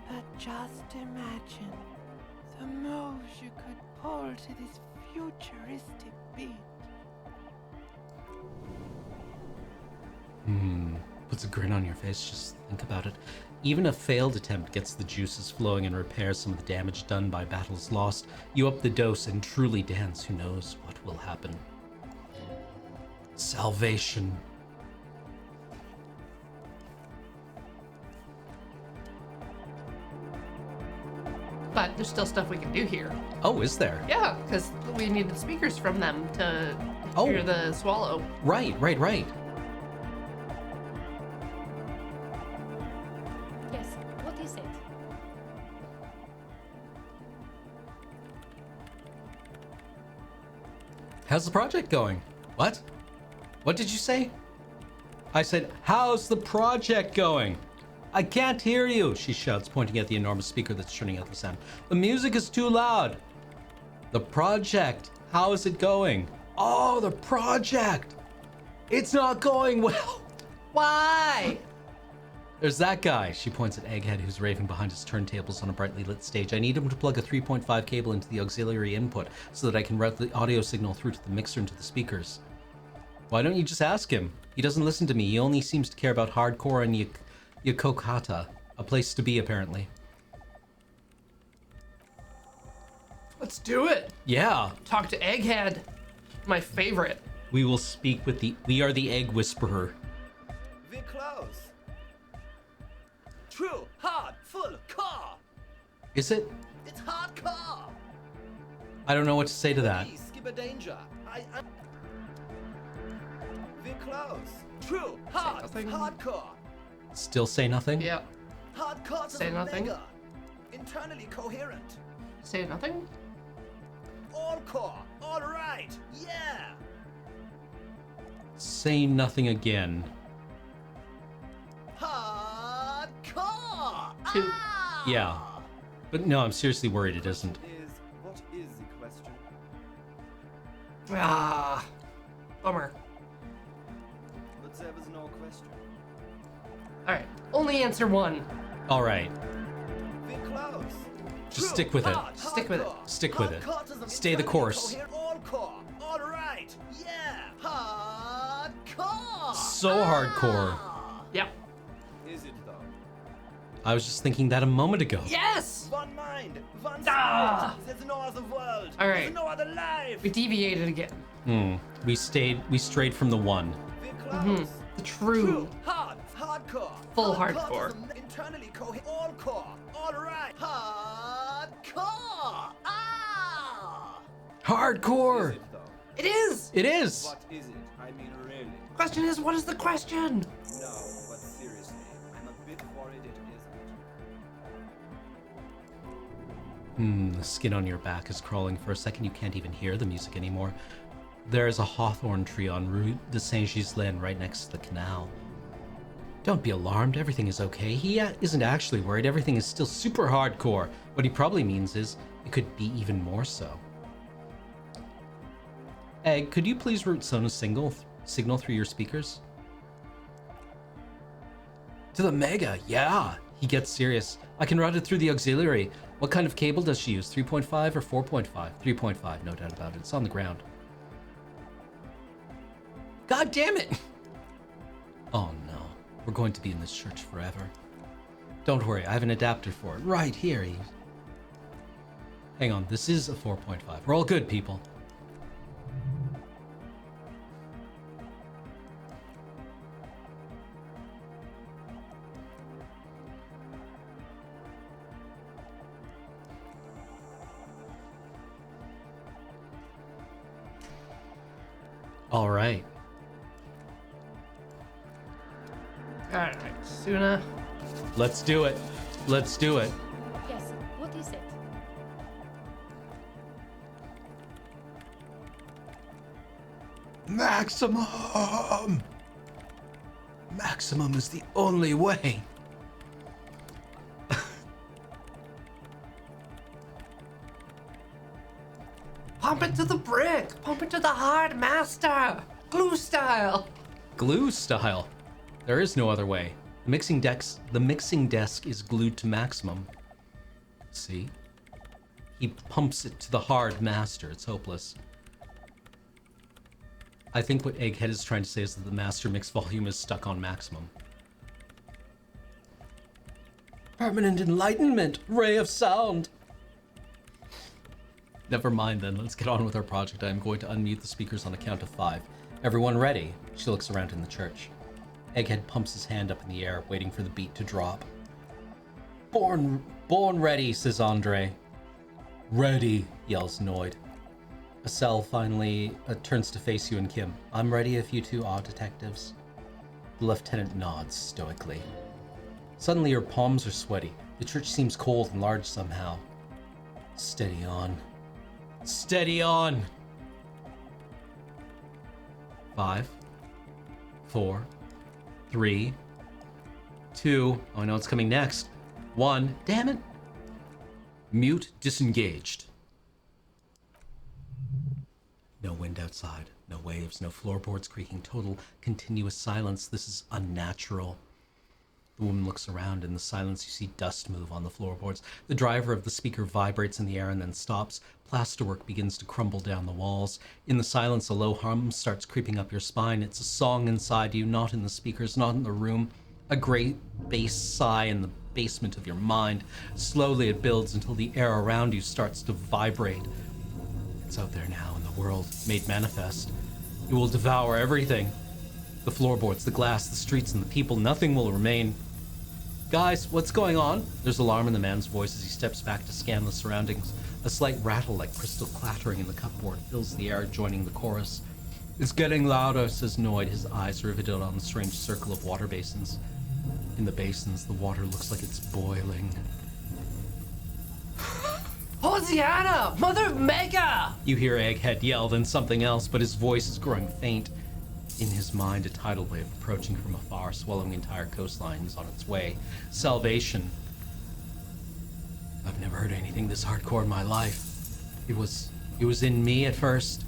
But just imagine the moves you could pull to this futuristic beat. Puts a grin on your face, just think about it. Even a failed attempt gets the juices flowing and repairs some of the damage done by battles lost. You up the dose and truly dance, who knows what will happen. Salvation. But there's still stuff we can do here. Oh, is there? Yeah, because we needed speakers from them to Oh. hear the swallow. Right. Yes, what is it? How's the project going? What? What did you say? I said, how's the project going? I can't hear you, she shouts, pointing at the enormous speaker that's churning out the sound. The music is too loud. The project, how is it going? Oh, the project. It's not going well. Why? There's that guy. She points at Egghead, who's raving behind his turntables on a brightly lit stage. I need him to plug a 3.5 cable into the auxiliary input so that I can route the audio signal through to the mixer and to the speakers. Why don't you just ask him? He doesn't listen to me. He only seems to care about hardcore and Yokokata. A place to be, apparently. Let's do it. Yeah. Talk to Egghead. My favorite. We will speak with we are the Egg Whisperer. We're close. True, hard, full, car. Is it? It's hardcore. I don't know what to say to that. Please, skipper danger. I am. We're close. True, hard, nothing. hardcore. Still say nothing? Yeah. Hardcore to Say the nothing. mega. Internally coherent. Say nothing? All core. All right. Yeah. Say nothing again. Hardcore. Two. Ah! Yeah. But no, I'm seriously worried it isn't. What is the question? Ah. Bummer. But there was no question. Alright. Only answer one. All right. We're close. Just stick with it. Stick with it. Stick with it. Hardcore to the Stay the internally course. coherent. All core. All right. Yeah. Hardcore. So hardcore. Yeah. Is it though? I was just thinking that a moment ago. Yes! One mind, one Ah! spirit. There's no other world. All right. There's no other life. We deviated again. We strayed from the one. We're close. The true. Hardcore. Full Hardcore hardcore. to the internally coherent. All core. All right. Hardcore. Ah. Hardcore. though? It is! It is. What is it? I mean, really? Question is, what is the question? No, but seriously, I'm a bit worried it isn't. The skin on your back is crawling. For a second, you can't even hear the music anymore. There is a hawthorn tree on Rue de Saint-Ghislain right next to the canal. Don't be alarmed, everything is okay. He isn't actually worried, everything is still super hardcore. What he probably means is, it could be even more so. Egg, could you please route Sona's signal through your speakers? To the Mega, yeah. He gets serious. I can route it through the auxiliary. What kind of cable does she use? 3.5 or 4.5? 3.5, no doubt about it. It's on the ground. God damn it! Oh no, we're going to be in this church forever. Don't worry, I have an adapter for it right here. Hang on, this is a 4.5. We're all good, people. All right. Alright, Suna. Let's do it. Let's do it. Yes, what is it? Maximum! Maximum is the only way. Pump it to the brick! Pump it to the hard master! Glue style! Glue style. There is no other way. The mixing desk is glued to maximum. See? He pumps it to the hard master. It's hopeless. I think what Egghead is trying to say is that the master mix volume is stuck on maximum. Permanent enlightenment! Ray of sound! Never mind then, let's get on with our project. I am going to unmute the speakers on a count of 5. Everyone ready? She looks around in the church. Egghead pumps his hand up in the air, waiting for the beat to drop. Born ready, says Andre. Ready, yells Noid. Acel finally turns to face you and Kim. I'm ready if you two are detectives. The lieutenant nods stoically. Suddenly her palms are sweaty. The church seems cold and large somehow. Steady on. Steady on! 5, 4, 3, 2, oh, I know it's coming next. 1, damn it. Mute disengaged. No wind outside, no waves, no floorboards creaking, total continuous silence. This is unnatural. The woman looks around. In the silence, you see dust move on the floorboards. The driver of the speaker vibrates in the air and then stops. Plasterwork begins to crumble down the walls. In the silence, a low hum starts creeping up your spine. It's a song inside you, not in the speakers, not in the room. A great bass sigh in the basement of your mind. Slowly it builds until the air around you starts to vibrate. It's out there now in the world, made manifest. It will devour everything. The floorboards, the glass, the streets, and the people. Nothing will remain. Guys, what's going on? There's alarm in the man's voice as he steps back to scan the surroundings. A slight rattle like crystal clattering in the cupboard fills the air, joining the chorus. It's getting louder, says Noid, his eyes riveted on the strange circle of water basins. In the basins, the water looks like it's boiling. Hosiana! Mother of Mega! You hear Egghead yell, then something else, but his voice is growing faint. In his mind, a tidal wave approaching from afar, swallowing entire coastlines on its way. Salvation. I've never heard anything this hardcore in my life. It was in me at first.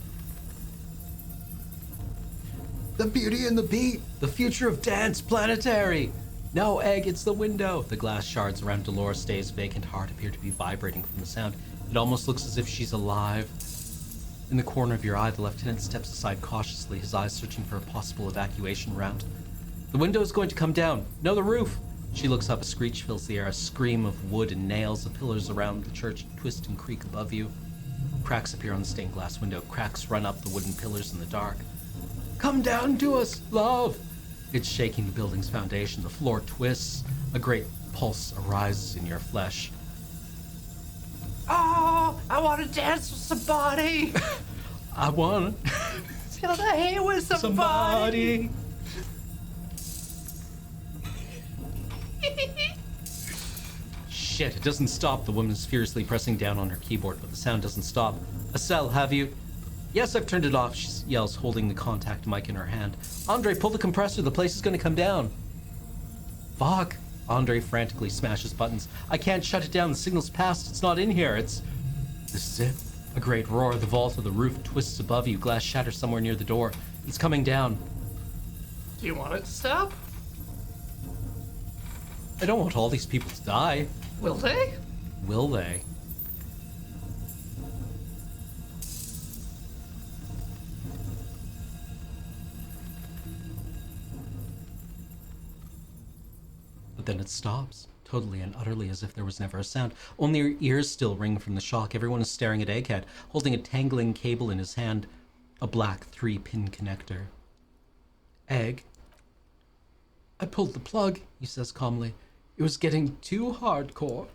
The Beauty and the Beat! The future of dance, planetary! No, Egg, it's the window! The glass shards around Dolores Day's vacant heart appear to be vibrating from the sound. It almost looks as if she's alive. In the corner of your eye, the lieutenant steps aside cautiously, his eyes searching for a possible evacuation route. The window is going to come down. No, the roof! She looks up, a screech fills the air, a scream of wood and nails. The pillars around the church twist and creak above you. Cracks appear on the stained glass window. Cracks run up the wooden pillars in the dark. Come down to us, love! It's shaking the building's foundation. The floor twists. A great pulse arises in your flesh. Oh, I want to dance with somebody! I want Feel the hair with somebody! Shit, it doesn't stop. The woman is furiously pressing down on her keyboard, but the sound doesn't stop. Estelle, have you... Yes, I've turned it off, she yells, holding the contact mic in her hand. Andre, pull the compressor. The place is going to come down. Fuck. Andre frantically smashes buttons. I can't shut it down. The signal's passed. It's not in here. This is it. A great roar. The vault of the roof twists above you. Glass shatters somewhere near the door. It's coming down. Do you want it to stop? I don't want all these people to die. Will they? Will they? But then it stops, totally and utterly as if there was never a sound. Only your ears still ring from the shock. Everyone is staring at Egghead, holding a tangling cable in his hand, a black 3-pin connector. Egg? I pulled the plug, he says calmly. It was getting too hardcore.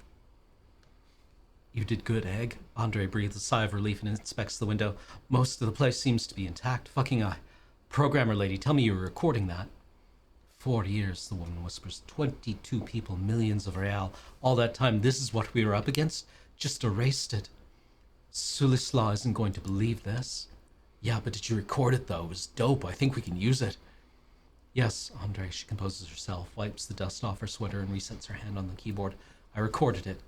You did good, Egg. Andre breathes a sigh of relief and inspects the window. Most of the place seems to be intact. Fucking programmer lady, tell me you were recording that. 4 years, the woman whispers. 22 people, millions of real. All that time, this is what we were up against? Just erased it. Sulisla isn't going to believe this. Yeah, but did you record it, though? It was dope. I think we can use it. Yes, Andre, she composes herself, wipes the dust off her sweater and resets her hand on the keyboard. I recorded it.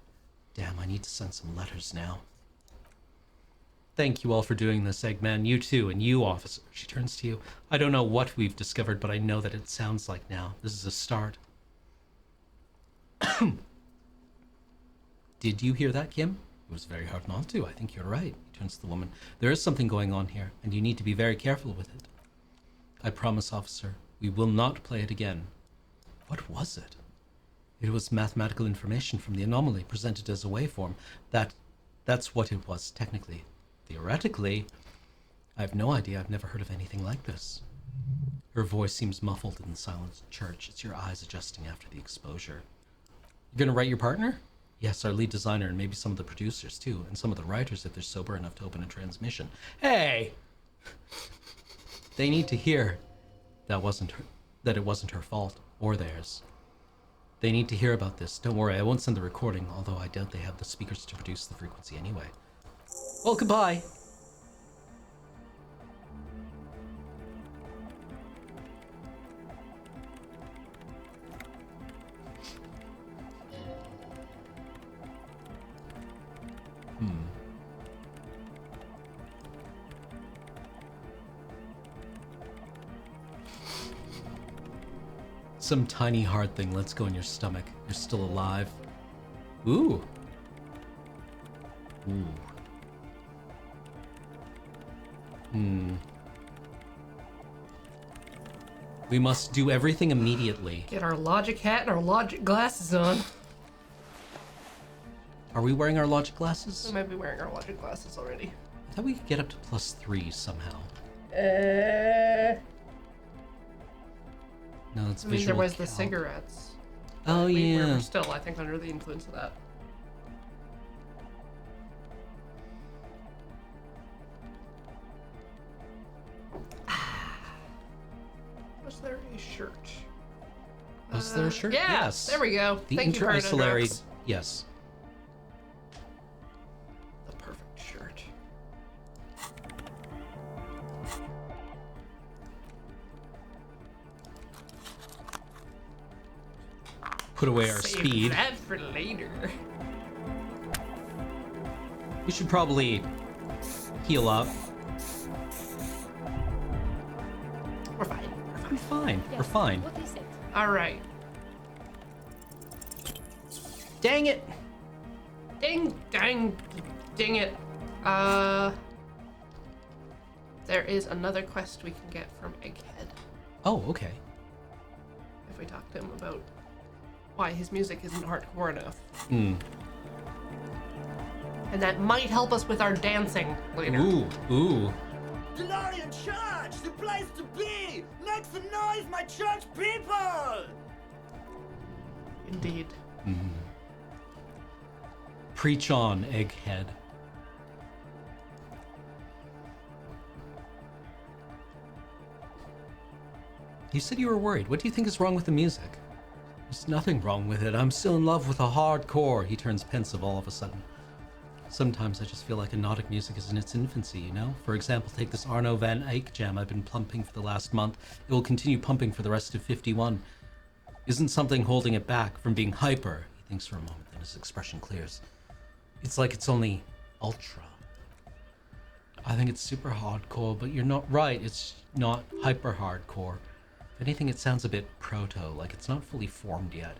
Damn, I need to send some letters now. Thank you all for doing this, Eggman. You too, and you, officer. She turns to you. I don't know what we've discovered, but I know that it sounds like now. This is a start. Did you hear that, Kim? It was very hard not to. I think you're right. He turns to the woman. There is something going on here, and you need to be very careful with it. I promise, officer, we will not play it again. What was it? It was mathematical information from the anomaly presented as a waveform. That's what it was, technically. Theoretically, I have no idea. I've never heard of anything like this. Her voice seems muffled in the silent church. It's your eyes adjusting after the exposure. You gonna write your partner? Yes, our lead designer and maybe some of the producers too, and some of the writers if they're sober enough to open a transmission. Hey! They need to hear that it wasn't her fault or theirs. They need to hear about this. Don't worry, I won't send the recording, although I doubt they have the speakers to produce the frequency anyway. Well, goodbye. Some tiny hard thing lets go in your stomach. You're still alive. Ooh. Ooh. We must do everything immediately. Get our logic hat and our logic glasses on. Are we wearing our logic glasses? We might be wearing our logic glasses already. I thought we could get up to +3 somehow. No, it's I mean, visual there was the calc. cigarettes. Oh, We yeah. were still, I think, under the influence of that. Was there a shirt? Was there a shirt? Yeah, Yes. there we go. The Thank you, interinsulary. Carnodrox. Yes. The perfect shirt. Put away our Save speed. that for later. We should probably heal up. We're fine. We're fine. Yes. We're fine. What is it? All right. Dang it! Dang it. There is another quest we can get from Egghead Oh, okay. if we talk to him about why his music isn't hardcore enough. Hmm. And that might help us with our dancing later. Ooh. DeLorean Church, the place to be! Make some noise, my church people! Indeed. Preach on, Egghead. You said you were worried. What do you think is wrong with the music? There's nothing wrong with it. I'm still in love with a hardcore. He turns pensive all of a sudden. Sometimes I just feel like hypnotic music is in its infancy, you know? For example, take this Arno van Eyck jam I've been pumping for the last month. It will continue pumping for the rest of 51. Isn't something holding it back from being hyper? He thinks for a moment, then his expression clears. It's like it's only ultra. I think it's super hardcore, but you're not right. It's not hyper hardcore. If anything, it sounds a bit proto, like it's not fully formed yet.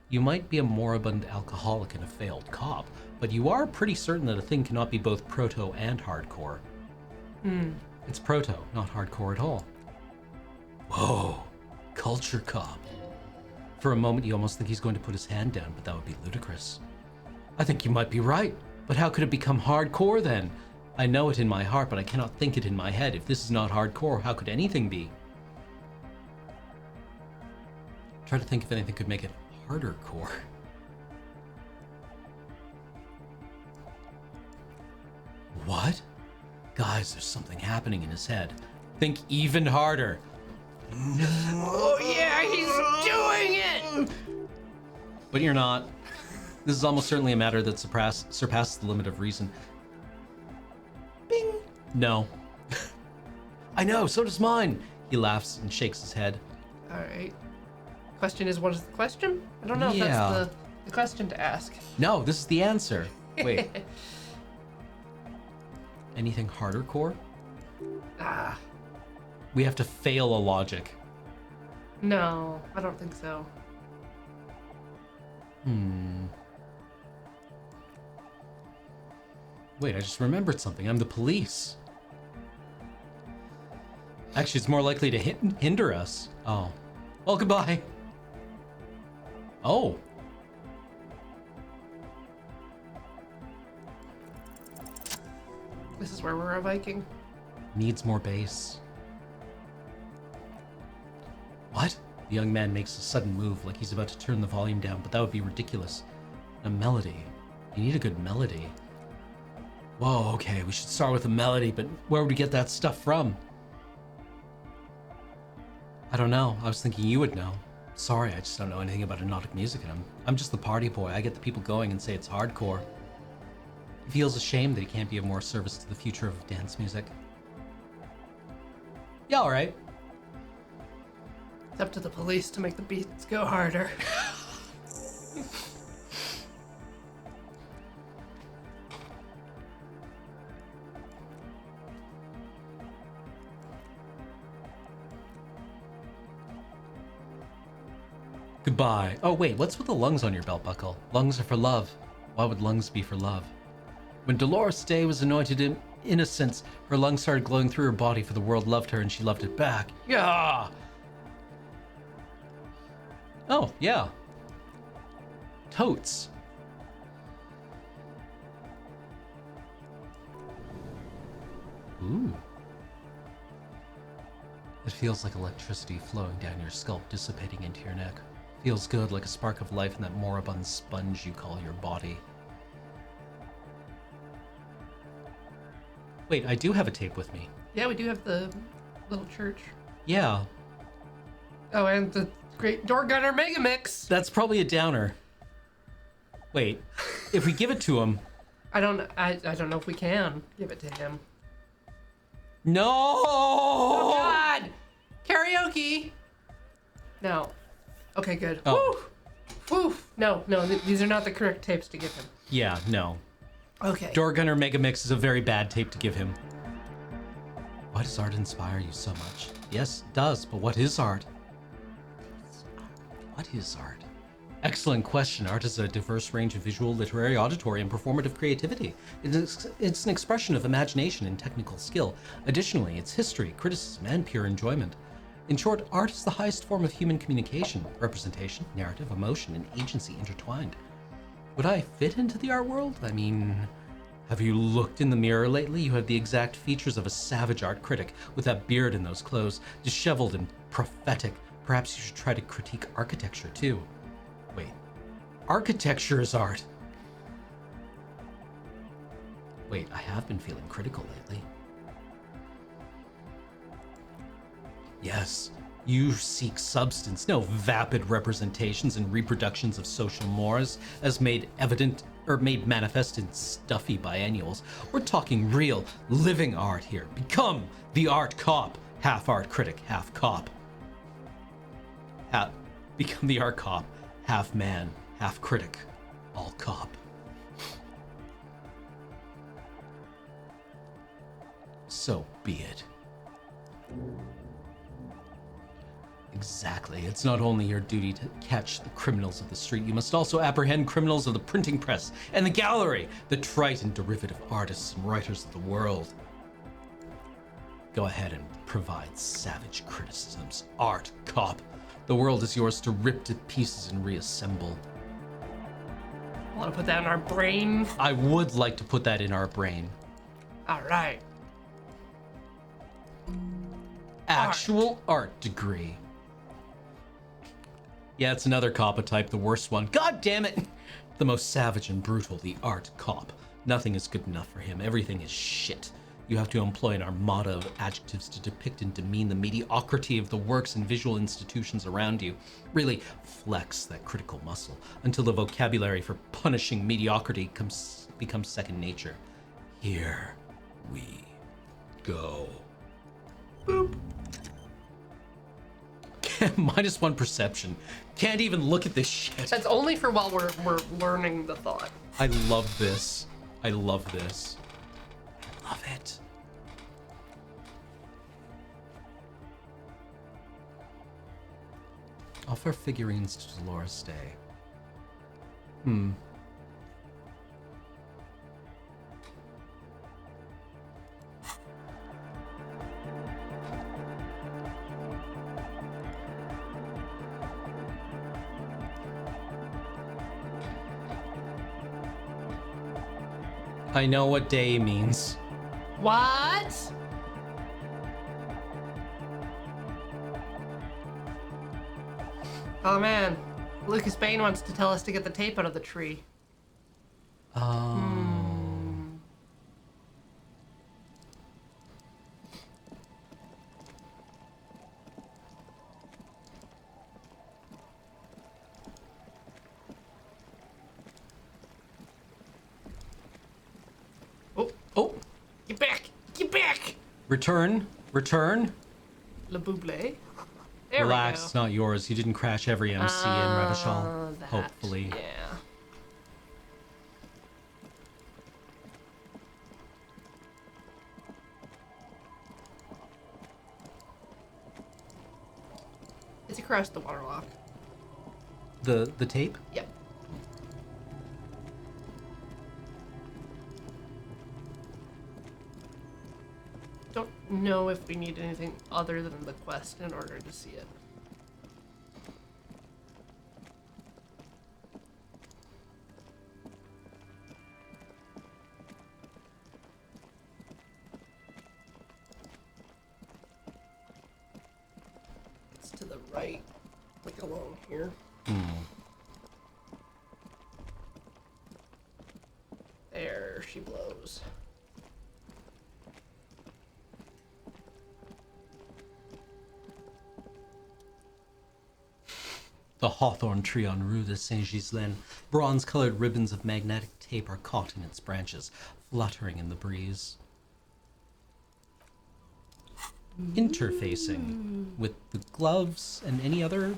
You might be a moribund alcoholic and a failed cop, but you are pretty certain that a thing cannot be both proto and hardcore. It's proto, not hardcore at all. Whoa, culture cop. For a moment, you almost think he's going to put his hand down, but that would be ludicrous. I think you might be right, but how could it become hardcore then? I know it in my heart, but I cannot think it in my head. If this is not hardcore, how could anything be? Try to think if anything could make it harder core. What? Guys, there's something happening in his head. Think even harder. Oh yeah, he's doing it! But you're not. This is almost certainly a matter that surpasses the limit of reason. Bing! No. I know, so does mine. He laughs and shakes his head. All right. Question is, what is the question? I don't know if Yeah. that's the question to ask. No, this is the answer. Wait. Anything harder core? Ah, We have to fail a logic. no, I don't think so. Wait, I just remembered something. I'm the police. Actually, it's more likely to hinder us. Oh. Well, goodbye. Oh. This is where we're a Viking. Needs more bass. What? The young man makes a sudden move like he's about to turn the volume down, but that would be ridiculous. A melody. You need a good melody. Whoa, okay, we should start with a melody, but where would we get that stuff from? I don't know. I was thinking you would know. Sorry, I just don't know anything about hypnotic music, and I'm just the party boy. I get the people going and say it's hardcore. He feels ashamed that he can't be of more service to the future of dance music. Yeah, alright. It's up to the police to make the beats go harder. Goodbye. Oh, wait, what's with the lungs on your belt buckle? Lungs are for love. Why would lungs be for love? When Dolores Day was anointed in innocence, her lungs started glowing through her body, for the world loved her and she loved it back. Yeah! Oh, yeah. Totes. Ooh. It feels like electricity flowing down your scalp, dissipating into your neck. Feels good, like a spark of life in that moribund sponge you call your body. Wait, I do have a tape with me. Yeah, we do have the little church. Yeah. Oh, and the great Door Gunner Mega Mix. That's probably a downer. Wait, if we give it to him... I don't know if we can give it to him. No! Oh, God! Karaoke! No. Okay, good. Oh. Woo! Woo! No, these are not the correct tapes to give him. Yeah, no. Okay. Door Gunner Mega Mix is a very bad tape to give him. Why does art inspire you so much? Yes, it does, but what is art? What is art? Excellent question. Art is a diverse range of visual, literary, auditory, and performative creativity. It's an expression of imagination and technical skill. Additionally, it's history, criticism, and pure enjoyment. In short, art is the highest form of human communication, representation, narrative, emotion, and agency intertwined. Would I fit into the art world? I mean, have you looked in the mirror lately? You have the exact features of a savage art critic, with that beard and those clothes, disheveled and prophetic. Perhaps you should try to critique architecture, too. Wait, architecture is art. Wait, I have been feeling critical lately. Yes, you seek substance, no vapid representations and reproductions of social mores as made evident or made manifest in stuffy biennials. We're talking real, living art here. Become the art cop, half art critic, half cop. Become the art cop, half man, half critic, all cop. So be it. Exactly. It's not only your duty to catch the criminals of the street, you must also apprehend criminals of the printing press and the gallery, the trite and derivative artists and writers of the world. Go ahead and provide savage criticisms. Art cop. The world is yours to rip to pieces and reassemble. Want to put that in our brain? I would like to put that in our brain. All right. Actual art degree. Yeah, it's another coppa type, the worst one. God damn it! The most savage and brutal, the art cop. Nothing is good enough for him. Everything is shit. You have to employ an armada of adjectives to depict and demean the mediocrity of the works and visual institutions around you. Really flex that critical muscle until the vocabulary for punishing mediocrity becomes second nature. Here we go. Boop. -1 perception. Can't even look at this shit. That's only for while we're learning the thought. I love this. I love this. I love it. Offer figurines to Dolores Day. I know what day means. What? Oh man, Lucas Bain wants to tell us to get the tape out of the tree. Oh, Get back! Get back! return. Le Buble. There Relax, we it's go. not yours. You didn't crash every MC in Revachol. That, Hopefully. Yeah. It's across the waterlock. The tape? Yep. Don't know if we need anything other than the quest in order to see it. It's to the right, like along here. There she blows. The hawthorn tree on Rue de Saint-Ghislain. Bronze-colored ribbons of magnetic tape are caught in its branches, fluttering in the breeze. Interfacing with the gloves and any other...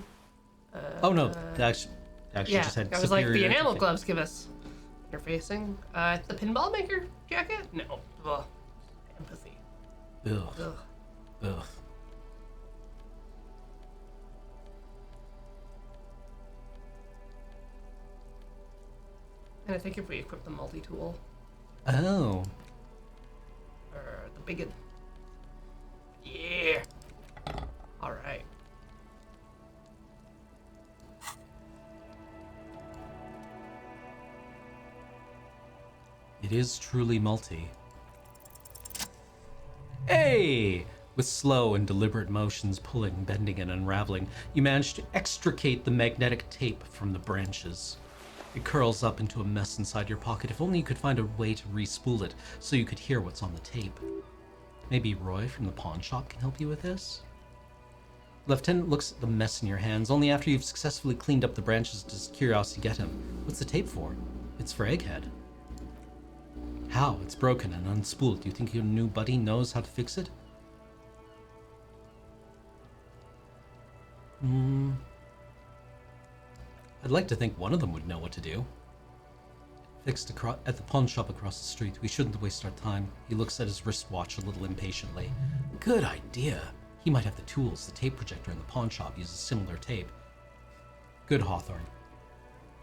oh no, they actually Yeah, just had I was like, the superior enamel interface. gloves give us interfacing. The pinball maker jacket? No. Ugh. Empathy. Ugh. Ugh. Ugh. And I think if we equip the multi-tool, Oh. or the big... Yeah! Alright. It is truly multi. Hey! With slow and deliberate motions, pulling, bending, and unraveling, you manage to extricate the magnetic tape from the branches. It curls up into a mess inside your pocket. If only you could find a way to re-spool it so you could hear what's on the tape. Maybe Roy from the pawn shop can help you with this? Lieutenant looks at the mess in your hands. Only after you've successfully cleaned up the branches does curiosity get him. What's the tape for? It's for Egghead. How? It's broken and unspooled. Do you think your new buddy knows how to fix it? I'd like to think one of them would know what to do. Fixed at the pawn shop across the street. We shouldn't waste our time. He looks at his wristwatch a little impatiently. Good idea. He might have the tools. The tape projector in the pawn shop uses similar tape. Good, Hawthorne.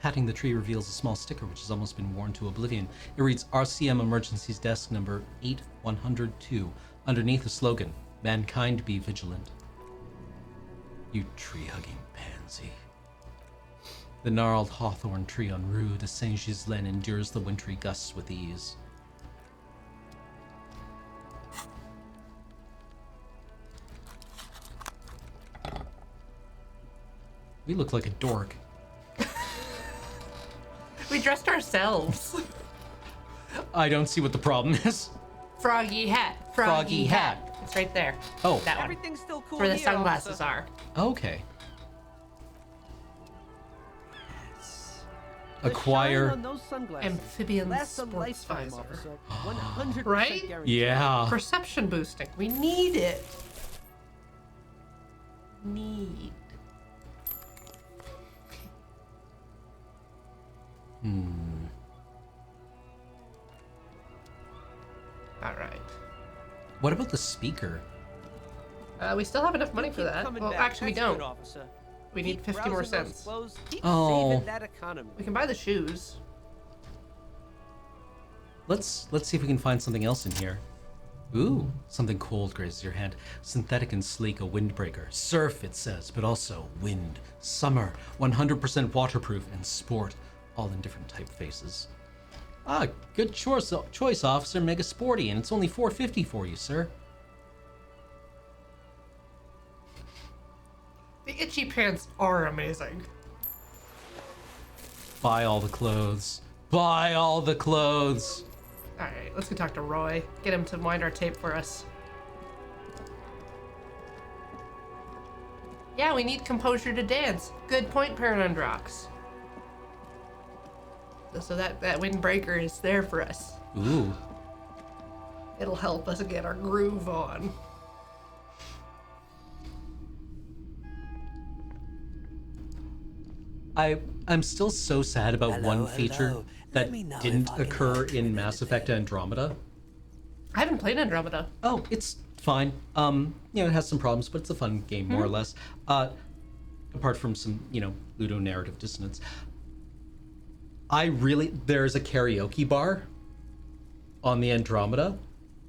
Patting the tree reveals a small sticker which has almost been worn to oblivion. It reads RCM Emergencies Desk number 8102. Underneath a slogan, Mankind be vigilant. You tree-hugging pansy. The gnarled hawthorn tree on Rue de Saint-Ghislain endures the wintry gusts with ease. We look like a dork. We dressed ourselves. I don't see what the problem is. Froggy hat. Froggy hat. It's right there. Oh. That one. Everything's still cool Where the here, sunglasses officer. are. Okay. The Acquire. shine on those sunglasses Amphibian lasts a sports lifetime, visor. officer. 100% Right? guaranteed. Yeah. Perception boosting. We need it. Need. All right. What about the speaker? We still have enough money for Keep that. coming Well, back. actually, we That's don't. good, officer. We need Keep 50 more browsing those cents. clothes. Keep Oh. saving that economy. We can buy the shoes. Let's see if we can find something else in here. Ooh, something cold grazes your hand. Synthetic and sleek, a windbreaker. Surf, it says, but also wind, summer, 100% waterproof, and sport, all in different typefaces. Ah, good choice, officer. Mega sporty, and it's only $4.50 for you, sir. The itchy pants are amazing. Buy all the clothes. Buy all the clothes. All right, let's go talk to Roy. Get him to wind our tape for us. Yeah, we need composure to dance. Good point, Paranundrox. So that windbreaker is there for us. Ooh. It'll help us get our groove on. I'm still so sad about one feature hello. that Let me know didn't if I can occur help you in with Mass Effect anything. Andromeda. I haven't played Andromeda. Oh, it's fine. It has some problems, but it's a fun game, more or less. apart from some, ludonarrative dissonance. There's a karaoke bar on the Andromeda,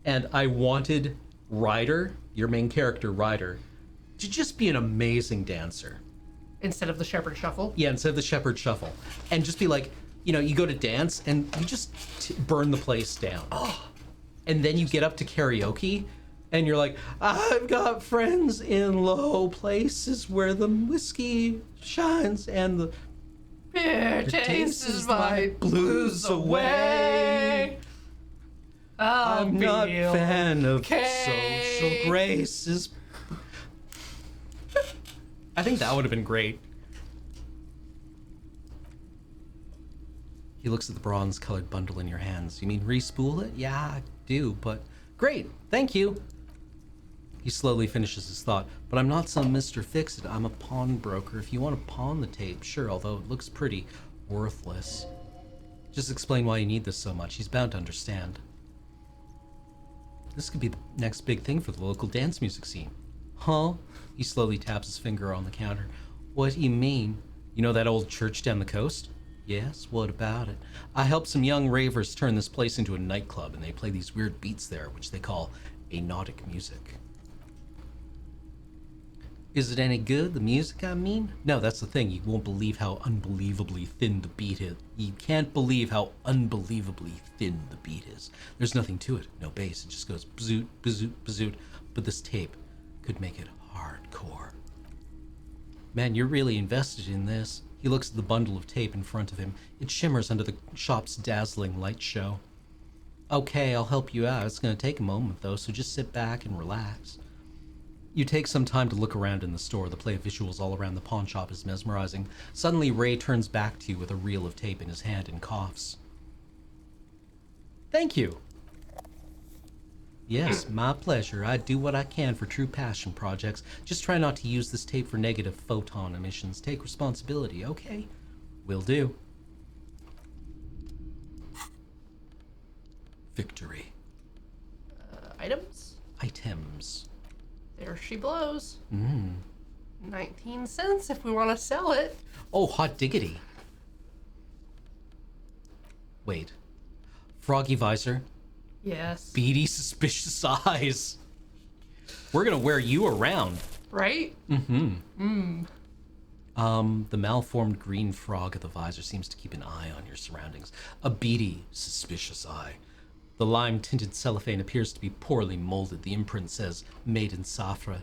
and I wanted Ryder, your main character, Ryder, to just be an amazing dancer. Instead of the Shepherd Shuffle? Yeah, instead of the Shepherd Shuffle. And just be like, you go to dance and you just burn the place down. Oh. And then you get up to karaoke and you're like, I've got friends in low places where the whiskey shines and the beer chases my blues away. I'm not a fan of social graces. I think that would have been great. He looks at the bronze-colored bundle in your hands. You mean re-spool it? Yeah, I do, but great, thank you. He slowly finishes his thought. But I'm not some Mr. Fix-It. I'm a pawnbroker. If you want to pawn the tape, sure, although it looks pretty worthless. Just explain why you need this so much. He's bound to understand. This could be the next big thing for the local dance music scene. Huh? He slowly taps his finger on the counter. What do you mean? You know that old church down the coast? Yes, what about it? I helped some young ravers turn this place into a nightclub, and they play these weird beats there, which they call hypnotic music. Is it any good, the music, I mean? No, that's the thing. You won't believe how unbelievably thin the beat is. You can't believe how unbelievably thin the beat is. There's nothing to it. No bass. It just goes bazoot, bazoot, bazoot. But this tape could make it hardcore. Man, you're really invested in this. He looks at the bundle of tape in front of him. It shimmers under the shop's dazzling light show. Okay, I'll help you out. It's going to take a moment, though, so just sit back and relax. You take some time to look around in the store. The play of visuals all around the pawn shop is mesmerizing. Suddenly, Ray turns back to you with a reel of tape in his hand and coughs. Thank you. Yes, my pleasure. I do what I can for true passion projects. Just try not to use this tape for negative photon emissions. Take responsibility, okay? Will do. Victory. Items? Items. There she blows. 19 cents if we want to sell it. Oh, hot diggity. Wait. Froggy visor. Yes. Beady, suspicious eyes. We're gonna wear you around. Right? The malformed green frog of the visor seems to keep an eye on your surroundings. A beady, suspicious eye. The lime-tinted cellophane appears to be poorly molded. The imprint says, made in Safra.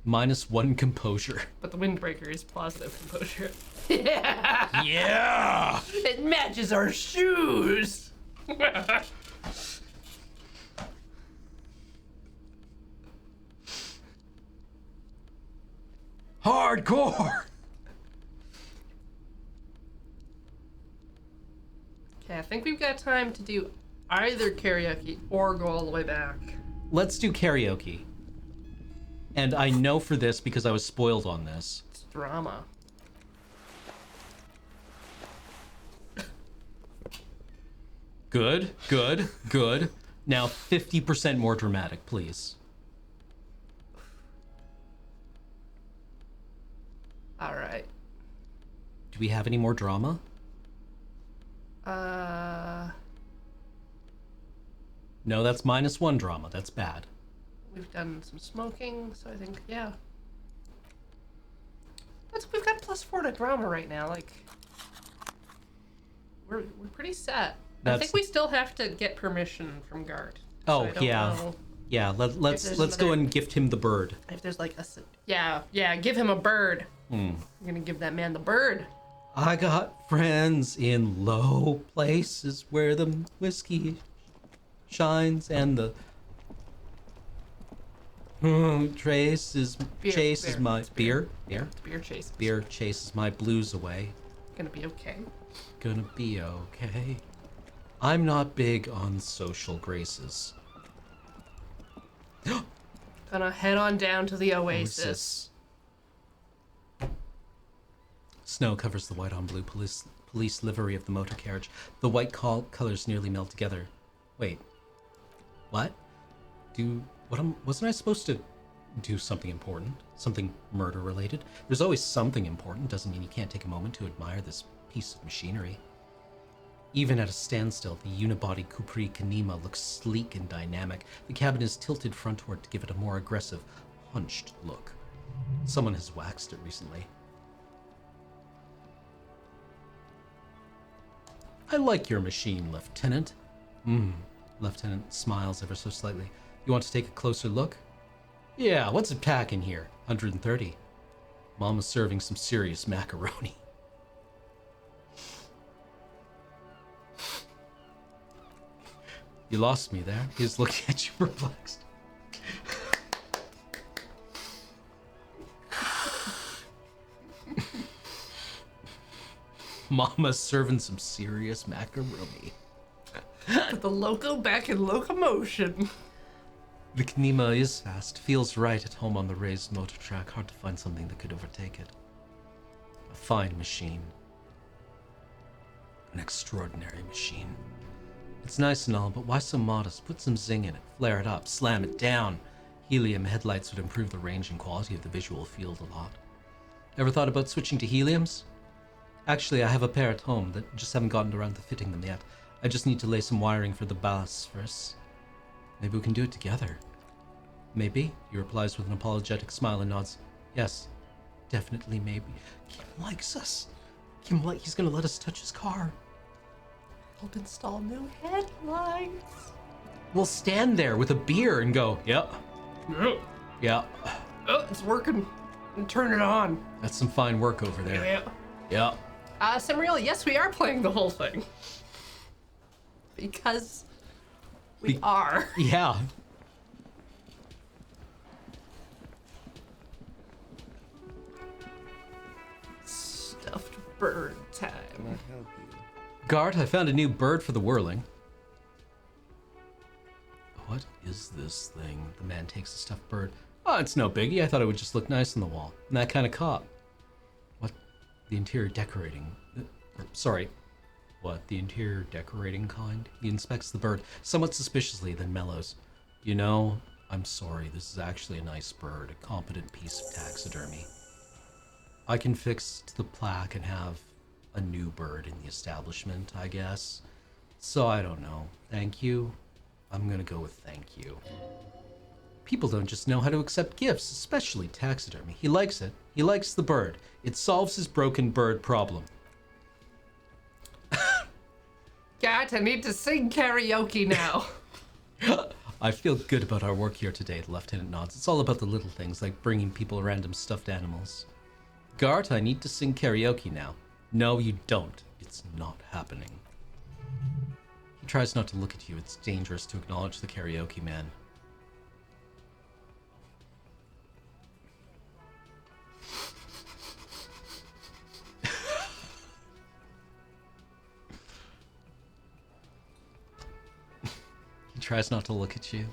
-1 composure. But the windbreaker is positive composure. Yeah! Yeah! It matches our shoes! Hardcore! Okay, I think we've got time to do either karaoke or go all the way back. Let's do karaoke. And I know for this because I was spoiled on this. It's drama. Good, good, good. Now 50% more dramatic, please. Alright. Do we have any more drama? No, that's -1 drama. That's bad. We've done some smoking, so I think, yeah. We've got +4 to drama right now, like... We're pretty set. I think we still have to get permission from Gart. Oh, so yeah. Yeah, let's go and gift him the bird. If there's like a... Yeah, give him a bird. I'm gonna give that man the bird. I got friends in low places where the whiskey shines and the chases my beer chases my blues away. Gonna be okay. Gonna be okay. I'm not big on social graces. Gonna head on down to the Oasis. Snow covers the white on blue police livery of the motor carriage. The white colors nearly melt together. Wait. What? Do Wasn't I supposed to do something important? Something murder-related? There's always something important. Doesn't mean you can't take a moment to admire this piece of machinery. Even at a standstill, the unibody Capri Kanima looks sleek and dynamic. The cabin is tilted frontward to give it a more aggressive, hunched look. Someone has waxed it recently. I like your machine, Lieutenant. Lieutenant smiles ever so slightly. You want to take a closer look? Yeah, what's it packing here? 130. Mama's serving some serious macaroni. You lost me there. He's looking at you perplexed. Mama's serving some serious macaroni. Put the loco back in locomotion. The Kanima is fast, feels right at home on the raised motor track. Hard to find something that could overtake it. A fine machine. An extraordinary machine. It's nice and all, but why so modest? Put some zing in it, flare it up, slam it down. Helium headlights would improve the range and quality of the visual field a lot. Ever thought about switching to heliums? Actually, I have a pair at home that just haven't gotten around to fitting them yet. I just need to lay some wiring for the ballasts first. Maybe we can do it together. Maybe, he replies with an apologetic smile and nods. Yes, definitely maybe. Kim likes us. He's gonna let us touch his car. Help install new headlights. We'll stand there with a beer and go, yep, yeah. Oh, it's working. And turn it on. That's some fine work over there. Yeah. Yeah. Samriel, yes, we are playing the whole thing. Because we are. Yeah. Stuffed bird time. Can I help you? Guard, I found a new bird for the whirling. What is this thing? The man takes a stuffed bird. Oh, it's no biggie. I thought it would just look nice on the wall. I'm that kind of cop. What? The interior decorating. Sorry. What? The interior decorating kind? He inspects the bird somewhat suspiciously, then mellows. You know, I'm sorry. This is actually a nice bird, a competent piece of taxidermy. I can fix to the plaque and have a new bird in the establishment, I guess. So I don't know. Thank you. I'm gonna go with thank you. People don't just know how to accept gifts, especially taxidermy. He likes it. He likes the bird. It solves his broken bird problem. Gat, I need to sing karaoke now. I feel good about our work here today, the lieutenant nods. It's all about the little things, like bringing people random stuffed animals. Gart, I need to sing karaoke now. No, you don't. It's not happening. He tries not to look at you. It's dangerous to acknowledge the karaoke man. He tries not to look at you.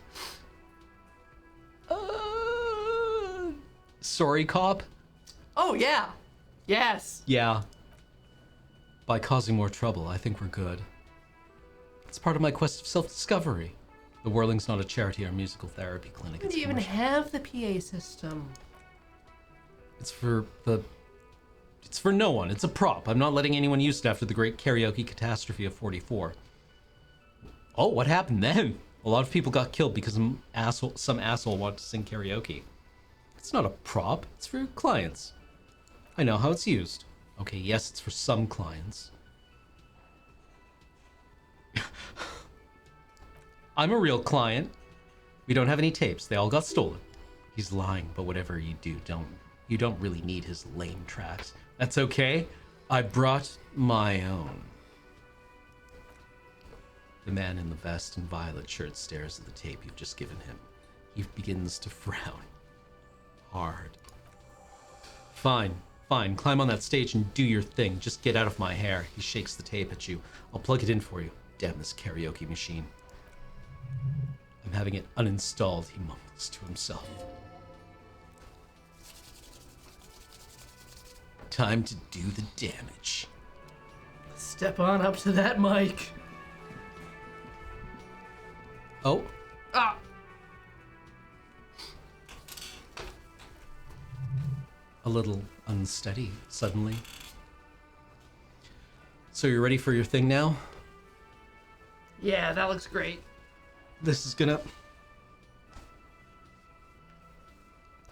Sorry, cop? Oh, yeah. Yes. Yeah. By causing more trouble, I think we're good. It's part of my quest of self-discovery. The Whirling's not a charity or musical therapy clinic. Do you even have the PA system? It's for no one. It's a prop. I'm not letting anyone use it after the great karaoke catastrophe of 44. Oh, what happened then? A lot of people got killed because some asshole wanted to sing karaoke. It's not a prop. It's for clients. I know how it's used. Okay, yes, it's for some clients. I'm a real client. We don't have any tapes. They all got stolen. He's lying, but whatever you do, you don't really need his lame tracks. That's okay. I brought my own. The man in the vest and violet shirt stares at the tape you've just given him. He begins to frown. Hard. Fine. Fine, climb on that stage and do your thing. Just get out of my hair. He shakes the tape at you. I'll plug it in for you. Damn this karaoke machine. I'm having it uninstalled, he mumbles to himself. Time to do the damage. Step on up to that mic. Oh, Ah! little unsteady suddenly. So you're ready for your thing now? Yeah, that looks great. This is gonna...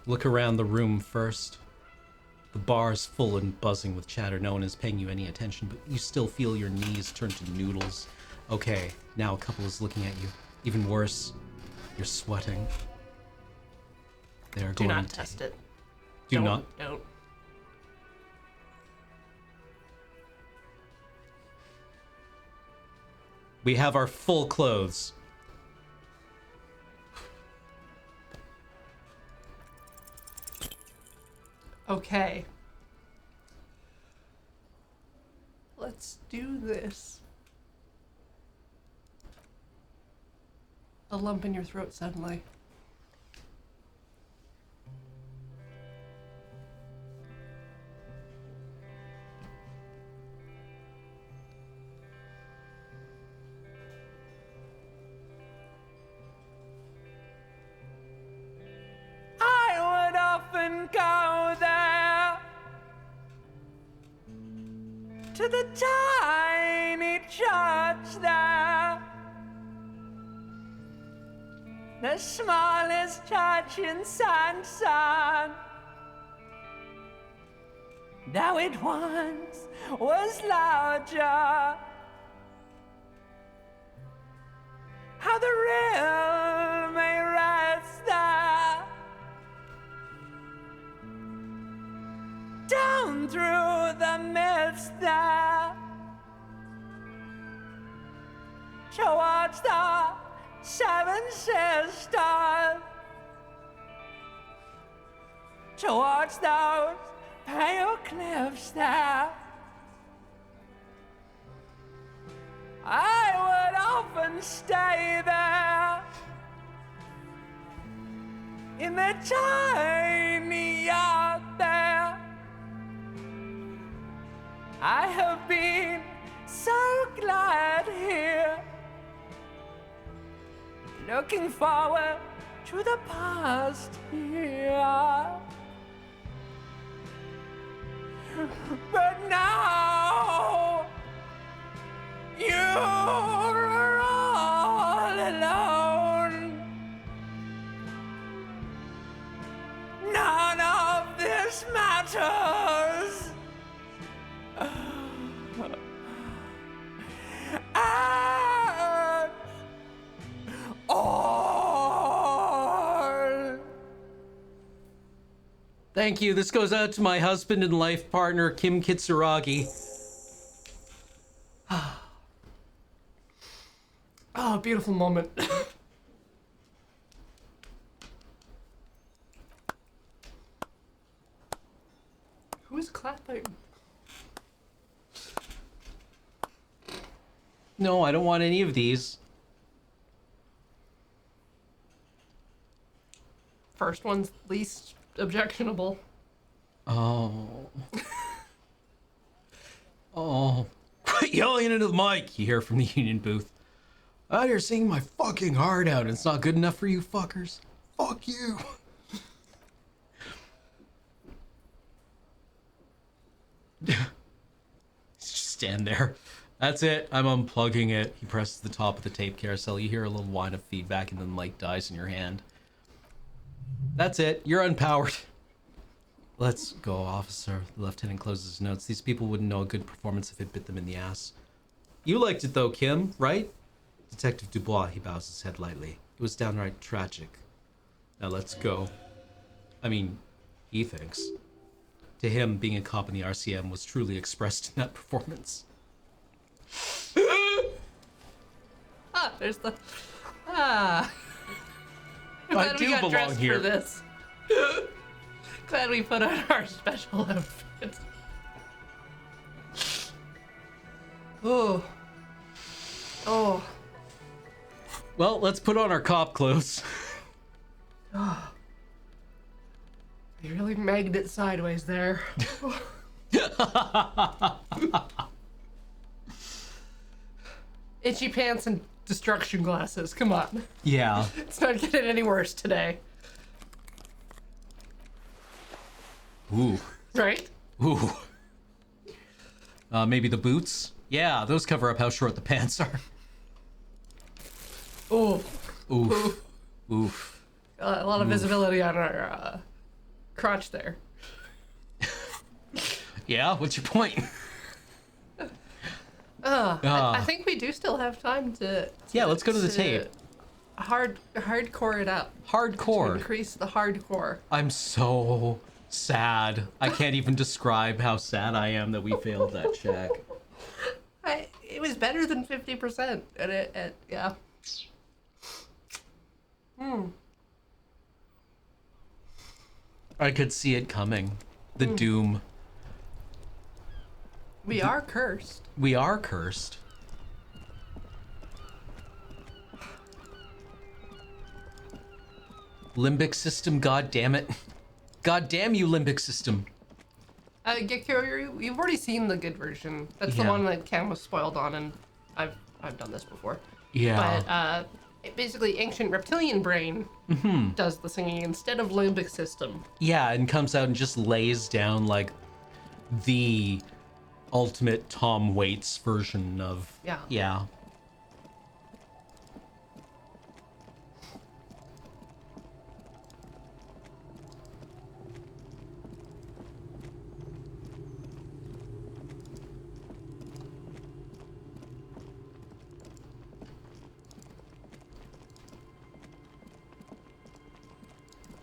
Look around the room first. The bar is full and buzzing with chatter. No one is paying you any attention, but you still feel your knees turn to noodles. Okay, now a couple is looking at you. Even worse, you're sweating. They're Do going not to... test it. Do Don't, not. Don't. We have our full clothes. Okay. Let's do this. A lump in your throat suddenly. I would often go there to the tiny church there, the smallest church in Sansan. Though it once was larger, how the real may rest there, down through the mist there, towards the Seven Sisters, towards those pale cliffs there. I would often stay there in the tiny yard there. I have been so glad here, looking forward to the past here. But now you're all alone. None of this matters. At all. Thank you. This goes out to my husband and life partner, Kim Kitsuragi. Oh, beautiful moment. Who is clapping? No, I don't want any of these. First one's least objectionable. Oh. Oh. Quit yelling into the mic, you hear from the union booth. Out here singing my fucking heart out, and it's not good enough for you fuckers. Fuck you. Just stand there. That's it. I'm unplugging it. He presses the top of the tape carousel. You hear a little whine of feedback, and then the mic dies in your hand. That's it. You're unpowered. Let's go, officer. The lieutenant closes his notes. These people wouldn't know a good performance if it bit them in the ass. You liked it though, Kim, right? Detective Dubois, he bows his head lightly. It was downright tragic. Now let's go. I mean, he thinks. To him, being a cop in the RCM was truly expressed in that performance. There's the... I Glad we do got belong dressed here. for this. Glad we put on our special outfits. Oh. Oh. Well, let's put on our cop clothes. You really megged it sideways there. Itchy pants and destruction glasses. Come on. Yeah. It's not getting any worse today. Ooh. Right? Ooh. Maybe the boots? Yeah, those cover up how short the pants are. Oh, Oof. Oof. a lot of visibility on our crotch there. Yeah, what's your point? I think we do still have time to Yeah, let's go to the tape. Hardcore it up. To Hardcore. increase the hardcore. I'm so sad. I can't even describe how sad I am that we failed that check. It was better than 50%. Yeah. I could see it coming. The doom. We are cursed. We are cursed. Limbic system, god damn it. God damn you, limbic system. Gekko, you've already seen the good version. That's the Yeah. one that Cam was spoiled on, and I've done this before. Yeah. But basically, ancient reptilian brain does the singing instead of limbic system. Yeah, and comes out and just lays down like the ultimate Tom Waits version of. Yeah. Yeah.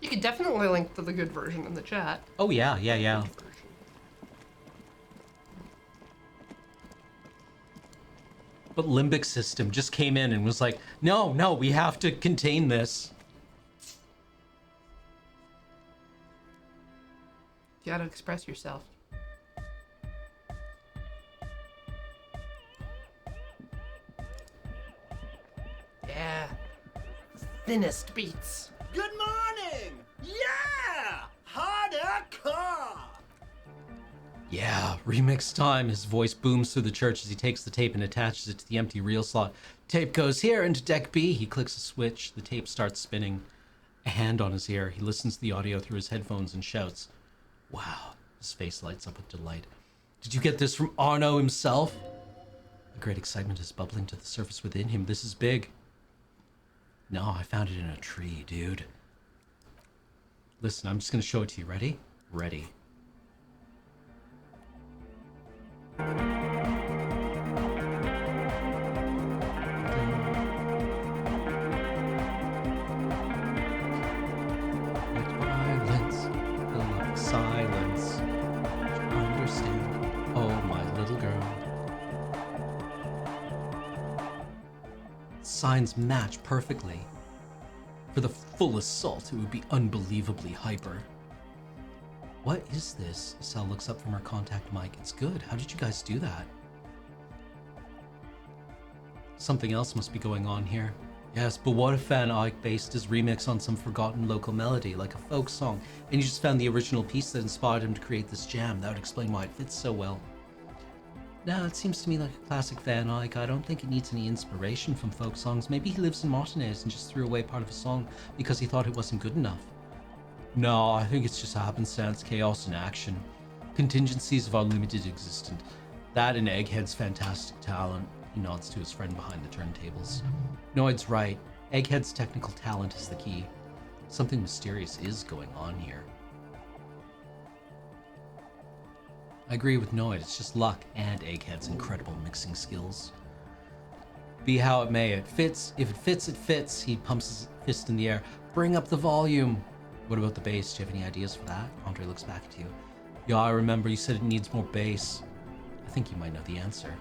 You could definitely link to the good version in the chat. Oh yeah, yeah, yeah. But limbic system just came in and was like, no, we have to contain this. You gotta express yourself. Yeah. Thinnest beats. Good morning! Yeah! Hardcore! Yeah, remix time. His voice booms through the church as he takes the tape and attaches it to the empty reel slot. Tape goes here into deck B. He clicks a switch. The tape starts spinning. A hand on his ear. He listens to the audio through his headphones and shouts, "Wow." His face lights up with delight. "Did you get this from Arno himself?" A great excitement is bubbling to the surface within him. This is big. "No, I found it in a tree, dude." Listen, I'm just gonna show it to you. Ready? Ready. Silence. Understand. Oh, my little girl. Signs match perfectly. For the full assault, it would be unbelievably hyper. What is this? Sal looks up from her contact mic. It's good. How did you guys do that? Something else must be going on here. Yes, but what if Van Eyck based his remix on some forgotten local melody, like a folk song, and you just found the original piece that inspired him to create this jam? That would explain why it fits so well. No, it seems to me like a classic Van Eyck. I don't think it needs any inspiration from folk songs. Maybe he lives in Martinez and just threw away part of a song because he thought it wasn't good enough. No, I think it's just happenstance, chaos, and action. Contingencies of our limited existence. That and Egghead's fantastic talent. He nods to his friend behind the turntables. Noid's right. Egghead's technical talent is the key. Something mysterious is going on here. I agree with Noid. It's just luck and Egghead's incredible mixing skills. Be how it may, it fits. If it fits, it fits. He pumps his fist in the air. Bring up the volume. What about the bass? Do you have any ideas for that? Andre looks back at you. Yeah, I remember you said it needs more bass. I think you might know the answer.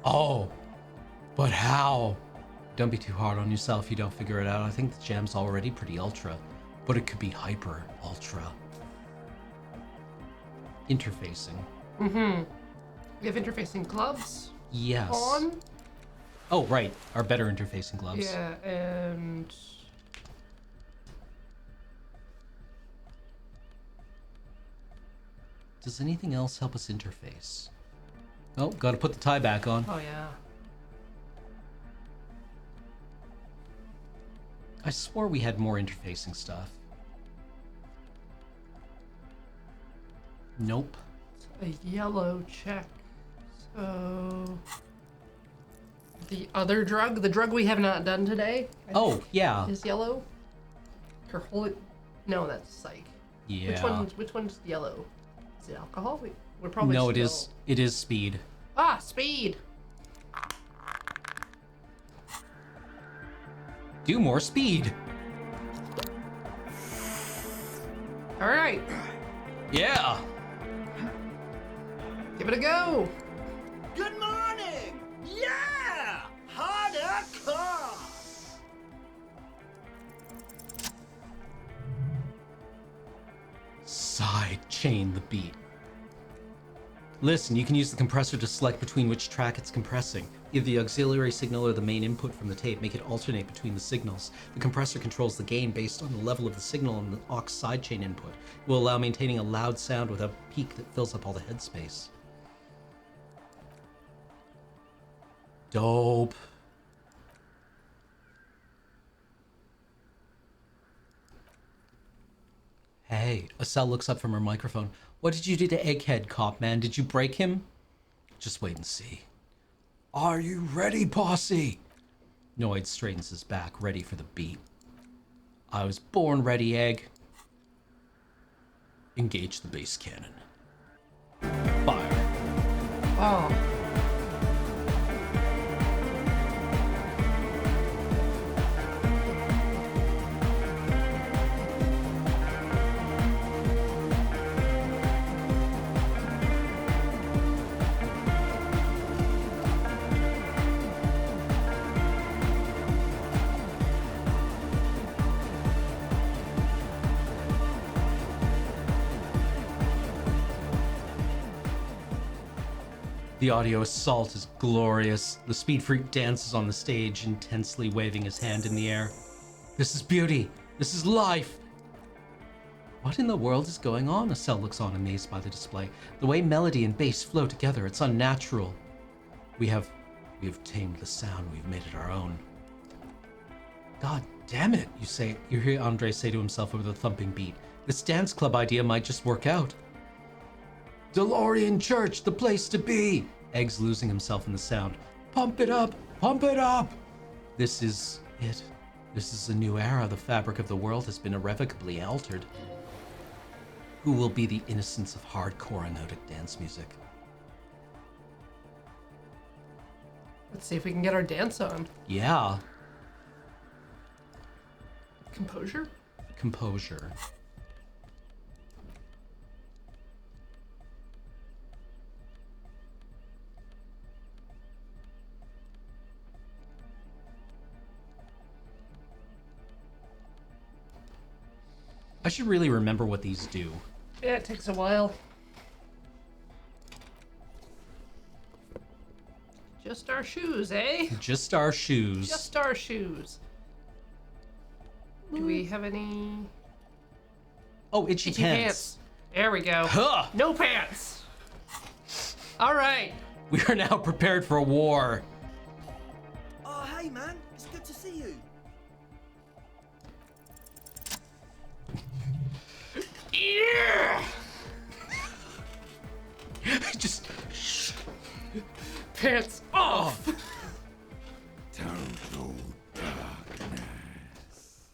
Oh, but how? Don't be too hard on yourself if you don't figure it out. I think the jam's already pretty ultra, but it could be hyper ultra. Interfacing. Mm-hmm. We have interfacing gloves Yes. on. Oh, right. Our better interfacing gloves. Yeah, and Does anything else help us interface? Oh, gotta put the tie back on. oh yeah. I swore we had more interfacing stuff. Nope. A yellow check. So the other drug, the drug we have not done today, Oh, yeah. is yellow. Her holy, no, that's psych. Yeah. Which one's yellow? Is it alcohol? We're probably No, still... it is speed. Ah, speed. Do more speed. All right, Yeah. give it a go. Good morning! Yeah! Harder car! Side chain the beat. Listen, you can use the compressor to select between which track it's compressing. Either the auxiliary signal or the main input from the tape. Make it alternate between the signals. The compressor controls the gain based on the level of the signal and the aux sidechain input. It will allow maintaining a loud sound without a peak that fills up all the headspace. Dope. Hey, Estelle looks up from her microphone. What did you do to Egghead, cop man? Did you break him? Just wait and see. Are you ready, posse? Noid straightens his back, ready for the beat. I was born ready, Egg. Engage the bass cannon. Fire. Oh. The audio assault is glorious. The speed freak dances on the stage, intensely waving his hand in the air. This is beauty. This is life. What in the world is going on? Estelle looks on, amazed by the display. The way melody and bass flow together, it's unnatural. We have tamed the sound. We've made it our own. God damn it, you hear Andre say to himself over the thumping beat. This dance club idea might just work out. DeLorean Church, the place to be! Egg's losing himself in the sound. Pump it up! Pump it up! This is it. This is a new era. The fabric of the world has been irrevocably altered. Who will be the innocence of hardcore anodic dance music? Let's see if we can get our dance on. Yeah. Composure? Composure. I should really remember what these do. Yeah, it takes a while. Just our shoes, eh? Just our shoes. Just our shoes. Do we have any Oh, itchy pants. There we go. Huh. No pants. All right. We are now prepared for a war. Oh, hey, man. It's good to see you. Yeah. Just Pants off. Total darkness.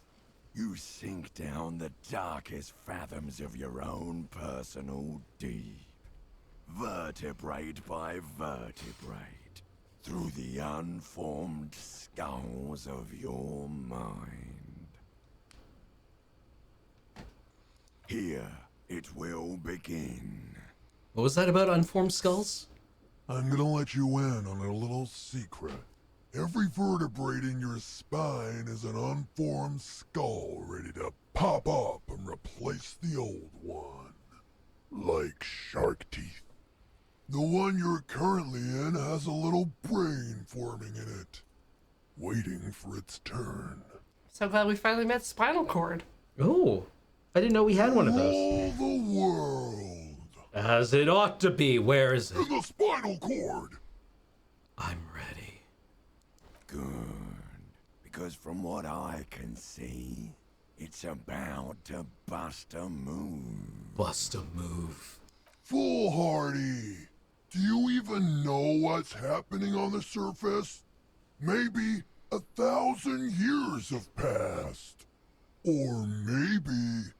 You sink down the darkest fathoms of your own personal deep, vertebrate by vertebrate, through the unformed skulls of your mind. Here it will begin. What was that about unformed skulls? I'm gonna let you in on a little secret. Every vertebrae in your spine is an unformed skull ready to pop up and replace the old one. Like shark teeth. The one you're currently in has a little brain forming in it, waiting for its turn. So glad we finally met Spinal Cord. Oh, I didn't know we had one of those. Rule the world. As it ought to be. Where is it? In the spinal cord. I'm ready. Good. because from what I can see, it's about to bust a move. Bust a move. Foolhardy! Do you even know what's happening on the surface? Maybe 1,000 years have passed. Or maybe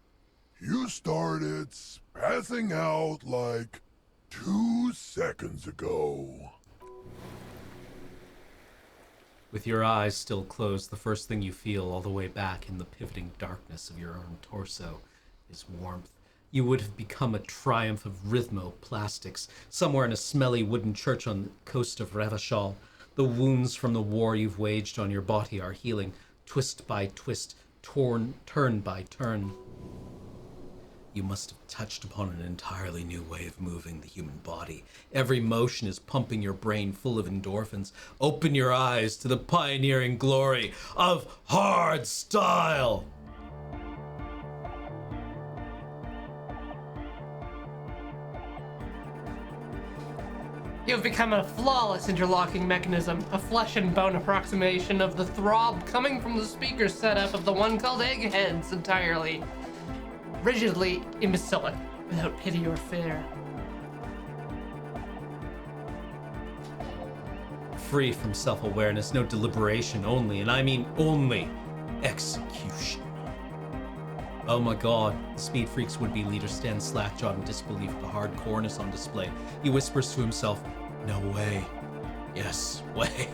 you started spazzing out like 2 seconds ago. With your eyes still closed, the first thing you feel all the way back in the pivoting darkness of your own torso is warmth. You would have become a triumph of rhythmoplastics, somewhere in a smelly wooden church on the coast of Ravachol. The wounds from the war you've waged on your body are healing, twist by twist, turn by turn. You must have touched upon an entirely new way of moving the human body. Every motion is pumping your brain full of endorphins. Open your eyes to the pioneering glory of hard style. You have become a flawless interlocking mechanism, a flesh and bone approximation of the throb coming from the speaker setup of the one called Eggheads entirely. Rigidly imbecilic, without pity or fear. Free from self-awareness, no deliberation, only, and I mean only, execution. Oh my god, the Speed Freak's would-be leader stands slack-jawed in disbelief at the hard coreness on display. He whispers to himself, no way. Yes, way.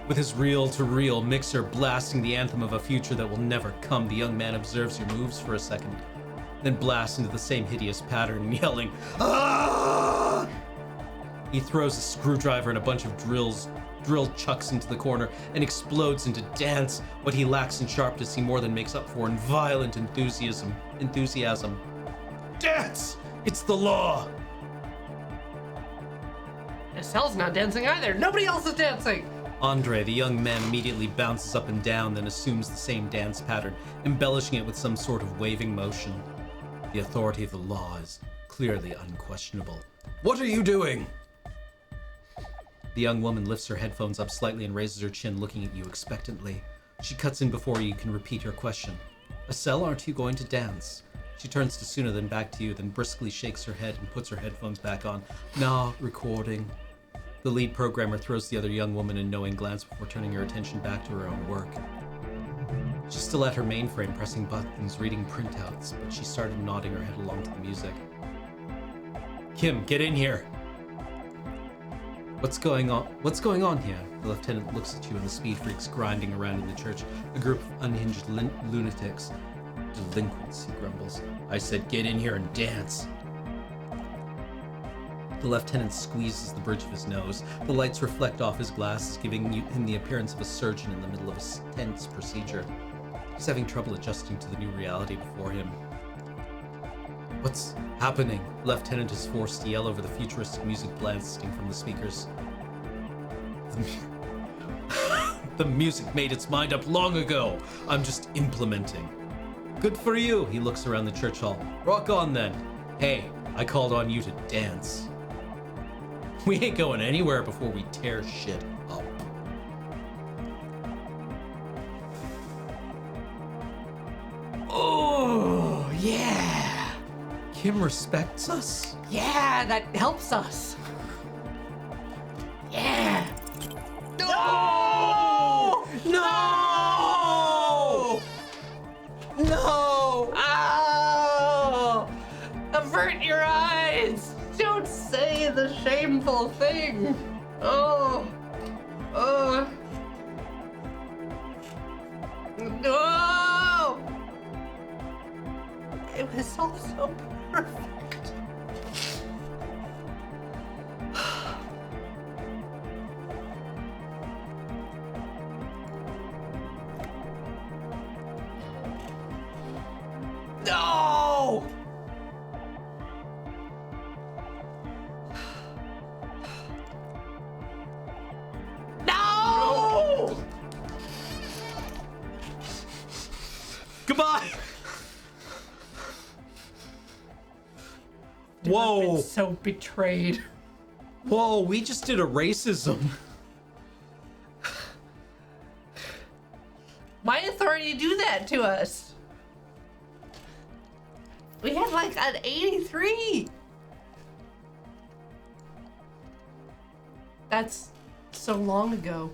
With his reel-to-reel mixer blasting the anthem of a future that will never come, the young man observes your moves for a second, then blasts into the same hideous pattern, yelling, "Ah!" He throws a screwdriver and a bunch of drill chucks into the corner and explodes into dance. What he lacks in sharpness, he more than makes up for in violent enthusiasm. Dance! It's the law! Estelle's not dancing either. Nobody else is dancing. Andre, the young man, immediately bounces up and down, then assumes the same dance pattern, embellishing it with some sort of waving motion. The authority of the law is clearly unquestionable. What are you doing? The young woman lifts her headphones up slightly and raises her chin, looking at you expectantly. She cuts in before you can repeat her question. Estelle, aren't you going to dance? She turns to Suna, then back to you, then briskly shakes her head and puts her headphones back on. Nah, recording. The lead programmer throws the other young woman a knowing glance before turning her attention back to her own work. She's still at her mainframe, pressing buttons, reading printouts, but she started nodding her head along to the music. Kim, get in here! What's going on? What's going on here? The lieutenant looks at you and the Speed Freaks grinding around in the church, a group of unhinged lunatics. Delinquents, he grumbles. I said get in here and dance. The lieutenant squeezes the bridge of his nose. The lights reflect off his glasses, giving him the appearance of a surgeon in the middle of a tense procedure. He's having trouble adjusting to the new reality before him. What's happening? The lieutenant is forced to yell over the futuristic music blasting from the speakers. The music made its mind up long ago. I'm just implementing. Good for you, he looks around the church hall. Rock on then. Hey, I called on you to dance. We ain't going anywhere before we tear shit up. Oh, yeah. Kim respects us? Yeah, that helps us. Yeah. No! No! No! Oh! Avert your eyes! Don't say the shameful thing! Oh! Oh! No! It was all so perfect. No! No! Goodbye! Dude, I've Whoa! been so betrayed. Whoa, we just did a racism. that to us. We had like an 83. That's so long ago.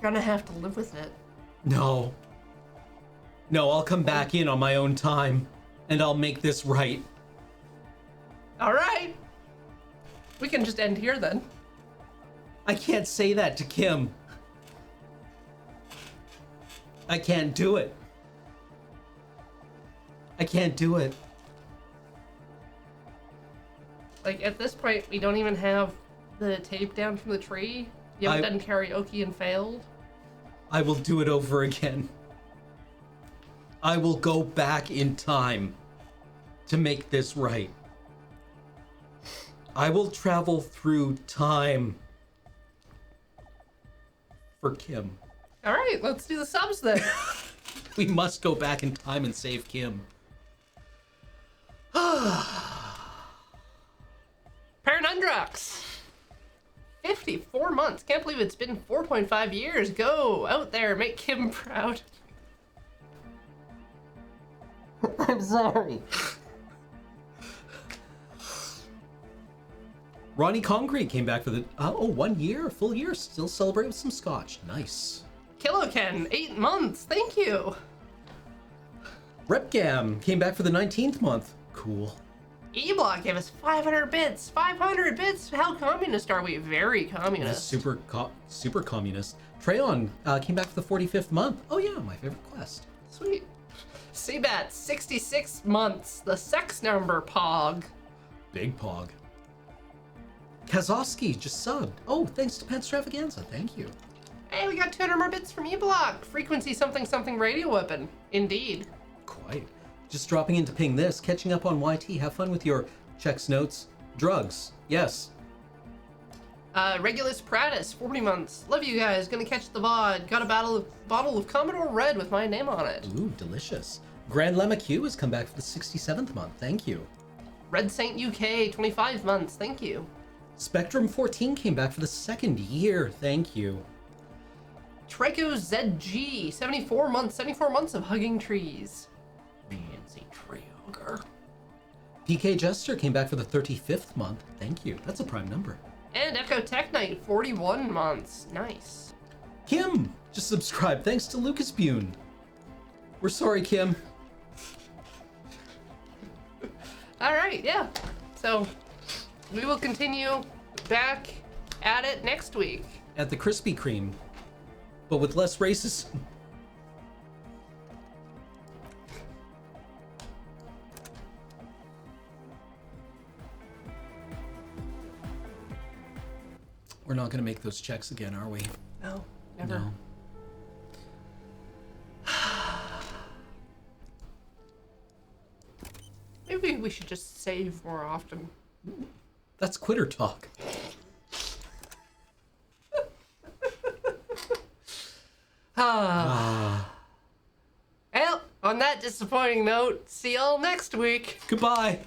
Gonna have to live with it. No. No, I'll come back in on my own time, and I'll make this right. All right. We can just end here then. I can't say that to Kim. I can't do it. I can't do it. Like, at this point, we don't even have the tape down from the tree. You haven't done karaoke and failed. I will do it over again. I will go back in time to make this right. I will travel through time for Kim. All right, let's do the subs then. We must go back in time and save Kim. Paranundrux. 54 months. Can't believe it's been 4.5 years. Go out there, make Kim proud. I'm sorry. Ronnie Concrete came back for the 1 year, full year, still celebrating with some scotch. Nice. Kiloken, 8 months. Thank you. Repgam came back for the 19th month. Cool. E-Block gave us 500 bits. 500 bits. How communist are we? Very communist. Super communist. Treon came back for the 45th month. Oh yeah, my favorite quest. Sweet. Seabat, 66 months. The sex number, Pog. Big Pog. Kazowski just subbed. Oh, thanks to Panstravaganza. Thank you. Hey, we got 200 more bits from E-Block. Frequency something something radio weapon. Indeed. Quite. Just dropping in to ping this. Catching up on YT. Have fun with your checks, notes, drugs. Yes. Regulus Pratis, 40 months. Love you guys. Gonna catch the VOD. Got a bottle of Commodore Red with my name on it. Ooh, delicious. Grand Lemma Q has come back for the 67th month. Thank you. Red Saint UK, 25 months. Thank you. Spectrum 14 came back for the 2nd year. Thank you. Trico ZG, 74 months. 74 months of hugging trees. Fancy tree hugger. PK Jester came back for the 35th month. Thank you. That's a prime number. And Echo Tech Knight, 41 months. Nice. Kim just subscribed. Thanks to Lucas Bune. We're sorry, Kim. All right, yeah. So we will continue back at it next week. At the Krispy Kreme, but with less racism. We're not gonna make those checks again, are we? No, never. No. Maybe we should just save more often. That's quitter talk. Well, on that disappointing note, see y'all next week. Goodbye.